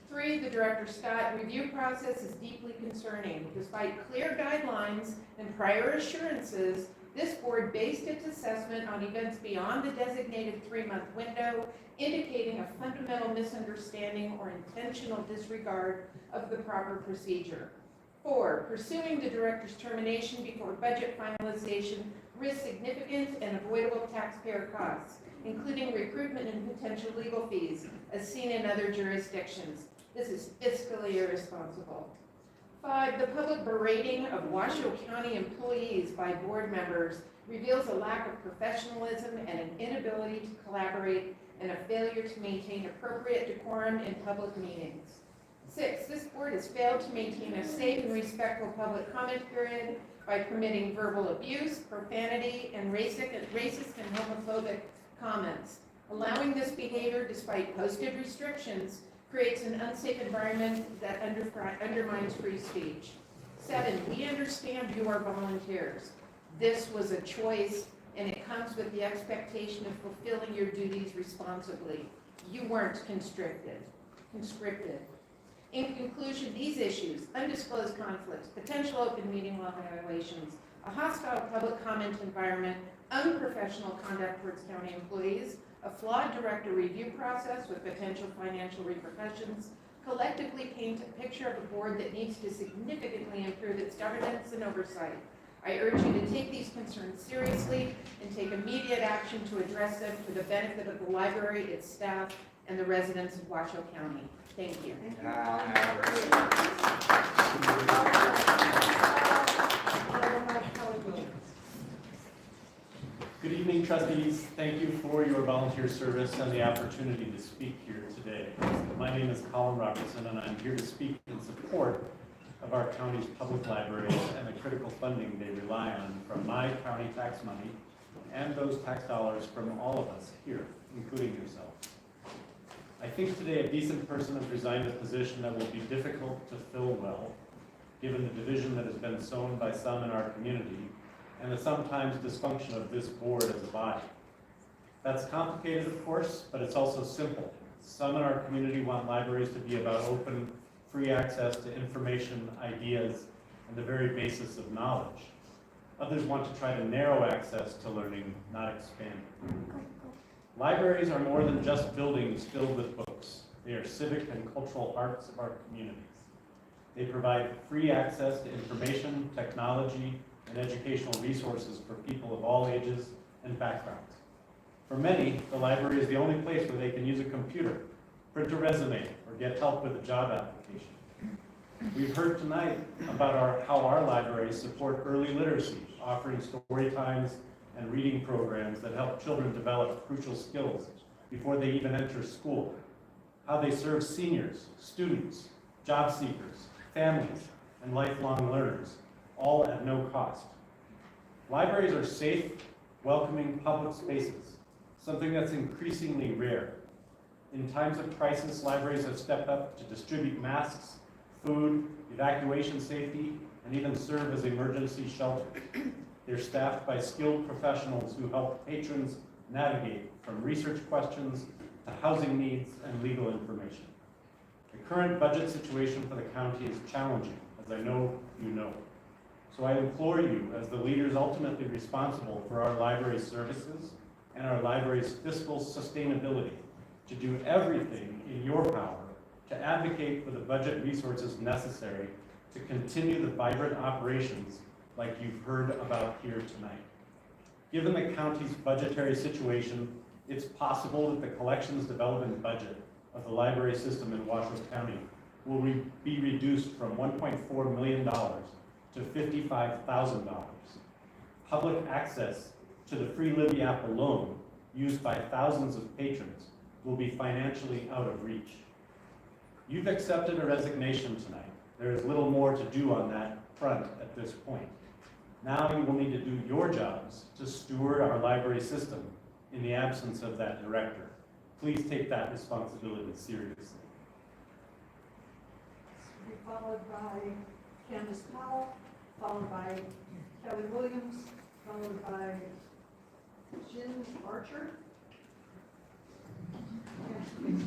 Three, the Director Scott review process is deeply concerning. Despite clear guidelines and prior assurances, this board based its assessment on events beyond the designated 3-month window, indicating a fundamental misunderstanding or intentional disregard of the proper procedure. 4, pursuing the director's termination before budget finalization risks significant and avoidable taxpayer costs, including recruitment and potential legal fees, as seen in other jurisdictions. This is fiscally irresponsible. 5, the public berating of Washoe County employees by board members reveals a lack of professionalism and an inability to collaborate and a failure to maintain appropriate decorum in public meetings. 6, this board has failed to maintain a safe and respectful public comment period by permitting verbal abuse, profanity, and racist and homophobic comments. Allowing this behavior despite posted restrictions creates an unsafe environment that undermines free speech. 7, we understand you are volunteers. This was a choice, and it comes with the expectation of fulfilling your duties responsibly. You weren't conscripted. In conclusion, these issues, undisclosed conflicts, potential open meeting law violations, a hostile public comment environment, unprofessional conduct towards county employees, a flawed director review process with potential financial repercussions, collectively paint a picture of a board that needs to significantly improve its governance and oversight. I urge you to take these concerns seriously and take immediate action to address them for the benefit of the library, its staff, and the residents of Washoe County. Thank you. Good evening, trustees. Thank you for your volunteer service and the opportunity to speak here today. My name is Colin Robertson, and I'm here to speak in support of our county's public libraries and the critical funding they rely on from my county tax money and those tax dollars from all of us here, including yourself. I think today a decent person has resigned a position that will be difficult to fill well, given the division that has been sown by some in our community and the sometimes dysfunction of this board as a body. That's complicated, of course, but it's also simple. Some in our community want libraries to be about open, free access to information, ideas, and the very basis of knowledge. Others want to try to narrow access to learning, not expand it. Libraries are more than just buildings filled with books. They are civic and cultural hearts of our communities. They provide free access to information, technology, and educational resources for people of all ages and backgrounds. For many, the library is the only place where they can use a computer, print a resume, or get help with a job application. We've heard tonight about how our libraries support early literacy, offering story times and reading programs that help children develop crucial skills before they even enter school. How they serve seniors, students, job seekers, families, and lifelong learners, all at no cost. Libraries are safe, welcoming public spaces, something that's increasingly rare. In times of crisis, libraries have stepped up to distribute masks, food, evacuation safety, and even serve as emergency shelters. They're staffed by skilled professionals who help patrons navigate from research questions to housing needs and legal information. The current budget situation for the county is challenging, as I know you know. So I implore you, as the leaders ultimately responsible for our library services and our library's fiscal sustainability, to do everything in your power to advocate for the budget resources necessary to continue the vibrant operations like you've heard about here tonight. Given the county's budgetary situation, it's possible that the collections development budget of the library system in Washoe County will be reduced from $1.4 million to $55,000. Public access to the free Libby app alone, used by thousands of patrons, will be financially out of reach. You've accepted a resignation tonight. There is little more to do on that front at this point. Now you will need to do your jobs to steward our library system in the absence of that director. Please take that responsibility seriously. Be followed by Candace Powell, followed by Kelly Williams, followed by Jen Archer. Good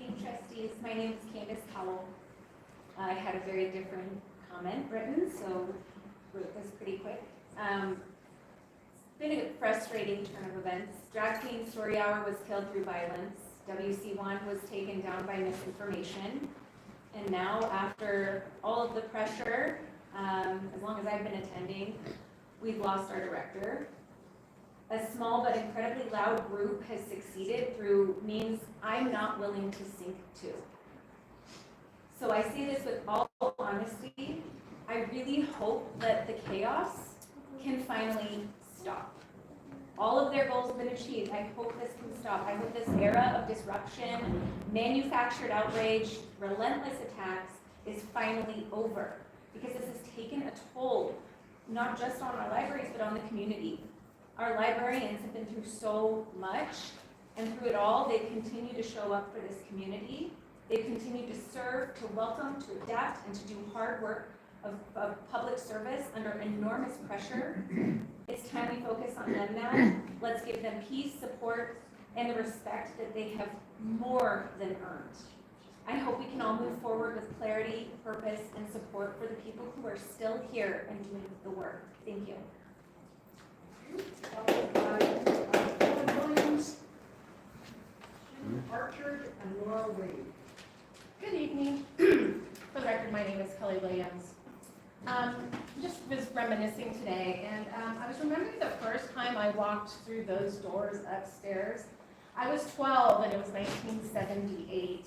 evening, trustees. My name is Candace Powell. I had a very different comment written, so wrote this pretty quick. It's been a frustrating turn of events. Drag Queen Story Hour was killed through violence. WC1 was taken down by misinformation. And now, after all of the pressure, as long as I've been attending, we've lost our director. A small but incredibly loud group has succeeded through means I'm not willing to sink to. So I say this with all honesty. I really hope that the chaos can finally stop. All of their goals have been achieved. I hope this can stop. I hope this era of disruption, manufactured outrage, relentless attacks is finally over. Because this has taken a toll, not just on our libraries, but on the community. Our librarians have been through so much, and through it all, they've continued to show up for this community. They've continued to serve, to welcome, to adapt, and to do hard work of public service under enormous pressure. It's time we focus on them now. Let's give them peace, support, and the respect that they have more than earned. I hope we can all move forward with clarity, purpose, and support for the people who are still here and doing the work. Thank you. Followed by Kelly Williams, Jen Archer, and Laura Wade. Good evening. For the record, my name is Kelly Williams. Just was reminiscing today, and I was remembering the first time I walked through those doors upstairs. I was 12, and it was 1978,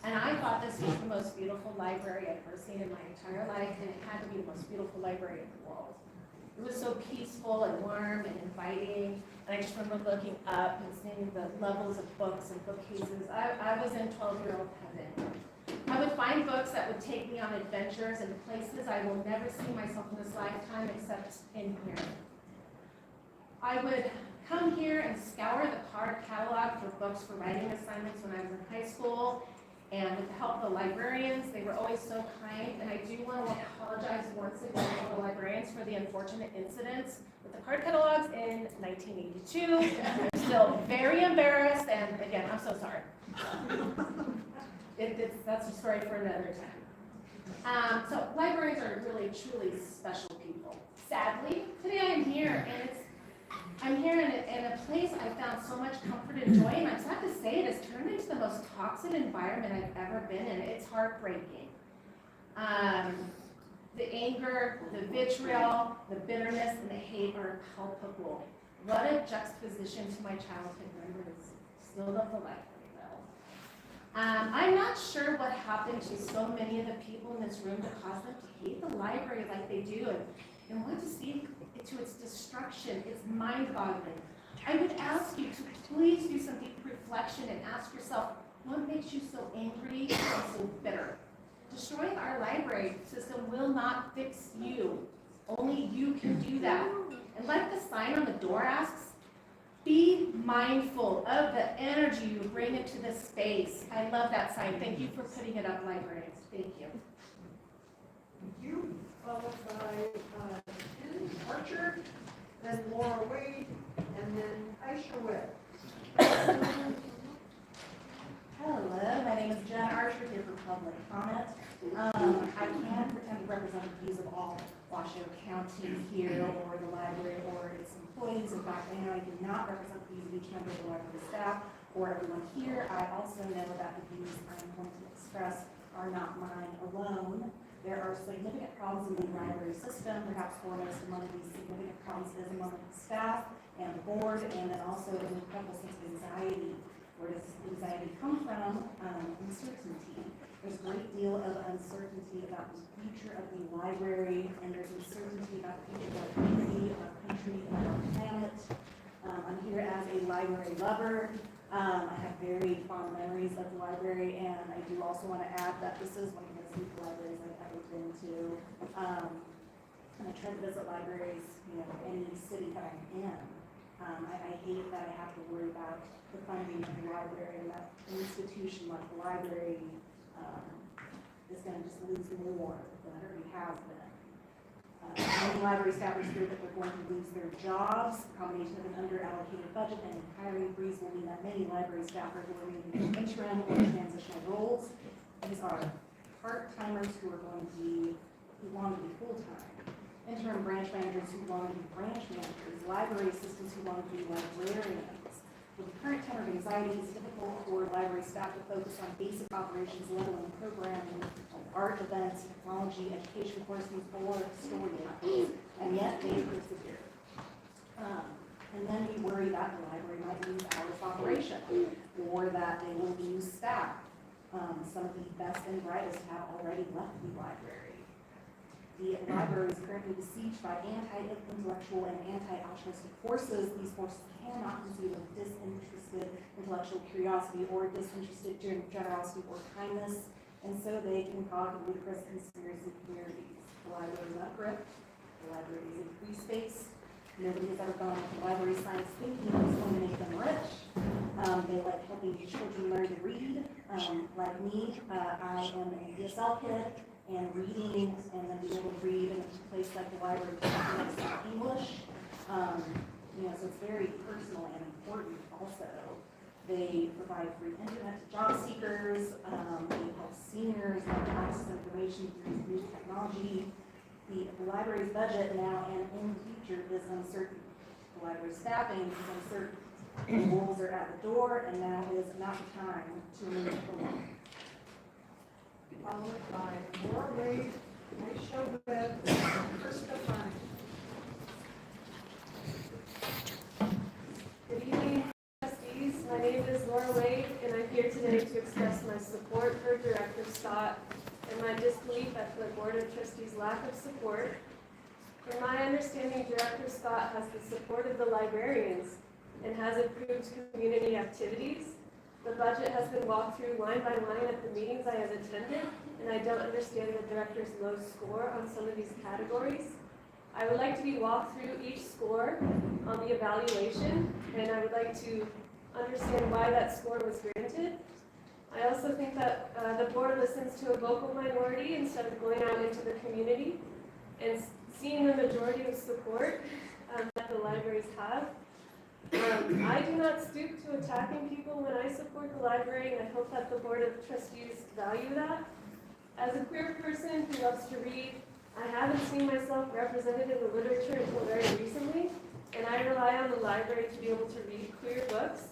and I thought this was the most beautiful library I'd ever seen in my entire life, and it had to be the most beautiful library in the world. It was so peaceful and warm and inviting, and I just remember looking up and seeing the levels of books and bookcases. I was in 12-year-old heaven. I would find find books that would take me on adventures and places I will never see myself in this lifetime except in here. I would come here and scour the card catalog for books for writing assignments when I was in high school, and with the help of the librarians, they were always so kind, and I do want to apologize once again to the librarians for the unfortunate incidents with the card catalogs in 1982. I'm still very embarrassed, and again, I'm so sorry. That's a story for another time. So librarians are really, truly special people. Sadly, today I'm here, and I'm here in a place I found so much comfort and joy, and I'm sad to say it has turned into the most toxic environment I've ever been in. It's heartbreaking. The anger, the vitriol, the bitterness, and the hate are palpable. What a juxtaposition to my childhood memories. Still love the library, though. I'm not sure what happened to so many of the people in this room to cause them to hate the library like they do and want to see it to its destruction. It's mind-boggling. I would ask you to please do some deep reflection and ask yourself, what makes you so angry and so bitter? Destroying our library system will not fix you. Only you can do that. And like the sign on the door asks, be mindful of the energy you bring into this space. I love that sign. Thank you for putting it up, librarians. Thank you. Thank you. Followed by Ken Archer, then Laura Wade, and then Aisha Webb. Hello, my name is Jen Archer, here for public comment. I can't pretend to represent the views of all Washoe County here, or the library, or its employees. In fact, I know I do not represent the views of each member of the library staff, or everyone here. I also know that the views I'm going to express are not mine alone. There are significant problems in the library system. Perhaps foremost among these significant problems is among the staff and the board, and then also an incredible sense of anxiety. Where does anxiety come from? Uncertainty. There's a great deal of uncertainty about the future of the library, and there's uncertainty about the future of our community, of our country, and our planet. I'm here as a library lover. I have very fond memories of the library, and I do also want to add that this is one of the most beautiful libraries I've ever been to. And I try to visit libraries, any city that I'm in. I hate that I have to worry about the funding of the library, and that an institution like the library is going to just lose more than it already has been. Many library staffers fear that they're going to lose their jobs. The combination of an under-allocated budget and hiring freeze will mean that many library staffers will remain in interim or transitional roles. These are part-timers who want to be full-time. Interim branch managers who want to be branch managers, library assistants who want to be librarians. With the current tenor of anxiety, it's difficult for library staff to focus on basic operations, let alone programming, art events, technology, education courses, or storytelling. And yet they persevere. And then we worry that the library might lose hours of operation, or that they will lose staff. Some of the best and brightest have already left the library. The library is currently besieged by anti-intellectual and anti-altruistic forces. These forces cannot conceive of disinterested intellectual curiosity or disinterested generosity or kindness, and so they concoct ludicrous conspiracy theories. The library is not gripped. The library is a free space. Nobody has ever gone into library science thinking it's going to make them rich. They like helping children learn to read. Like me, I am a ESL kid. And reading, and then being able to read in a place like the library makes English. So it's very personal and important also. They provide free internet to job seekers. They help seniors access information through new technology. The library's budget now and in the future is uncertain. The library staffing is uncertain. The rules are at the door, and now is not the time to remove the law. Followed by Laura Wade, Washoe Webb, and Krista Fine. Good evening, trustees. My name is Laura Wade, and I'm here today to express my support for Director Scott and my disbelief at the Board of Trustees' lack of support. In my understanding, Director Scott has the support of the librarians and has approved community activities. The budget has been walked through line by line at the meetings I have attended, and I don't understand the director's low score on some of these categories. I would like to be walked through each score on the evaluation, and I would like to understand why that score was granted. I also think that the board listens to a vocal minority instead of going out into the community and seeing the majority of support that the libraries have. I do not stoop to attacking people when I support the library, and I hope that the Board of Trustees value that. As a queer person who loves to read, I haven't seen myself represented in the literature until very recently, and I rely on the library to be able to read queer books.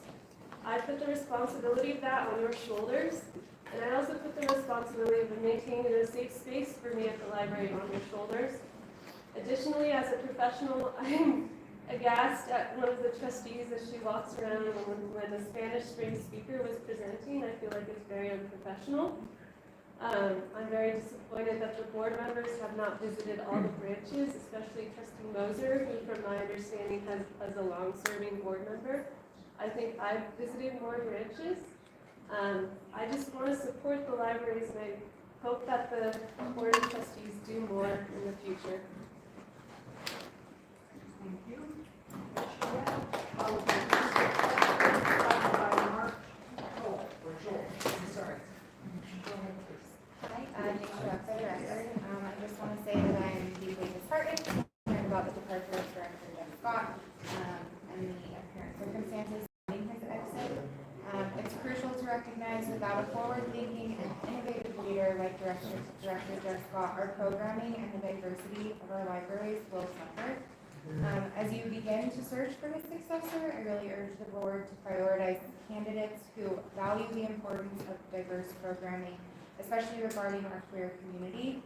I put the responsibility of that on your shoulders, and I also put the responsibility of maintaining a safe space for me at the library on your shoulders. Additionally, as a professional, I'm aghast at one of the trustees as she walks around when the Spanish Spring speaker was presenting. I feel like it's very unprofessional. I'm very disappointed that the board members have not visited all the branches, especially Trustee Moser, who from my understanding has a long-serving board member. I think I've visited more branches. I just want to support the libraries, and I hope that the Board of Trustees do more in the future. Thank you. Sorry. Hi, thanks for that for the record. I just want to say that I am deeply disheartened to learn about the departure of Director Jeff Scott and the apparent circumstances surrounding his exit. It's crucial to recognize without a forward-thinking and innovative leader like Director Jeff Scott, our programming and the diversity of our libraries will suffer. As you begin to search for his successor, I really urge the board to prioritize candidates who value the importance of diverse programming, especially regarding our queer community.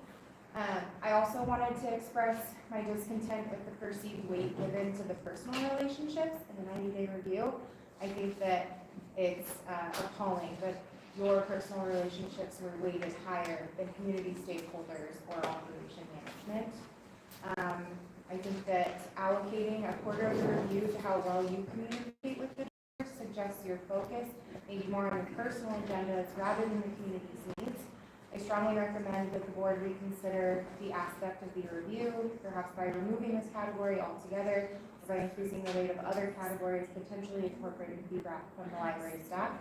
I also wanted to express my discontent with the perceived weight given to the personal relationships in the 90-day review. I think that it's appalling that your personal relationships were weighted higher than community stakeholders or operation management. I think that allocating a quarter of the review to how well you communicate with the directors suggests your focus maybe more on your personal agendas rather than the community's needs. I strongly recommend that the board reconsider the aspect of the review, perhaps by removing this category altogether, or by increasing the weight of other categories potentially incorporated feedback from the library staff.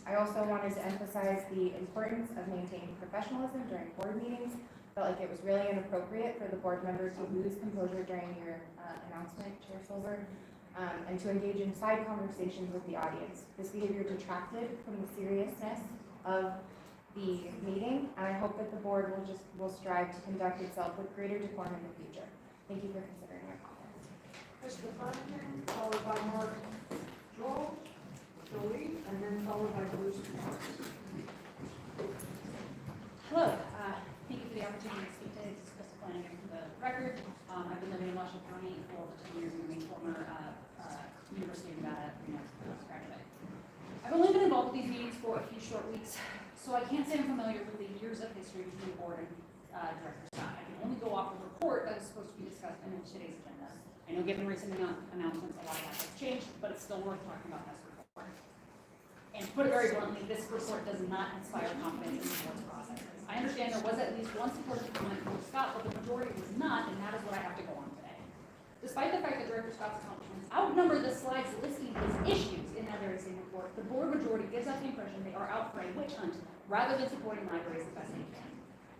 I also wanted to emphasize the importance of maintaining professionalism during board meetings. Felt like it was really inappropriate for the board members to lose composure during your announcement, Chair Silver, and to engage in side conversations with the audience. This behavior detracted from the seriousness of the meeting, and I hope that the board will strive to conduct itself with greater decorum in the future. Thank you for considering my comments. Mr. Bunyan, followed by Mark Joel, Jolie, and then followed by Bruce. Hello, thank you for the opportunity to speak today. This is Crystal Flanagan for the record. I've been living in Washoe County for over 10 years and I'm a former University of Nevada graduate. I've only been involved with these meetings for a few short weeks, so I can't say I'm familiar with the years of history between the board and Director Scott. I can only go off the report that is supposed to be discussed in today's agenda. I know given recent announcements, a lot of that has changed, but it's still worth talking about this report. And to put it very bluntly, this report does not inspire confidence in the board's processes. I understand there was at least one supportive comment from Scott, but the majority was not, and that is what I have to go on today. Despite the fact that Director Scott's accomplishments outnumber the slides listing his issues in that very same report, the board majority gives us the impression they are out for a witch hunt rather than supporting libraries the best they can.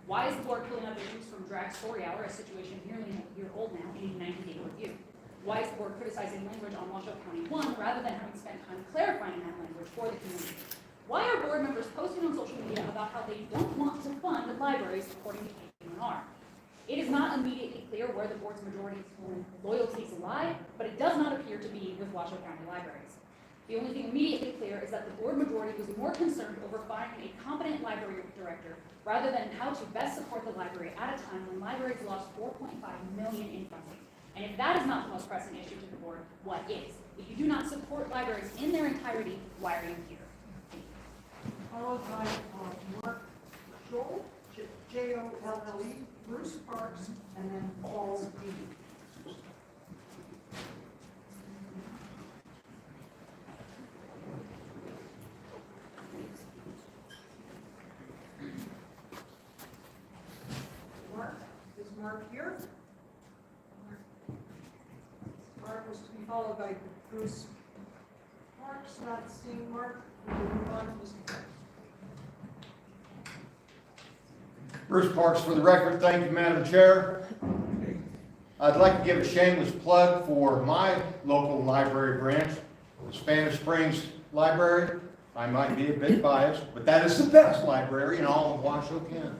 Why is the board pulling up issues from Drag Story Hour, a situation nearly a year old now, in a 90-day review? Why is the board criticizing language on Washoe County 1 rather than having spent time clarifying that language for the community? Why are board members posting on social media about how they don't want to fund libraries according to KPNR? It is not immediately clear where the board's majority's loyalties lie, but it does not appear to be with Washoe County libraries. The only thing immediately clear is that the board majority was more concerned over finding a competent library director rather than how to best support the library at a time when libraries lost $4.5 million in funding. And if that is not the most pressing issue to the board, what is? If you do not support libraries in their entirety, why are you here? Followed by Mark Joel, Jolle, Bruce Parks, and then Paul B. Mark here. Mark was to be followed by Bruce Parks. Not seeing Mark. We will move on to Mr. Bruce Parks for the record. Thank you, Madam Chair. I'd like to give a shameless plug for my local library branch, the Spanish Springs Library. I might be a bit biased, but that is the best library in all of Washoe County.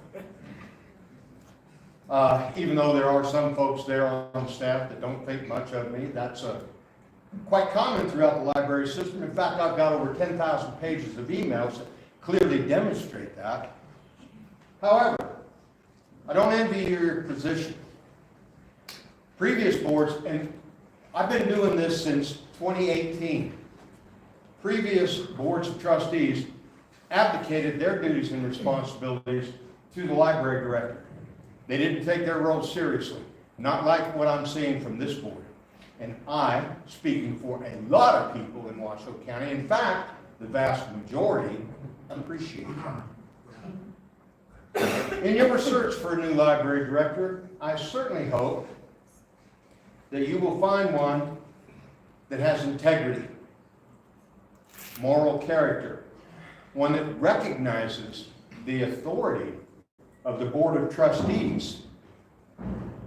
Even though there are some folks there on staff that don't think much of me, that's quite common throughout the library system. In fact, I've got over 10,000 pages of emails that clearly demonstrate that. However, I don't envy your position. Previous boards, and I've been doing this since 2018, previous boards of trustees abdicated their duties and responsibilities to the library director. They didn't take their role seriously, not like what I'm seeing from this board. And I, speaking for a lot of people in Washoe County, in fact, the vast majority, appreciate that. In your search for a new library director, I certainly hope that you will find one that has integrity, moral character, one that recognizes the authority of the Board of Trustees,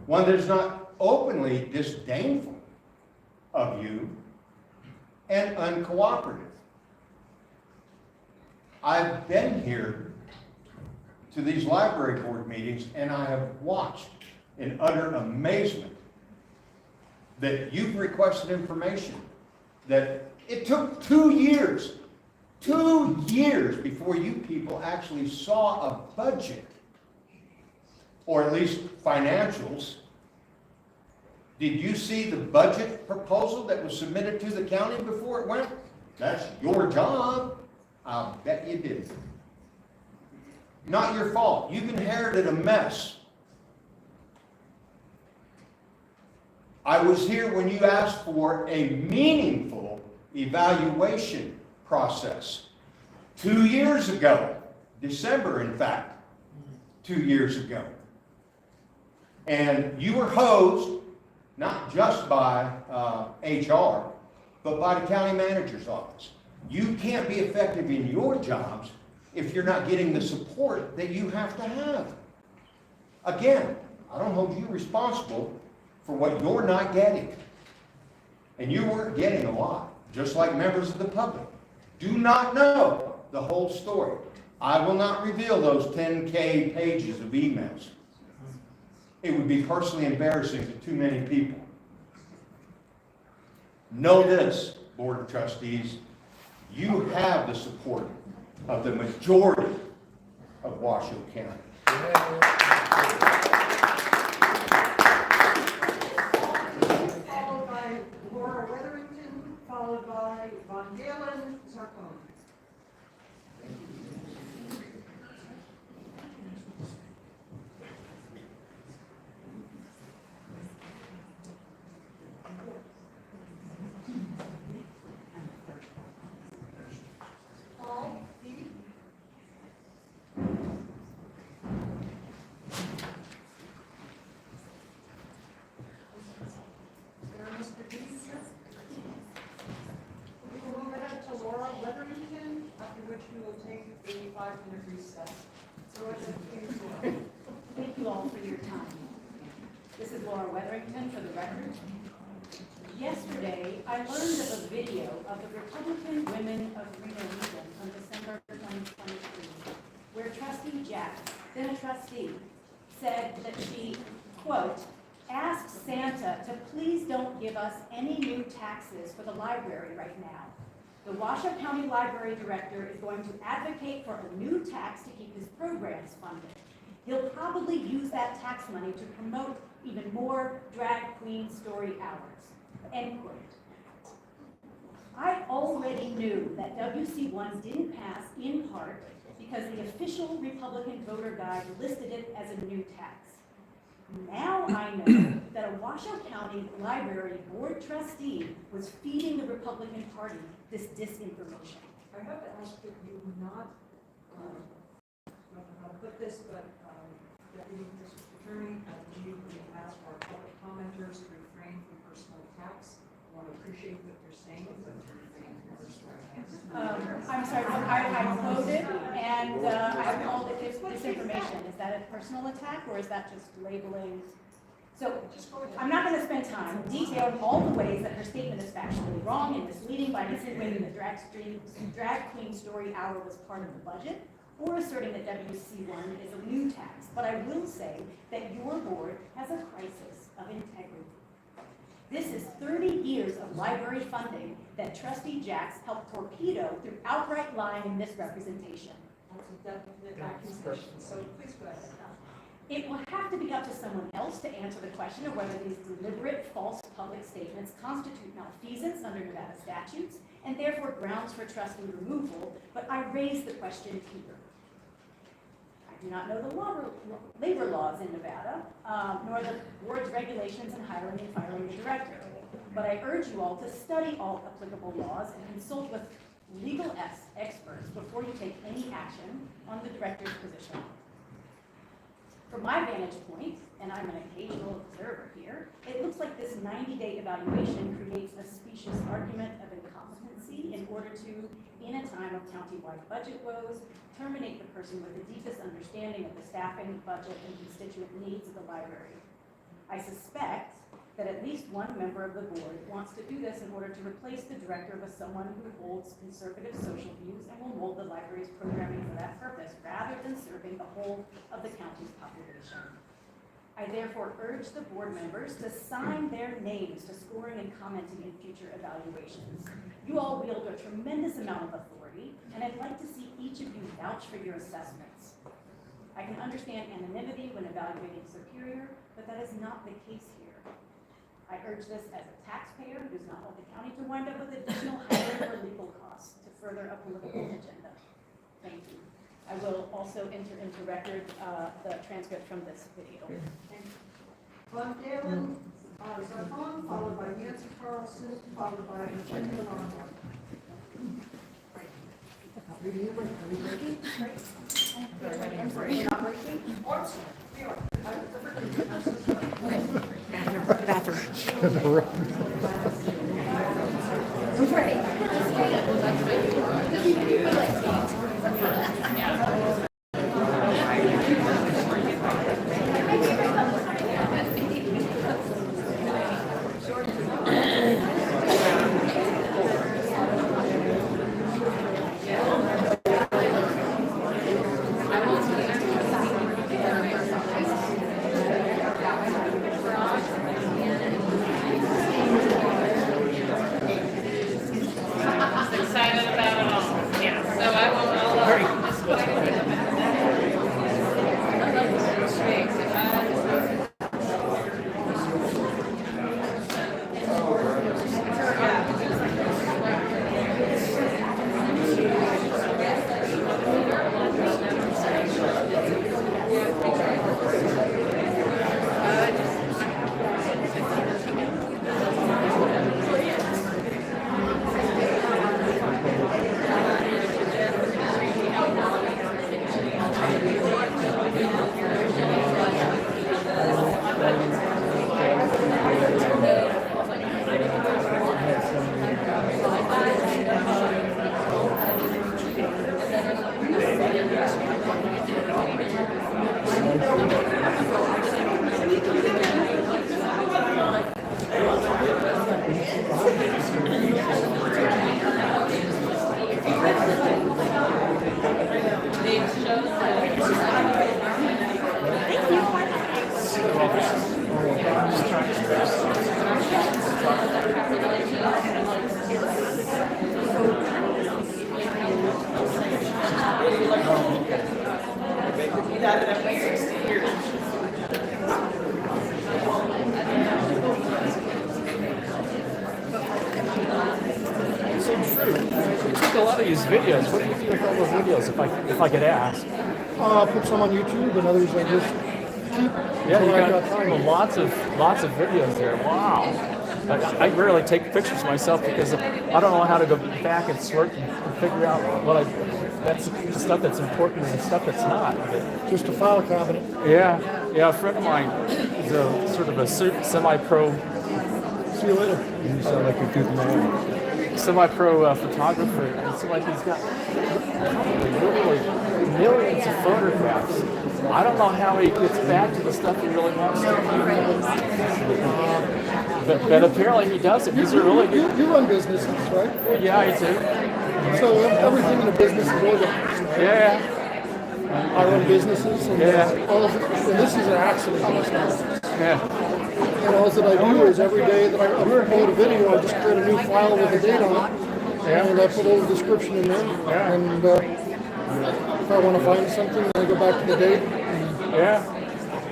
one that is not openly disdainful of you and uncooperative. I've been here to these library board meetings and I have watched in utter amazement that you've requested information that it took 2 years before you people actually saw a budget, or at least financials. Did you see the budget proposal that was submitted to the county before it went? That's your job. I'll bet you didn't. Not your fault. You've inherited a mess. I was here when you asked for a meaningful evaluation process 2 years ago, December, in fact, 2 years ago. And you were hosed not just by HR, but by the county manager's office. You can't be effective in your jobs if you're not getting the support that you have to have. Again, I don't hold you responsible for what you're not getting. And you weren't getting a lot, just like members of the public do not know the whole story. I will not reveal those 10K pages of emails. It would be personally embarrassing to too many people. Know this, Board of Trustees, you have the support of the majority of Washoe County. Followed by Laura Weatherington, followed by Von Galen Zarcone. Paul, Pete. Mr. Dees, sir. We will move ahead to Laura Weatherington, after which we will take a 5-minute recess. So I think please, Laura. Thank you all for your time. This is Laura Weatherington for the record. Yesterday, I learned of a video of the Republican Women of Reno Region from December 2023, where Trustee Jack, then a trustee, said that she, quote, asked Santa to please don't give us any new taxes for the library right now. The Washoe County Library Director is going to advocate for a new tax to keep his programs funded. He'll probably use that tax money to promote even more drag queen story hours, end quote. I already knew that WC1 didn't pass in part because the official Republican voter guide listed it as a new tax. Now I know that a Washoe County Library Board trustee was feeding the Republican Party this disinformation. I have to ask that you not, I don't know how to put this, but Deputy District Attorney, I believe we I'm sorry, I voted and I called it disinformation. Is that a personal attack or is that just labeling? So I'm not going to spend time detailing all the ways that her statement is factually wrong and misleading by insinuating that drag queen story hour was part of the budget or asserting that WC1 is a new tax. But I will say that your board has a crisis of integrity. This is 30 years of library funding that Trustee Jacks helped torpedo through outright lying and misrepresentation. That's a definite accusation, so please go ahead. It will have to be up to someone else to answer the question of whether these deliberate false public statements constitute malfeasance under Nevada statutes and therefore grounds for trustee removal, but I raise the question here. I do not know the labor laws in Nevada, nor the board's regulations in hiring and firing the director. But I urge you all to study all applicable laws and consult with legal experts before you take any action on the director's position. From my vantage point, and I'm an occasional observer here, it looks like this 90-day evaluation creates a specious argument of incompetency in order to, in a time of county-wide budget woes, terminate the person with the deepest understanding of the staffing, budget, and constituent needs of the library. I suspect that at least one member of the board wants to do this in order to replace the director with someone who holds conservative social views and will mold the library's programming for that purpose, rather than serving the whole of the county's population. I therefore urge the board members to sign their names to scoring and commenting in future evaluations. You all wield a tremendous amount of authority, and I'd like to see each of you vouch for your assessments. I can understand anonymity when evaluating superior, but that is not the case here. I urge this as a taxpayer who does not want the county to wind up with additional hiring or legal costs to further a political agenda. Thank you. I will also enter into record the transcript from this video. Glenn Galen, Zarfon, followed by Nancy Carlson, followed by Virginia Lenore. I'm sorry, you're not breaking? Bathroom. Excited about it all. Yeah, so I will. These videos. What do you do with all those videos, if I could ask? Put some on YouTube and others I just keep. Yeah, you got lots of videos there. Wow. I rarely take pictures myself because I don't know how to go back and sort and figure out that's stuff that's important and stuff that's not. Just a file cabinet. Yeah. A friend of mine is a sort of a semi-pro. See you later. You sound like a good man. semi-pro photographer, and it's like he's got probably literally millions of photographs. I don't know how he gets back to the stuff he really wants to. But apparently he does it. He's a really good. You run businesses, right? Yeah, I do. So everything in a business is organized. Right? Yeah. I run businesses, and all of it, and this is an accident. Yeah. And all that I do is every day that I upload a video, I just create a new file with a date on it, and I put a little description in there. And if I want to find something, I go back to the date. Yeah.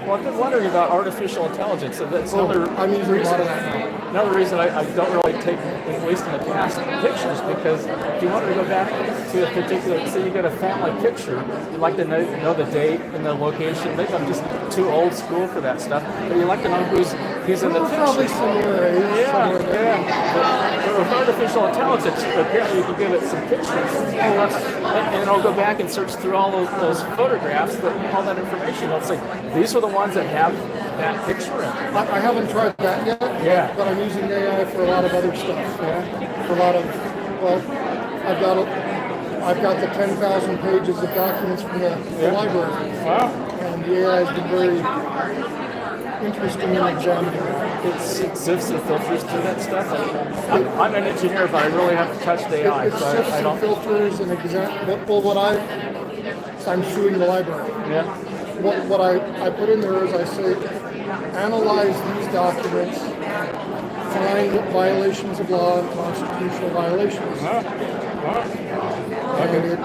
Well, I've been wondering about artificial intelligence. So that's another reason I don't really take, at least in the past, pictures, because if you wanted to go back to a particular, say you get a family picture, you'd like to know the date and the location. Maybe I'm just too old school for that stuff, but you like to know who's in the picture. Probably similar age. But with artificial intelligence, apparently you can give it some pictures, and it'll go back and search through all those photographs, all that information. It'll say, these are the ones that have that picture in it. I haven't tried that yet. Yeah. But I'm using AI for a lot of other stuff. Yeah. For a lot of, well, I've got the 10,000 pages of documents from the library. Wow. And the AI has been very interesting in examining that. It sifts and filters through that stuff. I'm an engineer, but I really haven't touched AI. It sifts and filters and I'm suing the library. Yeah. What I put in there is I say, analyze these documents, find violations of law and constitutional violations. And it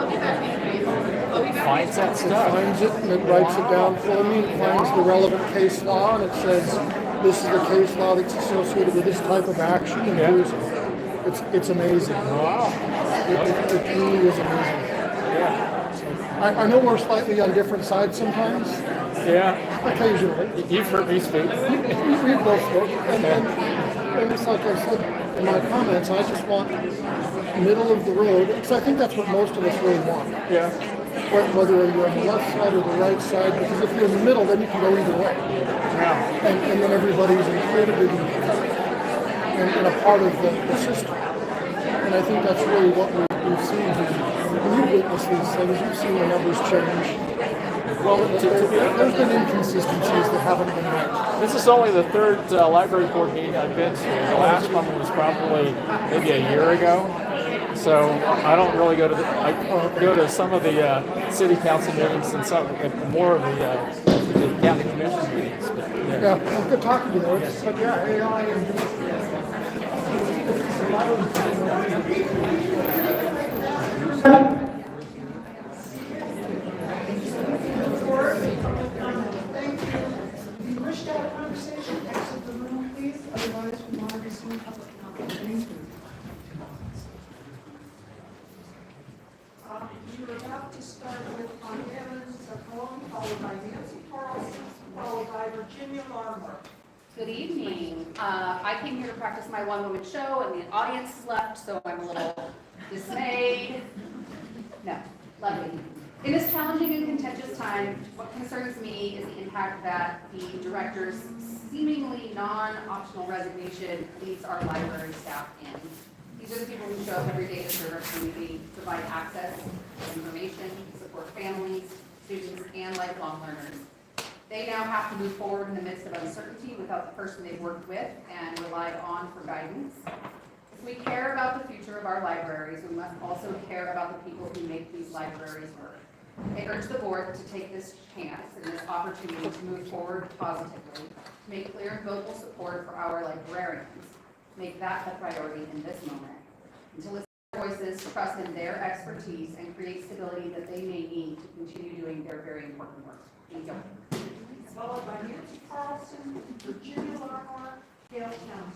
finds that stuff. Finds it and it writes it down for me. It finds the relevant case law and it says, this is the case law that's associated with this type of action. And it's amazing. Wow. It really is amazing. Yeah. I know we're slightly on different sides sometimes. Yeah. Occasionally. You've heard me speak. We both spoke. And it's like I said in my comments, I just want middle of the road, because I think that's what most of us really want. Yeah. Whether you're on the left side or the right side, because if you're in the middle, then you can go either way. Yeah. And then everybody's included in a part of the system. And I think that's really what we've seen here. When you witness these things, you've seen the numbers change. Well, there's been inconsistencies that haven't been met. This is only the third library board meeting I've been to. The last one was probably maybe a year ago. So I don't really go to I go to some of the city council meetings and more of the county commission meetings. But, yeah, well, good talking to you though. But yeah, AI and Thank you. If you wish to have a conversation, exit the room, please. Otherwise, we want to resume public comment. Thank you. You're about to start with Evans, followed by Nancy Carlson, followed by Virginia Larmore. Good evening. I came here to practice my one-woman show, and the audience is left, so I'm a little dismayed. No, lovely. In this challenging and contentious time, what concerns me is the impact that the director's seemingly non-optional resignation leaves our library staff in. These are the people who show up every day to serve our community, provide access, information, support families, students, and lifelong learners. They now have to move forward in the midst of uncertainty without the person they've worked with and relied on for guidance. If we care about the future of our libraries, we must also care about the people who make these libraries work. I urge the board to take this chance and this opportunity to move forward positively, to make clear and vocal support for our librarians. Make that a priority in this moment. And to listen to their voices, trust in their expertise, and create stability that they may need to continue doing their very important work. Thank you. Followed by Nancy Carlson, Virginia Larmore, Gail Townsend.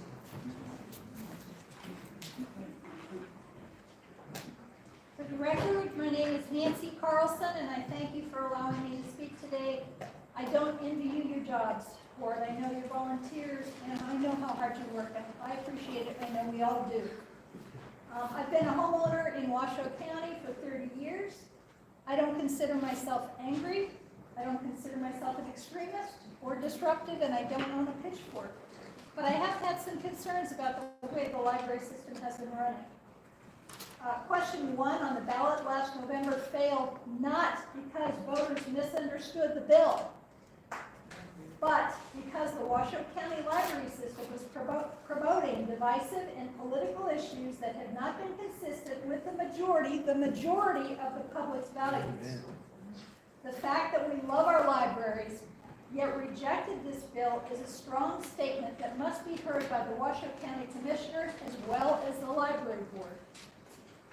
For the record, my name is Nancy Carlson, and I thank you for allowing me to speak today. I don't envy you your jobs, Ward. I know you're volunteers, and I know how hard you work, and I appreciate it. I know we all do. I've been a homeowner in Washoe County for 30 years. I don't consider myself angry. I don't consider myself an extremist or disruptive, and I don't own a pitchfork. But I have had some concerns about the way the library system has been running. question 1 on the ballot last November failed not because voters misunderstood the bill, but because the Washoe County Library System was promoting divisive and political issues that had not been consistent with the majority of the public's values. The fact that we love our libraries, yet rejected this bill, is a strong statement that must be heard by the Washoe County Commissioners as well as the Library Board.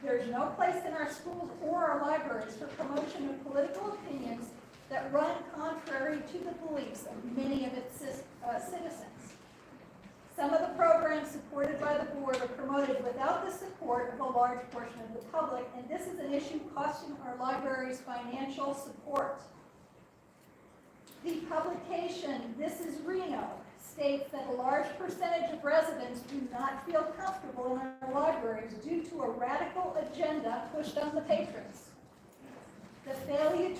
There is no place in our schools or our libraries for promotion of political opinions that run contrary to the beliefs of many of its citizens. Some of the programs supported by the board are promoted without the support of a large portion of the public, and this is an issue costing our libraries financial support. The publication, This is Reno, states that a large percentage of residents do not feel comfortable in our libraries due to a radical agenda pushed on the patrons. The failure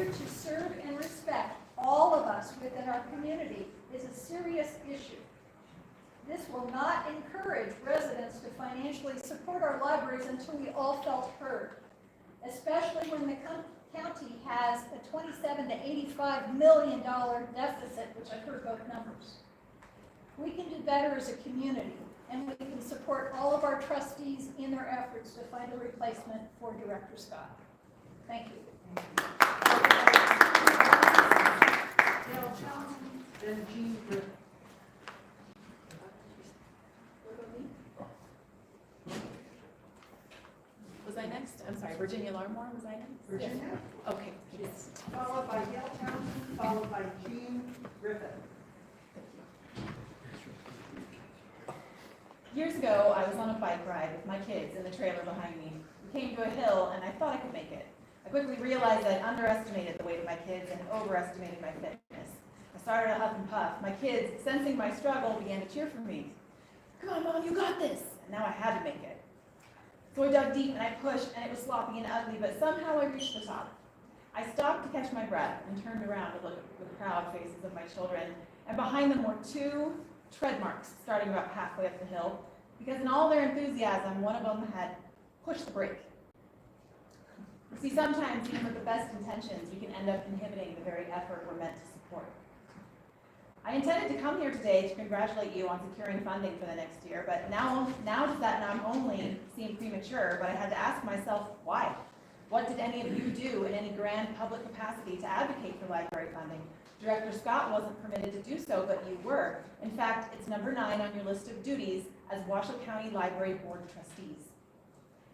to serve and respect all of us within our community is a serious issue. This will not encourage residents to financially support our libraries until we all felt heard, especially when the county has a $27 to $85 million deficit, which I've heard both numbers. We can do better as a community, and we can support all of our trustees in their efforts to find a replacement for Director Scott. Thank you. Dale Townsend, then Jean Griffin. Was I next? I'm sorry, Virginia Larmore, was I next? Virginia. Okay. Yes. Followed by Dale Townsend, followed by Jean Griffin. Years ago, I was on a bike ride with my kids in the trailer behind me. We came to a hill, and I thought I could make it. I quickly realized I'd underestimated the weight of my kids and overestimated my fitness. I started to huff and puff. My kids, sensing my struggle, began to cheer for me. "Come on, Mom, you got this!" And now I had to make it. So I dug deep and I pushed, and it was sloppy and ugly, but somehow I reached the top. I stopped to catch my breath and turned around to look at the proud faces of my children, and behind them were 2 tread marks starting about halfway up the hill, because in all their enthusiasm, one of them had pushed the brake. You see, sometimes, even with the best intentions, we can end up inhibiting the very effort we're meant to support. I intended to come here today to congratulate you on securing funding for the next year, but now does that not only seem premature, but I had to ask myself, why? What did any of you do in any grand public capacity to advocate for library funding? Director Scott wasn't permitted to do so, but you were. In fact, it's number 9 on your list of duties as Washoe County Library Board Trustees.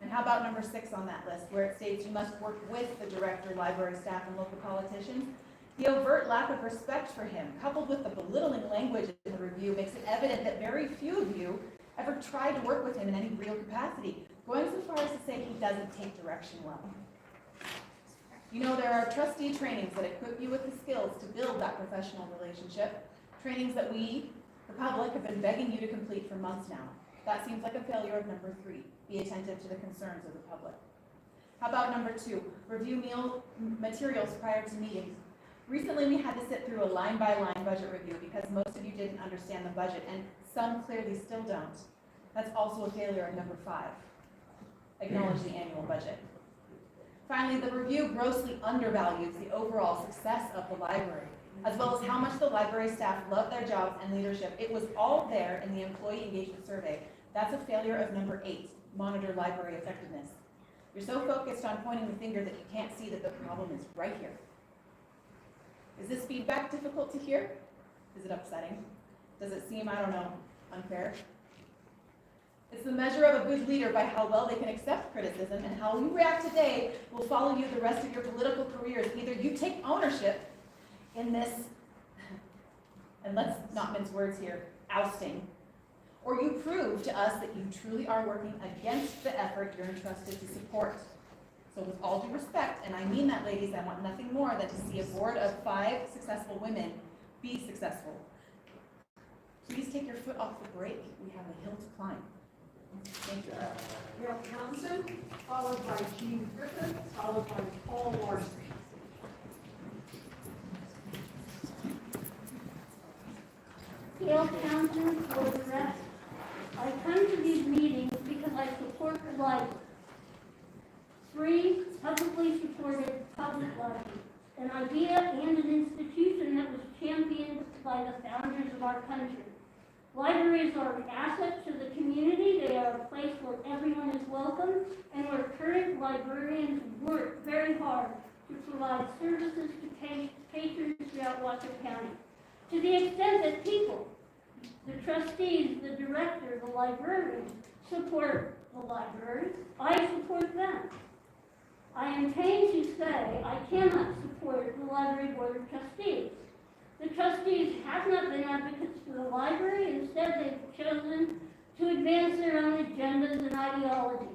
And how about number 6 on that list, where it states you must work with the director, library staff, and local politicians? The overt lack of respect for him, coupled with the belittling language in the review, makes it evident that very few of you ever tried to work with him in any real capacity, going so far as to say he doesn't take direction well. You know, there are trustee trainings that equip you with the skills to build that professional relationship, trainings that we, the public, have been begging you to complete for months now. That seems like a failure of number 3. Be attentive to the concerns of the public. How about number 2? Review meal materials prior to meetings. Recently, we had to sit through a line-by-line budget review because most of you didn't understand the budget, and some clearly still don't. That's also a failure of number 5. Acknowledge the annual budget. Finally, the review grossly undervalues the overall success of the library, as well as how much the library staff love their jobs and leadership. It was all there in the employee engagement survey. That's a failure of number 8, monitor library effectiveness. You're so focused on pointing the finger that you can't see that the problem is right here. Is this feedback difficult to hear? Is it upsetting? Does it seem, I don't know, unfair? It's the measure of a good leader by how well they can accept criticism, and how you react today will follow you the rest of your political careers. Either you take ownership in this, and let's not mince words here, ousting, or you prove to us that you truly are working against the effort you're entrusted to support. So with all due respect, and I mean that, ladies, I want nothing more than to see a board of 5 successful women be successful. Please take your foot off the brake. We have a hill to climb. Thank you. Dale Townsend, followed by Jean Griffin, followed by Paul Larson. Dale Townsend for the rest. I come to these meetings because I support the library. an idea and an institution that was championed by the founders of our country. Libraries are an asset to the community. They are a place where everyone is welcome and where current librarians work very hard to provide services to patrons throughout Washoe County. To the extent that people, the trustees, the director, the librarians, support the library, I support them. I am pained to say I cannot support the Library Board of Trustees. The trustees have not been advocates for the library. Instead, they've chosen to advance their own agendas and ideologies.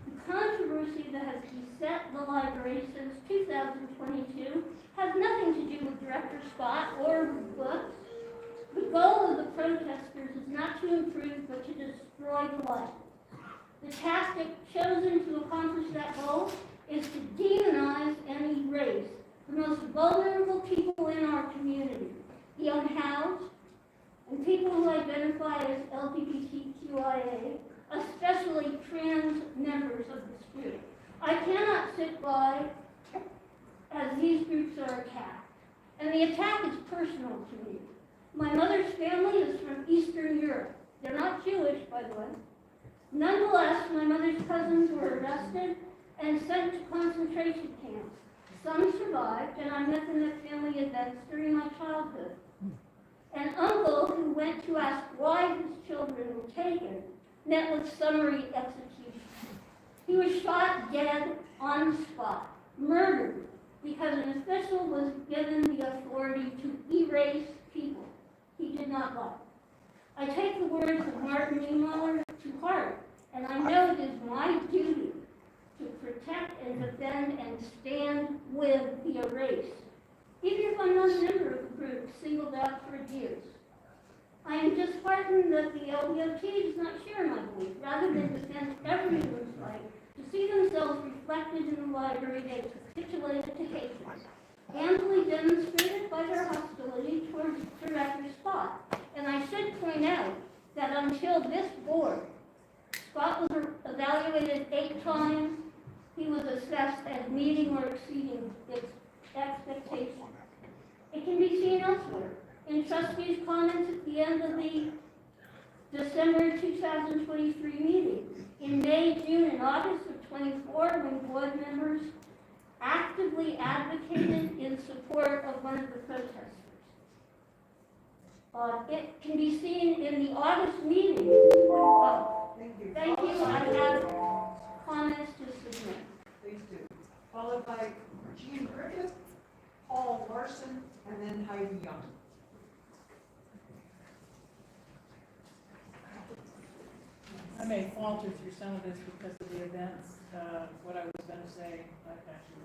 The controversy that has beset the library since 2022 has nothing to do with Director Scott or books. The goal of the protesters is not to improve, but to destroy the library. The tactic chosen to accomplish that goal is to demonize and erase the most vulnerable people in our community, the unhoused, and people who identify as LGBTQIA, especially trans members of the spirit. I cannot sit by as these groups are attacked. And the attack is personal to me. My mother's family is from Eastern Europe. They're not Jewish, by the way. Nonetheless, my mother's cousins were arrested and sent to concentration camps. Some survived, and I met them at family events during my childhood. An uncle who went to ask why his children were taken met with summary execution. He was shot dead on the spot, murdered, because an official was given the authority to erase people he did not like. I take the words of Martin Niemöller to heart, and I know it is my duty to protect and defend and stand with the erased, even if I'm not a member of the group singled out for years. I am disheartened that the LBOT does not share my belief. Rather than defend everyone's right to see themselves reflected in the library, they capitulated to hatred, amply demonstrated by their hostility towards Director Scott. And I should point out that until this board, Scott was evaluated 8 times. He was assessed as meeting or exceeding its expectations. It can be seen elsewhere. In trustees' comments at the end of the December 2023 meeting, in May, June, and August of 24, when board members actively advocated in support of one of the protesters. It can be seen in the August meeting. Thank you. I have comments to submit. Please do. Followed by Jean Griffith, Paul Larson, and then Heidi Young. I may falter through some of this because of the events. What I was going to say, I've actually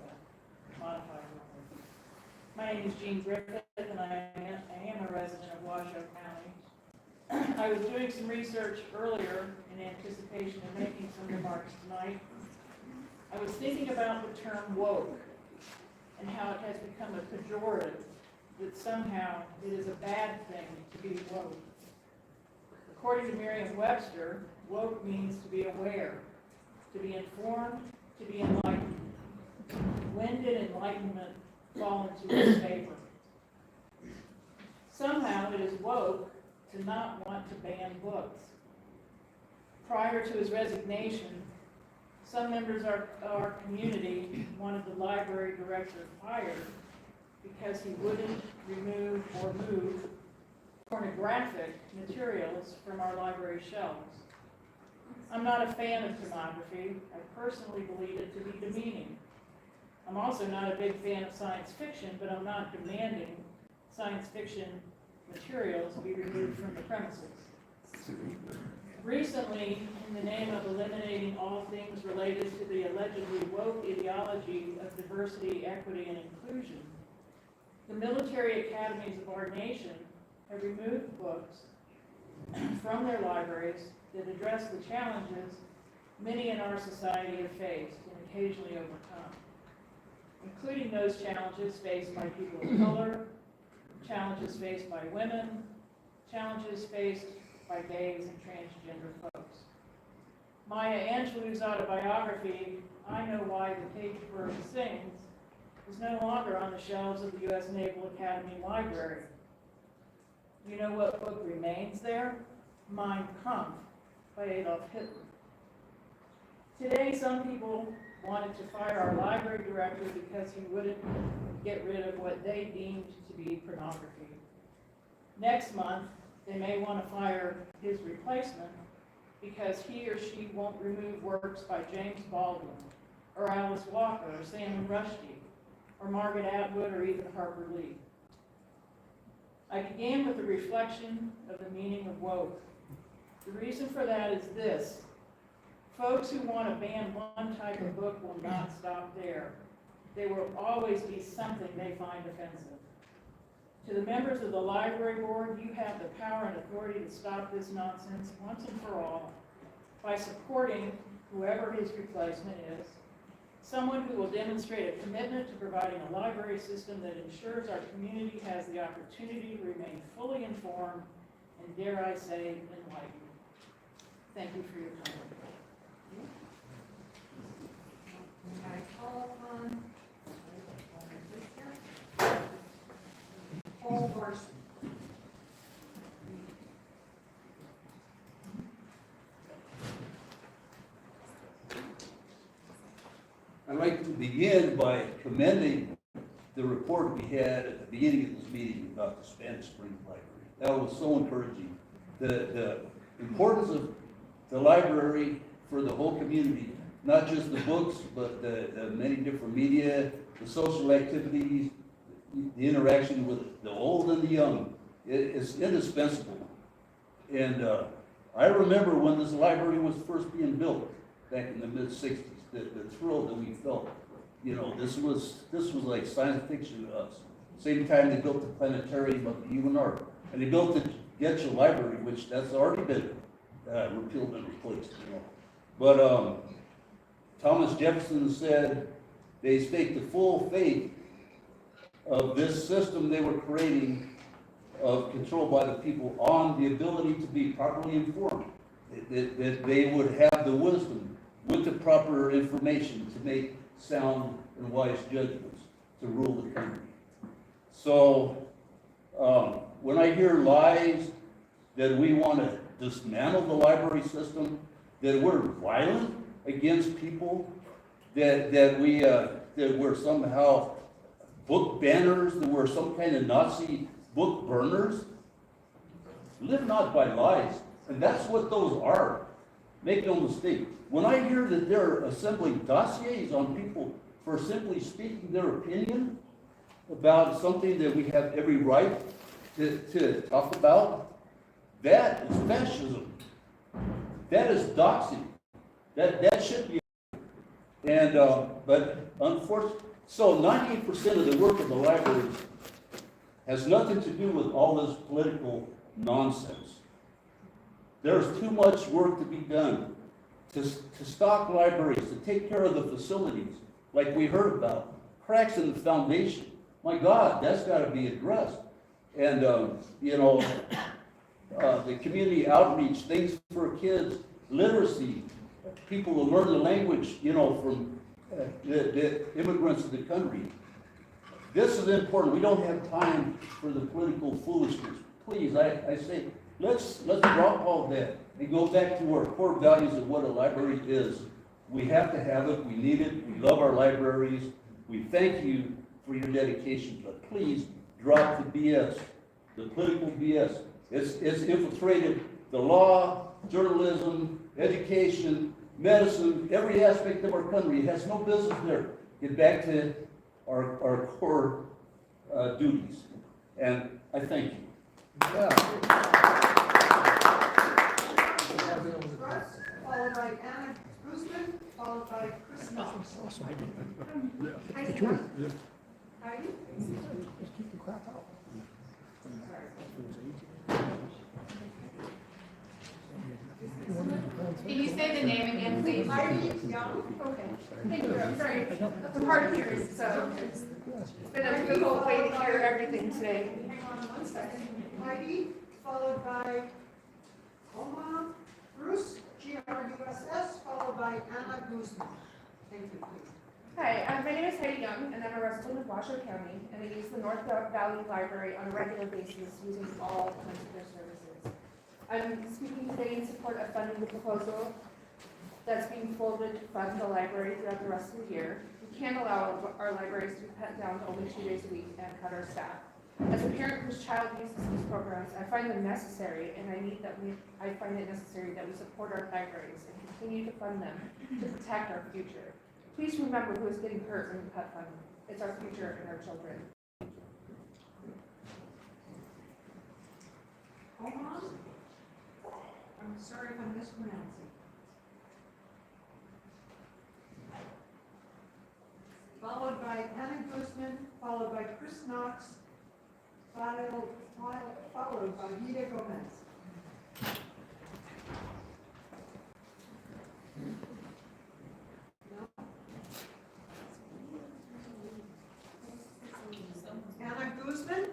modified a little bit. My name is Jean Griffith, and I am a resident of Washoe County. I was doing some research earlier in anticipation of making some remarks tonight. I was thinking about the term woke and how it has become a pejorative, that somehow it is a bad thing to be woke. According to Merriam-Webster, woke means to be aware, to be informed, to be enlightened. When did enlightenment fall into this paper? Somehow it is woke to not want to ban books. Prior to his resignation, some members of our community wanted the library director fired because he wouldn't remove or move pornographic materials from our library shelves. I'm not a fan of pornography. I personally believe it to be demeaning. I'm also not a big fan of science fiction, but I'm not demanding science fiction materials be removed from the premises. Recently, in the name of eliminating all things related to the allegedly woke ideology of diversity, equity, and inclusion, the military academies of our nation have removed books from their libraries that address the challenges many in our society have faced and occasionally overcome, including those challenges faced by people of color, challenges faced by women, challenges faced by gays and transgender folks. Maya Angelou's autobiography, I Know Why the Caged Bird Sings, is no longer on the shelves of the U.S. Naval Academy Library. You know what book remains there? Mein Kampf by Adolf Hitler. Today, some people wanted to fire our library director because he wouldn't get rid of what they deemed to be pornography. Next month, they may want to fire his replacement because he or she won't remove works by James Baldwin, or Alice Walker, or Salman Rushdie, or Margaret Atwood, or even Harper Lee. I began with a reflection of the meaning of woke. The reason for that is this. Folks who want to ban one type of book will not stop there. There will always be something they find offensive. To the members of the library board, you have the power and authority to stop this nonsense once and for all by supporting whoever his replacement is, someone who will demonstrate a commitment to providing a library system that ensures our community has the opportunity to remain fully informed and, dare I say, enlightened. Thank you for your time. I call upon Paul Larson. I'd like to begin by commending the report we had at the beginning of this meeting about the Spanish Spring Library. That was so encouraging. The importance of the library for the whole community, not just the books, but the many different media, the social activities, the interaction with the old and the young. It's indispensable. And I remember when this library was first being built back in the mid-60s, the thrill that we felt. You know, this was like science fiction to us. Same time they built the planetarium of the UNR. And they built the Getchell Library, which that's already been repealed and replaced, you know. But Thomas Jefferson said they staked the full faith of this system they were creating of control by the people on the ability to be properly informed, that they would have the wisdom with the proper information to make sound and wise judgments to rule the country. So when I hear lies that we want to dismantle the library system, that we're violent against people, that we're somehow book banners, that we're some kind of Nazi book burners, live not by lies. And that's what those are. Make no mistake. When I hear that they're assembling dossiers on people for simply speaking their opinion about something that we have every right to talk about, that is fascism. That is doxing. That should be. And but unfortunately, so 98% of the work of the library has nothing to do with all this political nonsense. There's too much work to be done to stock libraries, to take care of the facilities, like we heard about, cracks in the foundation. My God, that's got to be addressed. And you know, the community outreach, things for kids, literacy, people to learn the language, you know, from the immigrants of the country. This is important. We don't have time for the political foolishness. Please, I say, let's drop all that and go back to our core values of what a library is. We have to have it. We need it. We love our libraries. We thank you for your dedication, but please drop the BS, the political BS. It's infiltrated the law, journalism, education, medicine, every aspect of our country. It has no business there. Get back to our core duties. And I thank you. Followed by Anna Guzman, followed by Chris Knox. Hi, Yeah. Scott. Yeah. How are you? Just keep the crap out. Can you say the name again, please? Okay. Thank you, I'm sorry. It's hard to hear, so it's been a difficult way to hear everything today. Hang on 1 second. Heidi, followed by Oma Bruce, Gruss, followed by Anna Guzman. Thank you, please. Hi, my name is Heidi Young, and I'm a resident of Washoe County, and I use the North Valley Library on a regular basis using all kinds of their services. I'm speaking today in support of funding the proposal that's being folded to fund the library throughout the rest of the year. We can't allow our libraries to be cut down to only 2 days a week and cut our staff. As a parent whose child uses these programs, I find them necessary, and I find it necessary that we support our libraries and continue to fund them to protect our future. Please remember who is getting hurt when we cut funding. It's our future and our children. Hold on. I'm sorry if I'm mispronouncing. Followed by Anna Guzman, followed by Chris Knox, followed by Vida Gomez. Anna Guzman,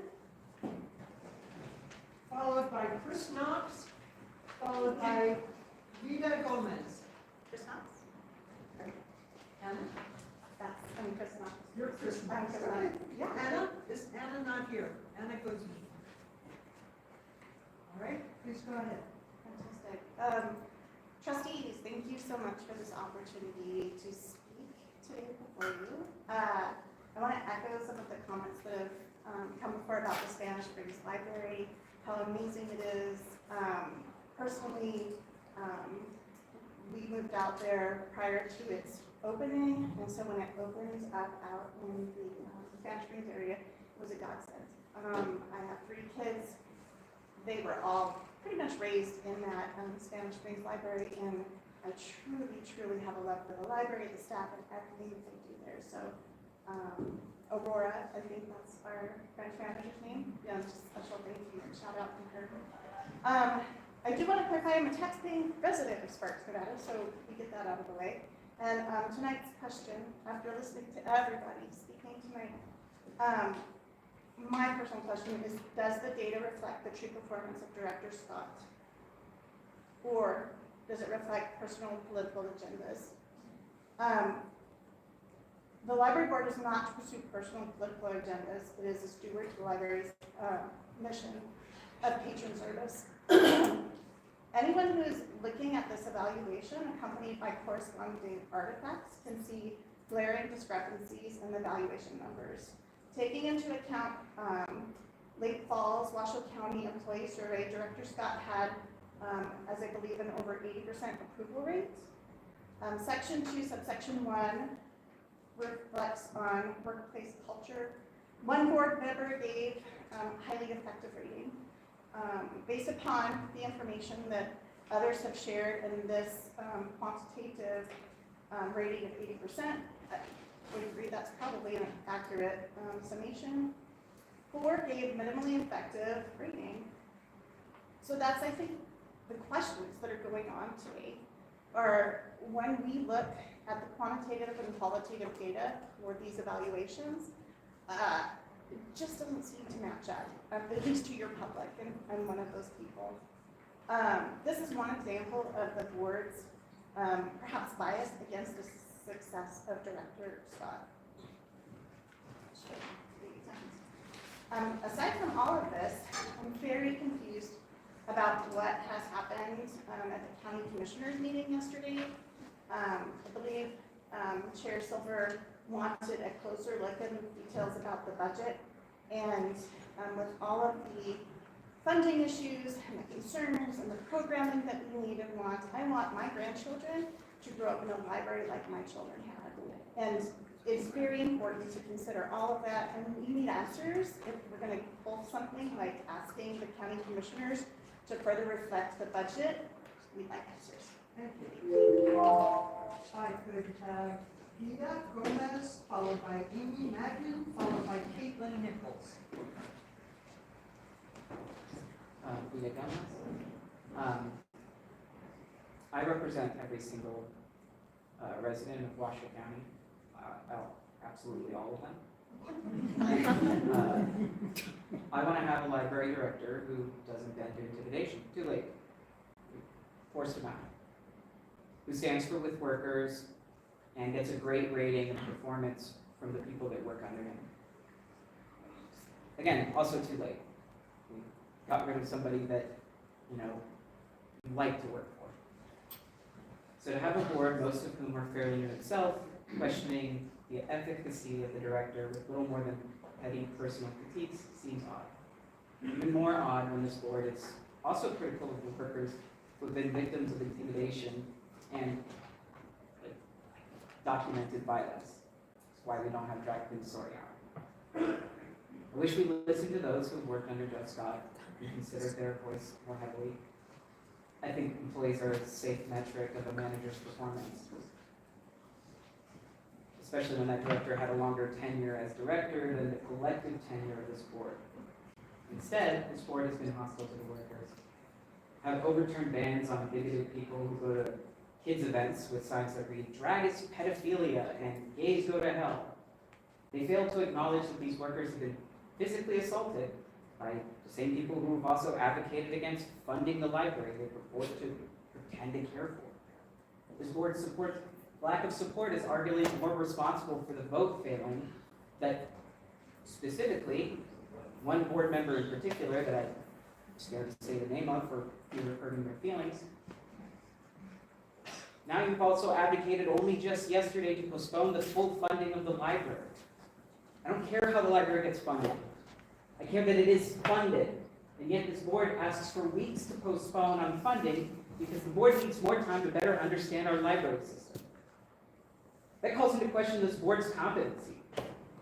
followed by Chris Knox, followed by Vida Gomez. Chris Knox? Anna? I'm Chris Knox. You're Chris Knox. Yeah, Anna, is Anna not here? Anna Guzman. All right, please go ahead. Fantastic. Trustees, thank you so much for this opportunity to speak today before you. I want to echo some of the comments that have come before about the Spanish Springs Library, how amazing it is. Personally, we moved out there prior to its opening, and so when it opened up out in the Spanish Springs area, it was a godsend. I have 3 kids. They were all pretty much raised in that Spanish Springs Library, and I truly, truly have a love for the library, the staff, and everything that they do there. So, Aurora, I think that's our branch manager's name. Yeah, just a special thank you and shout out from her. I do want to clarify I'm a tax-paying resident of Sparks, Nevada, so we get that out of the way. And tonight's question, after listening to everybody speaking tonight, my personal question is, does the data reflect the true performance of Director Scott? Or does it reflect personal political agendas? The library board is not to pursue personal political agendas. It is a steward to the library's mission of patron service. Anyone who is looking at this evaluation accompanied by corresponding artifacts can see glaring discrepancies in the valuation numbers. Taking into account Lake Falls, Washoe County Employee Survey, Director Scott had, as I believe, an over 80% approval rate. Section 2, subsection 1 reflects on workplace culture. One board member gave highly effective rating. Based upon the information that others have shared in this quantitative rating of 80%, I would agree that's probably an accurate summation. 4 gave minimally effective rating. So that's, I think, the questions that are going on today are when we look at the quantitative and qualitative data for these evaluations, it just doesn't seem to match up, at least to your public, and I'm one of those people. This is one example of the board's perhaps bias against the success of Director Scott. Aside from all of this, I'm very confused about what has happened at the county commissioners meeting yesterday. I believe Chair Silver wanted a closer look at the details about the budget, and with all of the funding issues and the concerns and the programming that we need and want, I want my grandchildren to grow up in a library like my children had. And it's very important to consider all of that, and we need answers. If we're going to pull something like asking the county commissioners to further reflect the budget, we'd like answers. Thank you. I could have Vida Gomez, followed by Amy Magnin, followed by Caitlin Nichols. Vida Gomez. I represent every single resident of Washoe County, absolutely all of them. I want to have a library director who doesn't bend to intimidation. Too late. Forced him out. Who stands for with workers, and gets a great rating of performance from the people that work under him. Again, also too late. We got rid of somebody that, you like to work for. So to have a board, most of whom are fairly new itself, questioning the efficacy of the director with little more than petty personal critiques seems odd. Even more odd when this board is also critical of the workers who have been victims of intimidation and documented violence. That's why we don't have drag queen story out. I wish we listened to those who have worked under Judge Scott and considered their voice more heavily. I think employees are a safe metric of a manager's performance, especially when that director had a longer tenure as director than the collective tenure of this board. Instead, this board has been hostile to the workers, have overturned bans on bigoted people who go to kids' events with signs that read, "Drag is pedophilia," and "Gays go to hell." They fail to acknowledge that these workers have been physically assaulted by the same people who have also advocated against funding the library they purport to pretend to care for. This board's lack of support is arguably more responsible for the vote failing that specifically one board member in particular that I'm scared to say the name of for fear of hurting their feelings. Now you've also advocated only just yesterday to postpone the full funding of the library. I don't care how the library gets funded. I care that it is funded. And yet this board asks for weeks to postpone on funding because the board needs more time to better understand our library system. That calls into question this board's competency.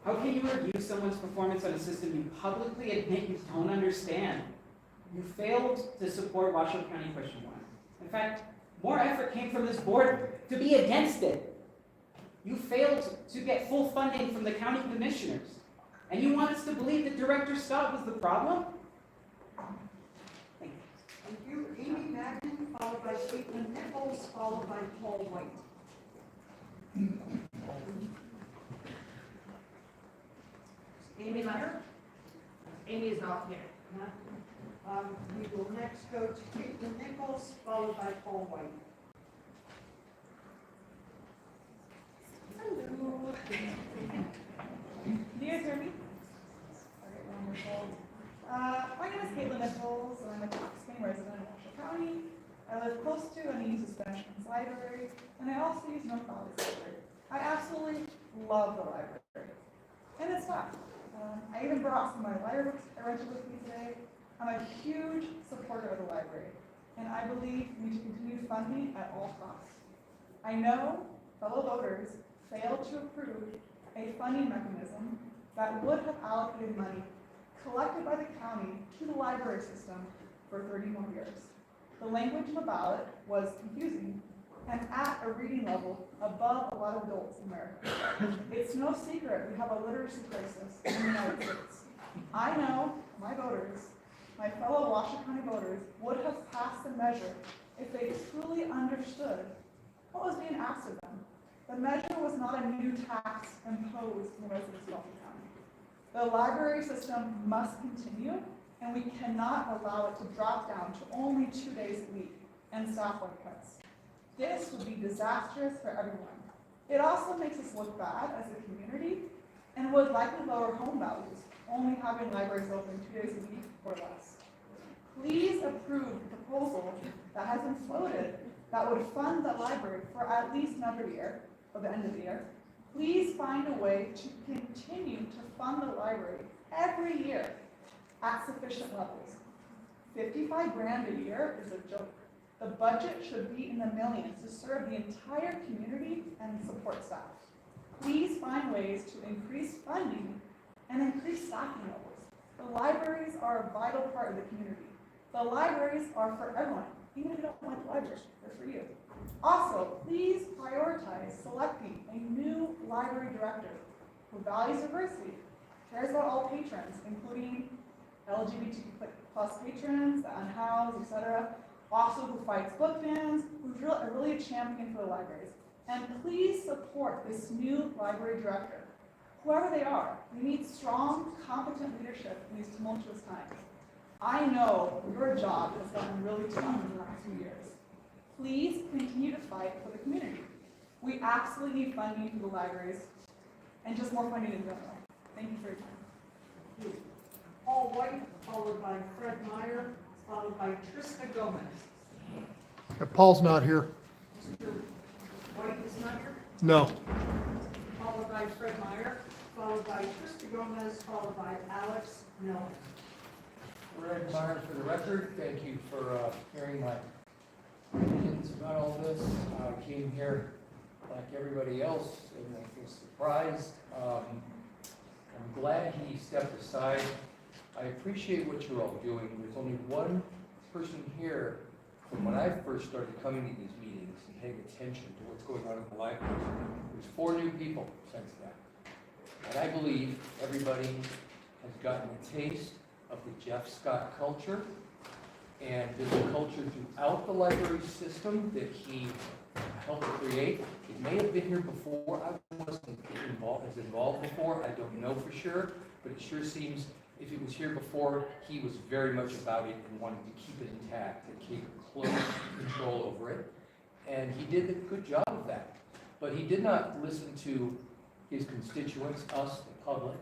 How can you review someone's performance on a system you publicly admit you don't understand? You failed to support Washoe County Question 1. In fact, more effort came from this board to be against it. You failed to get full funding from the county commissioners. And you want us to believe that Director Scott was the problem? Thank you. Thank you. Amy Magnan, followed by Caitlin Nichols, followed by Paul White. Amy here? Amy is not here. We will next go to Caitlin Nichols, followed by Paul White. Hello. Do you guys hear me? Okay, wonderful. My name is Caitlin Nichols, and I'm a taxpaying resident of Washoe County. I live close to and use the Spanish Library, and I also use North Valley Library. I absolutely love the library, and it's fun. I even brought some of my library books I rented with me today. I'm a huge supporter of the library, and I believe we need to continue funding at all costs. I know fellow voters failed to approve a funding mechanism that would have allocated money collected by the county to the library system for 30 more years. The language in the ballot was confusing and at a reading level above a lot of adults in America. It's no secret we have a literacy crisis in the United States. I know my voters, my fellow Washoe County voters, would have passed the measure if they truly understood what was being asked of them. The measure was not a new tax imposed on the residents of Washoe County. The library system must continue, and we cannot allow it to drop down to only 2 days a week and staff-wide cuts. This would be disastrous for everyone. It also makes us look bad as a community and would likely lower home values, only having libraries open 2 days a week or less. Please approve the proposal that has been floated that would fund the library for at least another year, or the end of the year. Please find a way to continue to fund the library every year at sufficient levels. 55 grand a year is a joke. The budget should be in the millions to serve the entire community and support staff. Please find ways to increase funding and increase staffing levels. The libraries are a vital part of the community. The libraries are for everyone. Even if you don't like the library, they're for you. Also, please prioritize selecting a new library director who values diversity, cares about all patrons, including LGBTQ+ patrons, the unhoused, etc. Also, who fights book bans, who's really a champion for the libraries. And please support this new library director, whoever they are. We need strong, competent leadership in these tumultuous times. I know your job has gotten really tough in the last few years. Please continue to fight for the community. We absolutely need funding for the libraries and just more funding in general. Thank you for your time. Paul White, followed by Fred Meyer, followed by Trista Gomez. Paul's not here. Mr. White is not here. No. Followed by Fred Meyer, followed by Trista Gomez, followed by Alex Miller. Fred Meyer for the record. Thank you for hearing my opinions about all this. I came here like everybody else and I was surprised. I'm glad he stepped aside. I appreciate what you're all doing. There's only one person here from when I first started coming to these meetings and paying attention to what's going on in the library. There's 4 new people since then. And I believe everybody has gotten a taste of the Jeff Scott culture, and there's a culture throughout the library system that he helped create. It may have been here before. I wasn't involved before. I don't know for sure, but it sure seems if it was here before, he was very much about it and wanted to keep it intact and keep close control over it. And he did a good job of that. But he did not listen to his constituents, us, the public,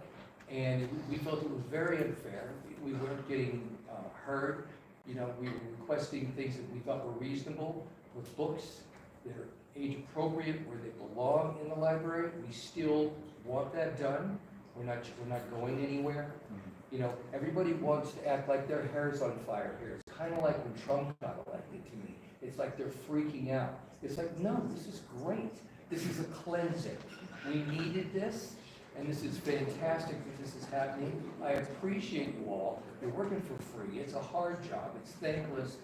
and we felt it was very unfair. We weren't getting heard. You know, we were requesting things that we thought were reasonable with books that are age appropriate, where they belong in the library. We still want that done. We're not going anywhere. You know, everybody wants to act like their hair's on fire here. It's kind of like when Trump got elected to me. It's like they're freaking out. It's like, no, this is great. This is a cleansing. We needed this, and this is fantastic that this is happening. I appreciate you all. You're working for free. It's a hard job. It's thankless.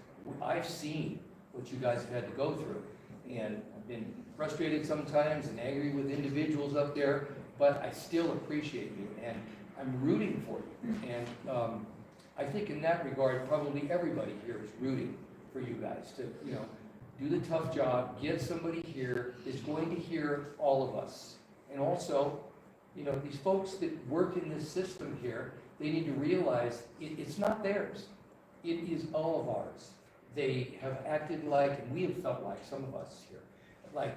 I've seen what you guys have had to go through, and I've been frustrated sometimes and angry with individuals up there, but I still appreciate you, and I'm rooting for you. And I think in that regard, probably everybody here is rooting for you guys to, you know, do the tough job, get somebody here that's going to hear all of us. And also, you know, these folks that work in this system here, they need to realize it's not theirs. It is all of ours. They have acted like, and we have felt like, some of us here, like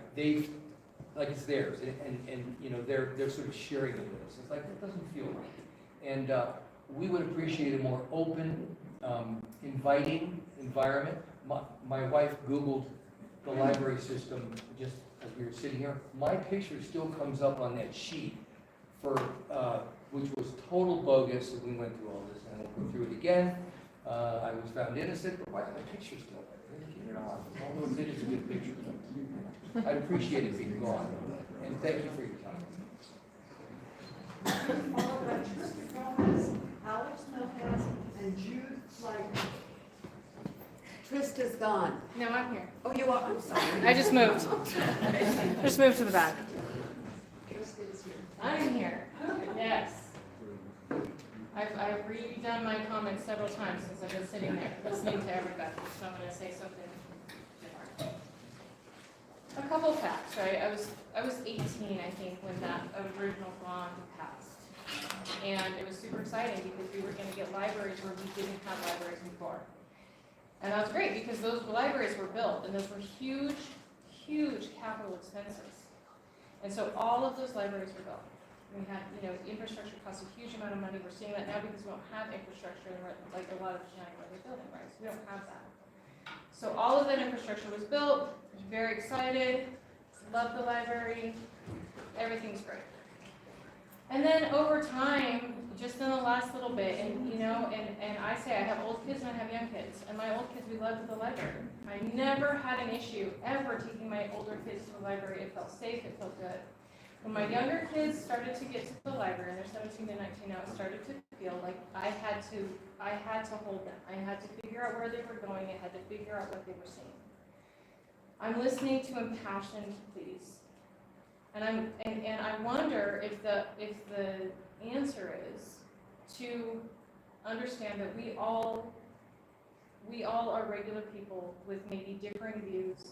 it's theirs, and you know, they're sort of sharing it with us. It's like, it doesn't feel right. And we would appreciate a more open, inviting environment. My wife Googled the library system just as we were sitting here. My picture still comes up on that sheet for, which was total bogus, and we went through all this, and I won't go through it again. I was found innocent, but why is my picture still there? You know, although it is a good picture. I'd appreciate it being gone, and thank you for your time. Followed by Trista Gomez, Alex Mills, and Jude Slider. Trista's gone. No, I'm here. Oh, you are? I'm sorry. I just moved. Just moved to the back. Trista is here. I'm here. Yes. I've redone my comments several times since I've been sitting there listening to everybody, so I'm going to say something different. A couple facts, right? I was 18, I think, when that original bond passed. And it was super exciting because we were going to get libraries where we didn't have libraries before. And that was great because those libraries were built, and those were huge, huge capital expenses. And so all of those libraries were built. We had, you know, infrastructure costs a huge amount of money. We're seeing that now because we don't have infrastructure in like a lot of giant library building, right? So we don't have that. So all of that infrastructure was built. I was very excited. Loved the library. Everything's great. And then over time, just in the last little bit, and you know, and I say I have old kids and I have young kids, and my old kids, we loved the library. I never had an issue ever taking my older kids to the library. It felt safe, it felt good. When my younger kids started to get to the library, and they're 17 to 19 now, it started to feel like I had to hold them. I had to figure out where they were going. I had to figure out what they were seeing. I'm listening to impassioned pleas. And I wonder if the answer is to understand that we all are regular people with maybe differing views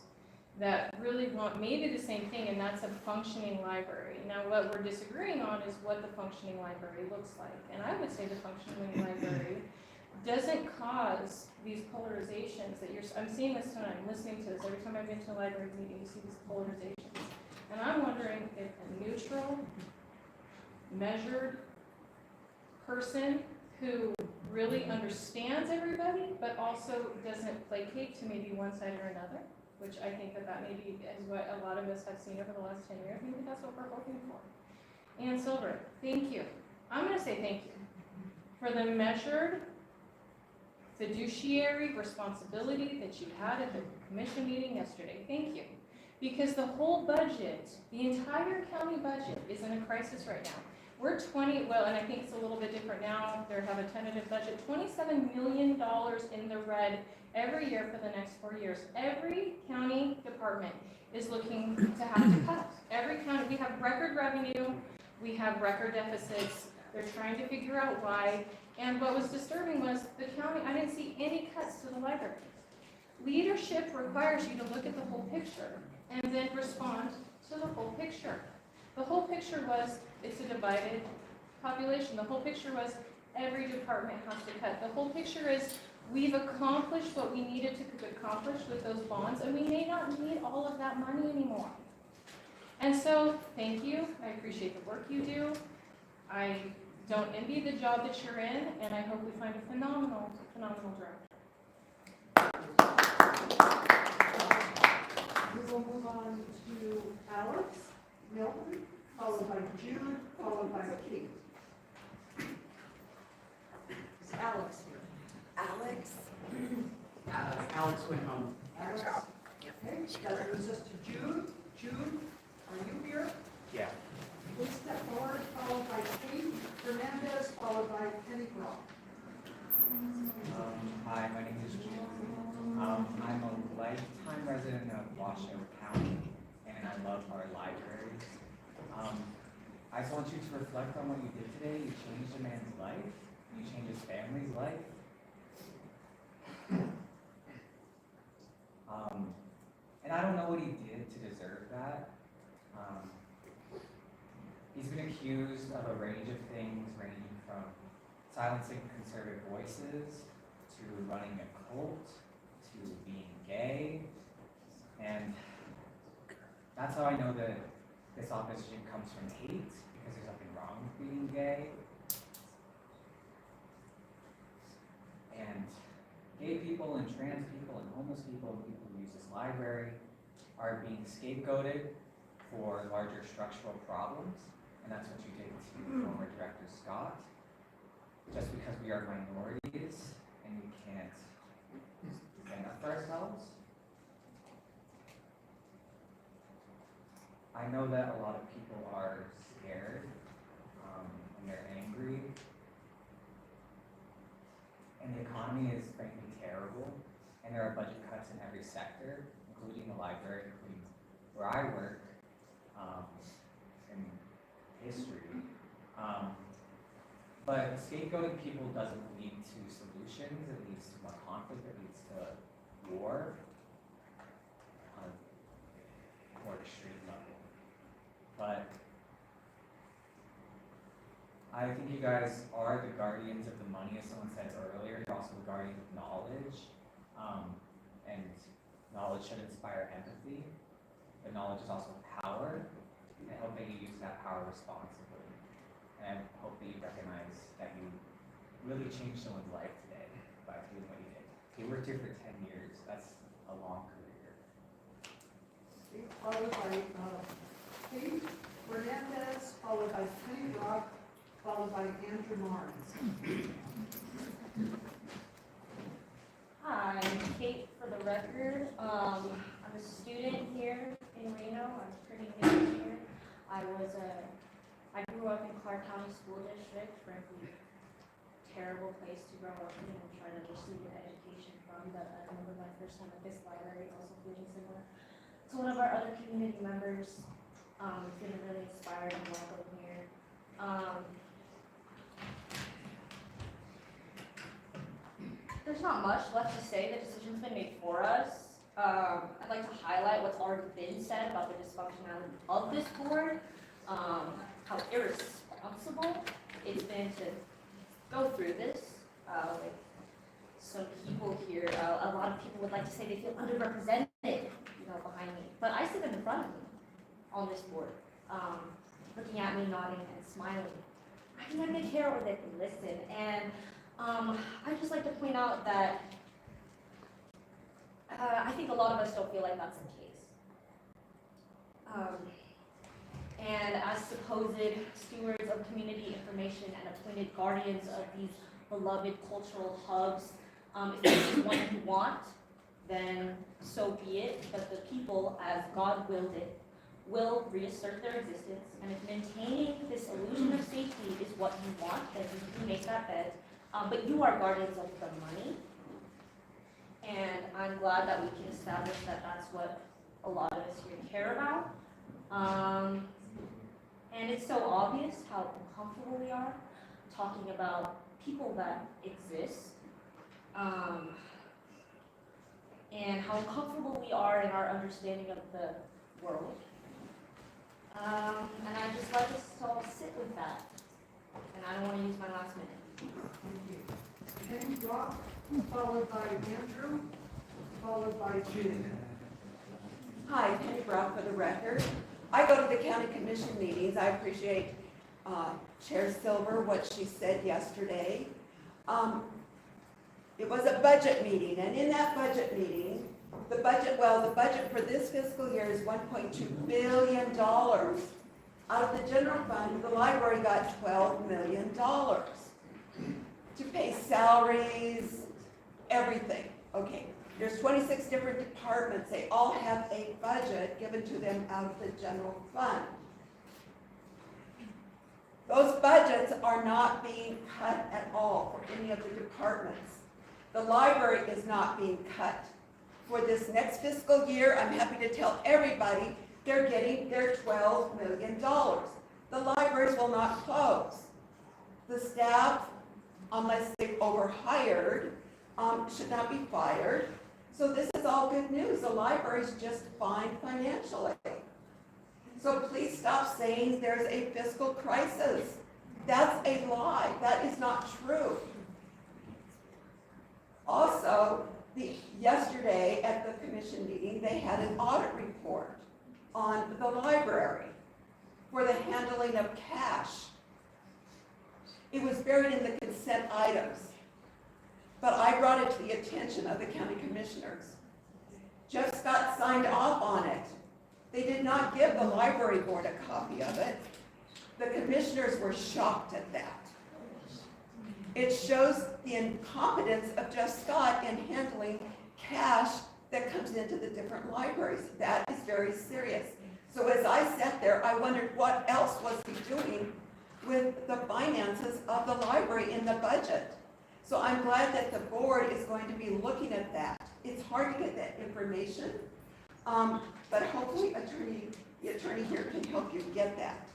that really want maybe the same thing, and that's a functioning library. Now, what we're disagreeing on is what the functioning library looks like. And I would say the functioning library doesn't cause these polarizations that I'm seeing this tonight, I'm listening to this. Every time I've been to a library meeting, you see these polarizations. And I'm wondering if a neutral, measured person who really understands everybody, but also doesn't placate to maybe one side or another, which I think that maybe is what a lot of us have seen over the last 10 years. Maybe that's what we're hoping for. Ann Silver, thank you. I'm going to say thank you for the measured fiduciary responsibility that you had at the commission meeting yesterday. Thank you. Because the whole budget, the entire county budget is in a crisis right now. We're and I think it's a little bit different now. They have a tentative budget, $27 million in the red every year for the next 4 years. Every county department is looking to have to cut. Every county, we have record revenue, we have record deficits. They're trying to figure out why. And what was disturbing was the county, I didn't see any cuts to the library. Leadership requires you to look at the whole picture and then respond to the whole picture. The whole picture was, it's a divided population. The whole picture was, every department has to cut. The whole picture is, we've accomplished what we needed to accomplish with those bonds, and we may not need all of that money anymore. And so, thank you. I appreciate the work you do. I don't envy the job that you're in, and I hope we find a phenomenal director. We will move on to Alex Milton, followed by Jude, followed by Keith. Is Alex here? Alex? Alex went home. Alex? Okay, that brings us to Jude. Jude, are you here? Yeah. Please step forward, followed by Keith Fernandez, followed by Penny Brock. Hi, my name is Jude. I'm a lifetime resident of Washoe County, and I love our libraries. I just want you to reflect on what you did today. You changed a man's life. You changed his family's life. And I don't know what he did to deserve that. He's been accused of a range of things, ranging from silencing conservative voices, to running a cult, to being gay, and that's how I know that this opposition comes from hate, because there's nothing wrong with being gay. And gay people and trans people and homeless people and people who use this library are being scapegoated for larger structural problems, and that's what you did to former Director Scott. Just because we are minorities and we can't stand up for ourselves. I know that a lot of people are scared and they're angry, and the economy is frankly terrible, and there are budget cuts in every sector, including the library, including where I work in history. But scapegoating people doesn't lead to solutions. It leads to more conflict. It leads to war on a more extreme level. But I think you guys are the guardians of the money, as someone said earlier. You're also the guardians of knowledge. And knowledge should inspire empathy. But knowledge is also power. And I hope that you use that power responsibly. And I hope that you recognize that you really changed someone's life today by doing what you did. You worked here for 10 years. That's a long career. Followed by Keith Fernandez, followed by Penny Brock, followed by Andrew Marnes. Hi, I'm Kate for the record. I'm a student here in Reno. I'm pretty new here. I grew up in Clark County School District, frankly, terrible place to grow up in and try to receive an education from, but I remember my first time at this library, also feeling similar to one of our other community members, feeling really inspired and welcome here. There's not much left to say. The decision's been made for us. I'd like to highlight what's already been said about the dysfunctionality of this board. How irresponsible it's been to go through this. Some people here, a lot of people would like to say they feel underrepresented, behind me. But I sit in the front of me. on this board, looking at me, nodding and smiling. I mean, they care or they can listen. And I'd just like to point out that I think a lot of us don't feel like that's the case. And as supposed stewards of community information and appointed guardians of these beloved cultural hubs, if this is what you want, then so be it. But the people, as God willed it, will reassert their existence. And if maintaining this illusion of safety is what you want, then you can make that bet. But you are guardians of the money. And I'm glad that we can establish that that's what a lot of us here care about. And it's so obvious how uncomfortable we are talking about people that exist, and how comfortable we are in our understanding of the world. And I just like us to all sit with that. And I don't want to use my last minute. Penny Brock, followed by Andrew, followed by June. Hi, Penny Brown for the record. I go to the county commission meetings. I appreciate Chair Silver, what she said yesterday. It was a budget meeting, and in that budget meeting, the budget for this fiscal year is $1.2 billion. Out of the general fund, the library got $12 million to pay salaries, everything. Okay. There's 26 different departments. They all have a budget given to them out of the general fund. Those budgets are not being cut at all for any of the departments. The library is not being cut. For this next fiscal year, I'm happy to tell everybody they're getting their $12 million. The libraries will not close. The staff, unless they've overhired, should not be fired. So this is all good news. The library's just fine financially. So please stop saying there's a fiscal crisis. That's a lie. That is not true. Also, yesterday at the commission meeting, they had an audit report on the library for the handling of cash. It was buried in the consent items. But I brought it to the attention of the county commissioners. Jeff Scott signed off on it. They did not give the library board a copy of it. The commissioners were shocked at that. It shows the incompetence of Jeff Scott in handling cash that comes into the different libraries. That is very serious. So as I sat there, I wondered what else was he doing with the finances of the library in the budget. So I'm glad that the board is going to be looking at that. It's hard to get that information, but hopefully the attorney here can help you get that.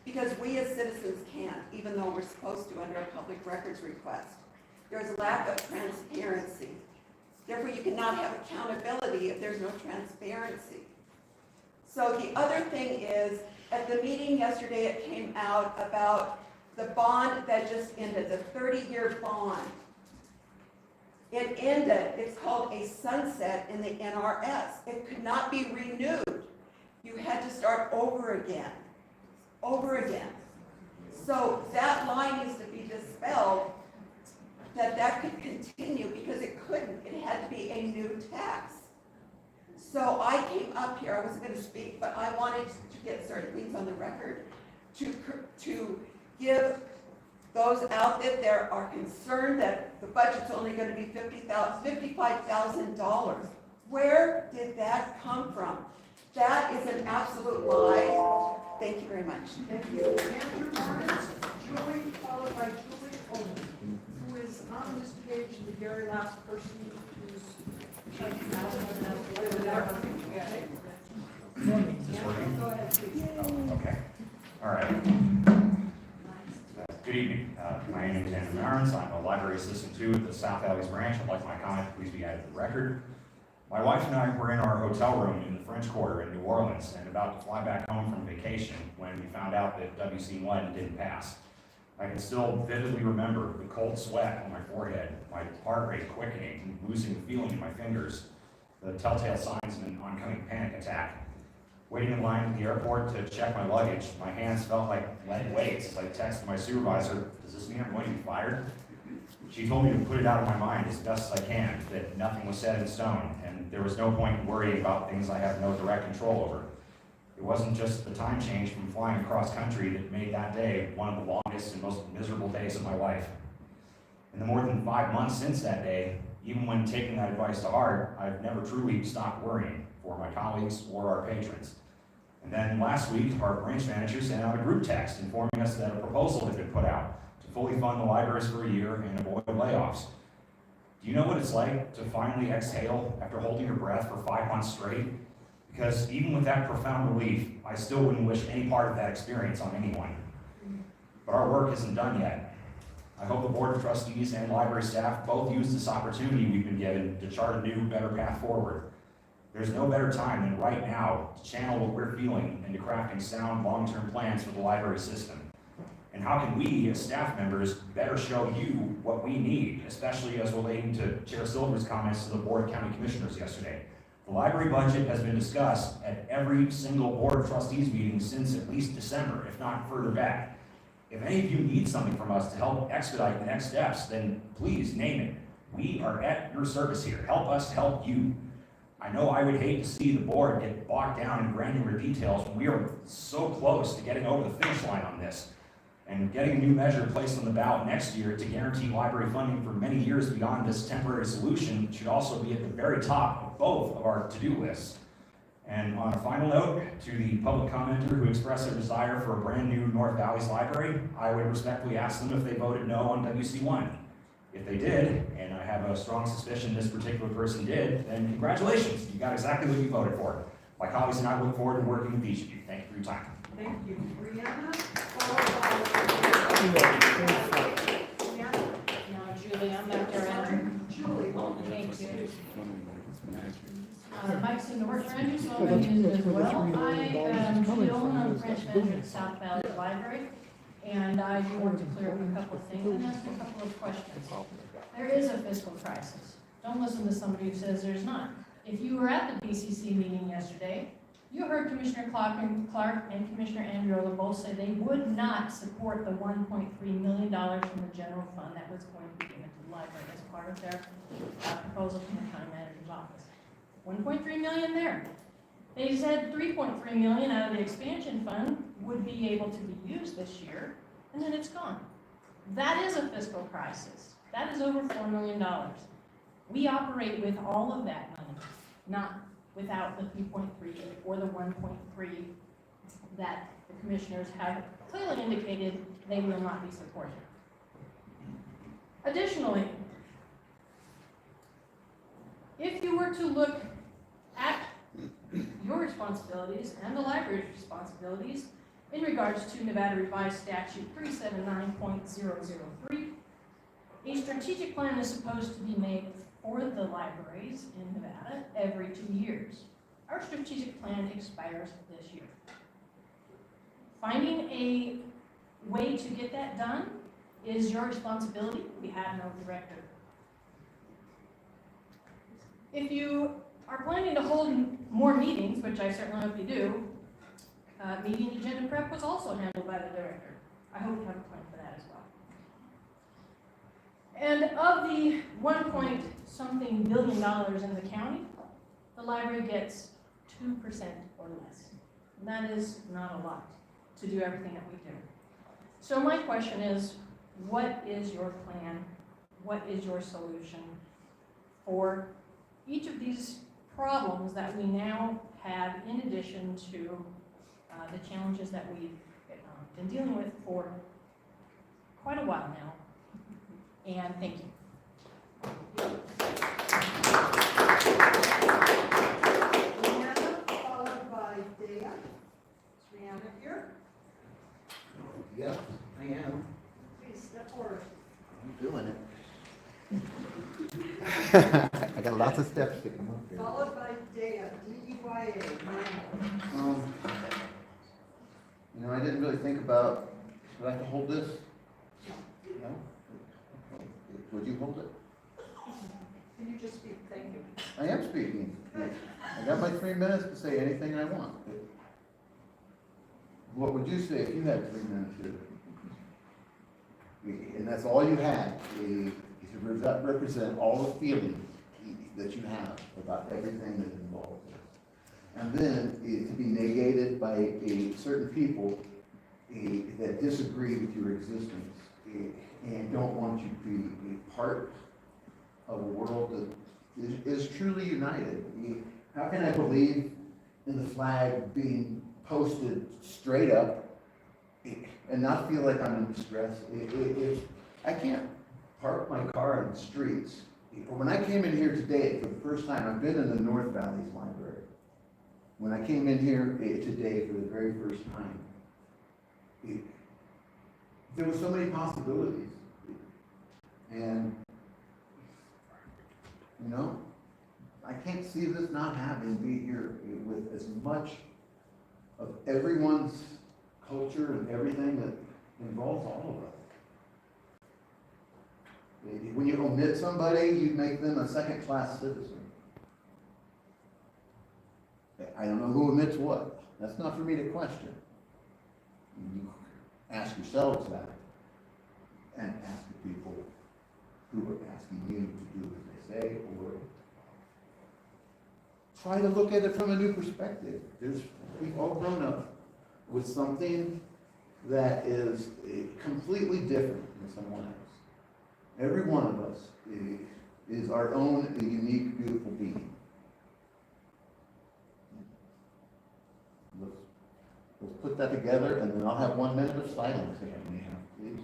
Because we as citizens can't, even though we're supposed to under a public records request. There's a lack of transparency. Therefore, you cannot have accountability if there's no transparency. So the other thing is, at the meeting yesterday, it came out about the bond that just ended, the 30-year bond. It ended. It's called a sunset in the NRS. It could not be renewed. You had to start over again. Over again. So that line needs to be dispelled, that could continue, because it couldn't. It had to be a new tax. So I came up here, I wasn't going to speak, but I wanted to get certain things on the record to give those out there are concerned that the budget's only going to be $55,000. Where did that come from? That is an absolute lie. Thank you very much. Thank you. Andrew Martin, Julie, followed by Julie Coleman, who is on this page, the very last person who's checking out. Go ahead, please. Okay. All right. Good evening. My name is Andrew Marins. I'm a library assistant too at the South Alleys branch. I'd like my comment to please be added to the record. My wife and I were in our hotel room in the French Quarter in New Orleans and about to fly back home from vacation when we found out that WC1 didn't pass. I can still vividly remember the cold sweat on my forehead, my heart rate quickening, and losing the feeling in my fingers, the telltale signs of an oncoming panic attack. Waiting in line at the airport to check my luggage, my hands felt like lead weights as I texted my supervisor, "Does this mean I'm going to be fired?" She told me to put it out of my mind as best as I can, that nothing was set in stone, and there was no point in worrying about things I have no direct control over. It wasn't just the time change from flying across country that made that day one of the longest and most miserable days of my life. In the more than 5 months since that day, even when taking that advice to heart, I've never truly stopped worrying for my colleagues or our patrons. And then last week, our branch manager sent out a group text informing us that a proposal had been put out to fully fund the libraries for a year and avoid layoffs. Do you know what it's like to finally exhale after holding your breath for 5 months straight? Because even with that profound relief, I still wouldn't wish any part of that experience on anyone. But our work isn't done yet. I hope the Board of Trustees and library staff both use this opportunity we've been given to chart a new, better path forward. There's no better time than right now to channel what we're feeling into crafting sound, long-term plans for the library system. And how can we, as staff members, better show you what we need, especially as relating to Chair Silver's comments to the Board of County Commissioners yesterday. The library budget has been discussed at every single Board of Trustees meeting since at least December, if not further back. If any of you need something from us to help expedite the next steps, then please name it. We are at your service here. Help us help you. I know I would hate to see the board get bogged down in granular details when we are so close to getting over the finish line on this. And getting a new measure placed on the ballot next year to guarantee library funding for many years beyond this temporary solution should also be at the very top of both of our to-do lists. And on a final note, to the public commenter who expressed their desire for a brand new North Valley's library, I would respectfully ask them if they voted no on WC1. If they did, and I have a strong suspicion this particular person did, then congratulations, you got exactly what you voted for. My colleagues and I look forward to working with each of you. Thank you for your time. Thank you. Brianna? No, Julie, I'm back there. Julie. Thank you. Mike seemed to work for Andrew, so I'm going to use it as well. I am Julie Olin, I'm the branch manager at South Valley Library, and I want to clear up a couple of things and ask a couple of questions. There is a fiscal crisis. Don't listen to somebody who says there's not. If you were at the BCC meeting yesterday, you heard Commissioner Clark and Commissioner Andreola both say they would not support the $1.3 million from the general fund that was going to be given to the library as part of their proposal from the county manager's office. 1.3 million there. They said 3.3 million out of the expansion fund would be able to be used this year, and then it's gone. That is a fiscal crisis. That is over $4 million. We operate with all of that money, not without the 3.3 or the 1.3 that the commissioners have clearly indicated they will not be supporting. Additionally, if you were to look at your responsibilities and the library's responsibilities in regards to Nevada Revised Statute 379.003, a strategic plan is supposed to be made for the libraries in Nevada every 2 years. Our strategic plan expires this year. Finding a way to get that done is your responsibility. We have no director. If you are planning to hold more meetings, which I certainly hope you do, meeting agenda prep was also handled by the director. I hope you have a plan for that as well. And of the $1.something billion in the county, the library gets 2% or less. And that is not a lot to do everything that we do. So my question is, what is your plan? What is your solution for each of these problems that we now have in addition to the challenges that we've been dealing with for quite a while now? And thank you. Brianna, followed by Dea. Is Brianna here? Yep, I am. Please step forward. I'm doing it. I got lots of steps to come up here. Followed by Dea, D-E-Y-A. You know, I didn't really think about, do I have to hold this? No? Would you hold it? Can you you just speak? Thank you. I am speaking. I got my 3 minutes to say anything I want. What would you say if you had 3 minutes to? And that's all you had, to represent all the feelings that you have about everything that's involved. And then to be negated by certain people that disagree with your existence and don't want you to be a part of a world that is truly united. How can I believe in the flag being posted straight up and not feel like I'm in distress? I can't park my car in the streets. When I came in here today for the first time, I've been in the North Valley's library. When I came in here today for the very first time, there were so many possibilities. And, you know, I can't see this not happening, be here with as much of everyone's culture and everything that involves all of us. When you omit somebody, you make them a second-class citizen. I don't know who omits what. That's not for me to question. You ask yourselves that, and ask the people who are asking you to do as they say, or try to look at it from a new perspective. We've all grown up with something that is completely different than someone else. Every one of us is our own unique, beautiful being. Let's put that together, and then I'll have 1 minute of silence if I may have, please.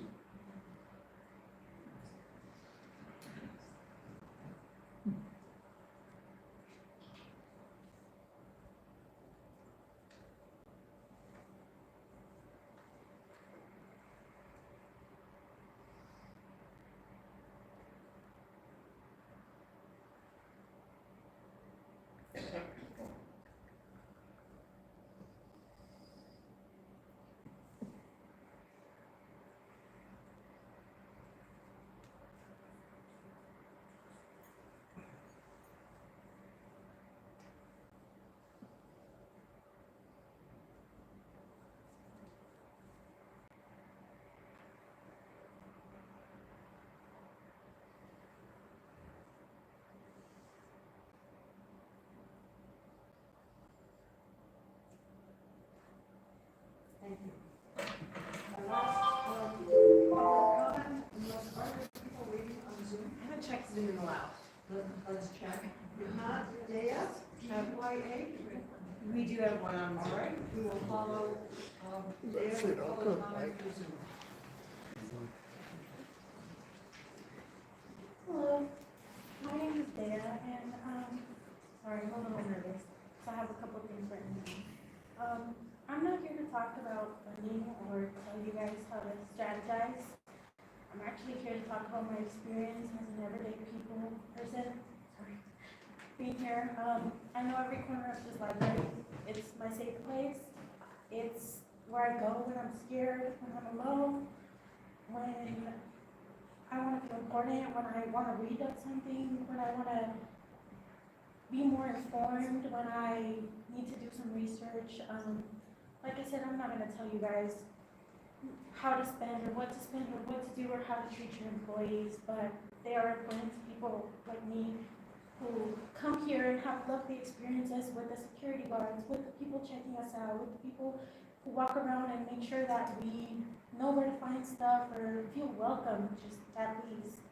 Thank you. My last comment, unless are there people waiting on Zoom? I haven't checked Zoom in a while. Let's check. If not, Dea, DYA. We do have one on. All right, we will follow, Dea will follow comment through Zoom. Hello, my name is Dea, and, sorry, I'm a little nervous, so I have a couple things written down. I'm not here to talk about funding or tell you guys how to strategize. I'm actually here to talk about my experience as an everyday people person, being here. I know every corner of this library. It's my safe place. It's where I go when I'm scared, when I'm alone, when I want to feel important, when I want to read up something, when I want to be more informed, when I need to do some research. Like I said, I'm not going to tell you guys how to spend or what to spend or what to do or how to treat your employees, but they are important to people like me who come here and have lovely experiences with the security guards, with the people checking us out, with the people who walk around and make sure that we know where to find stuff or feel welcome, just at least.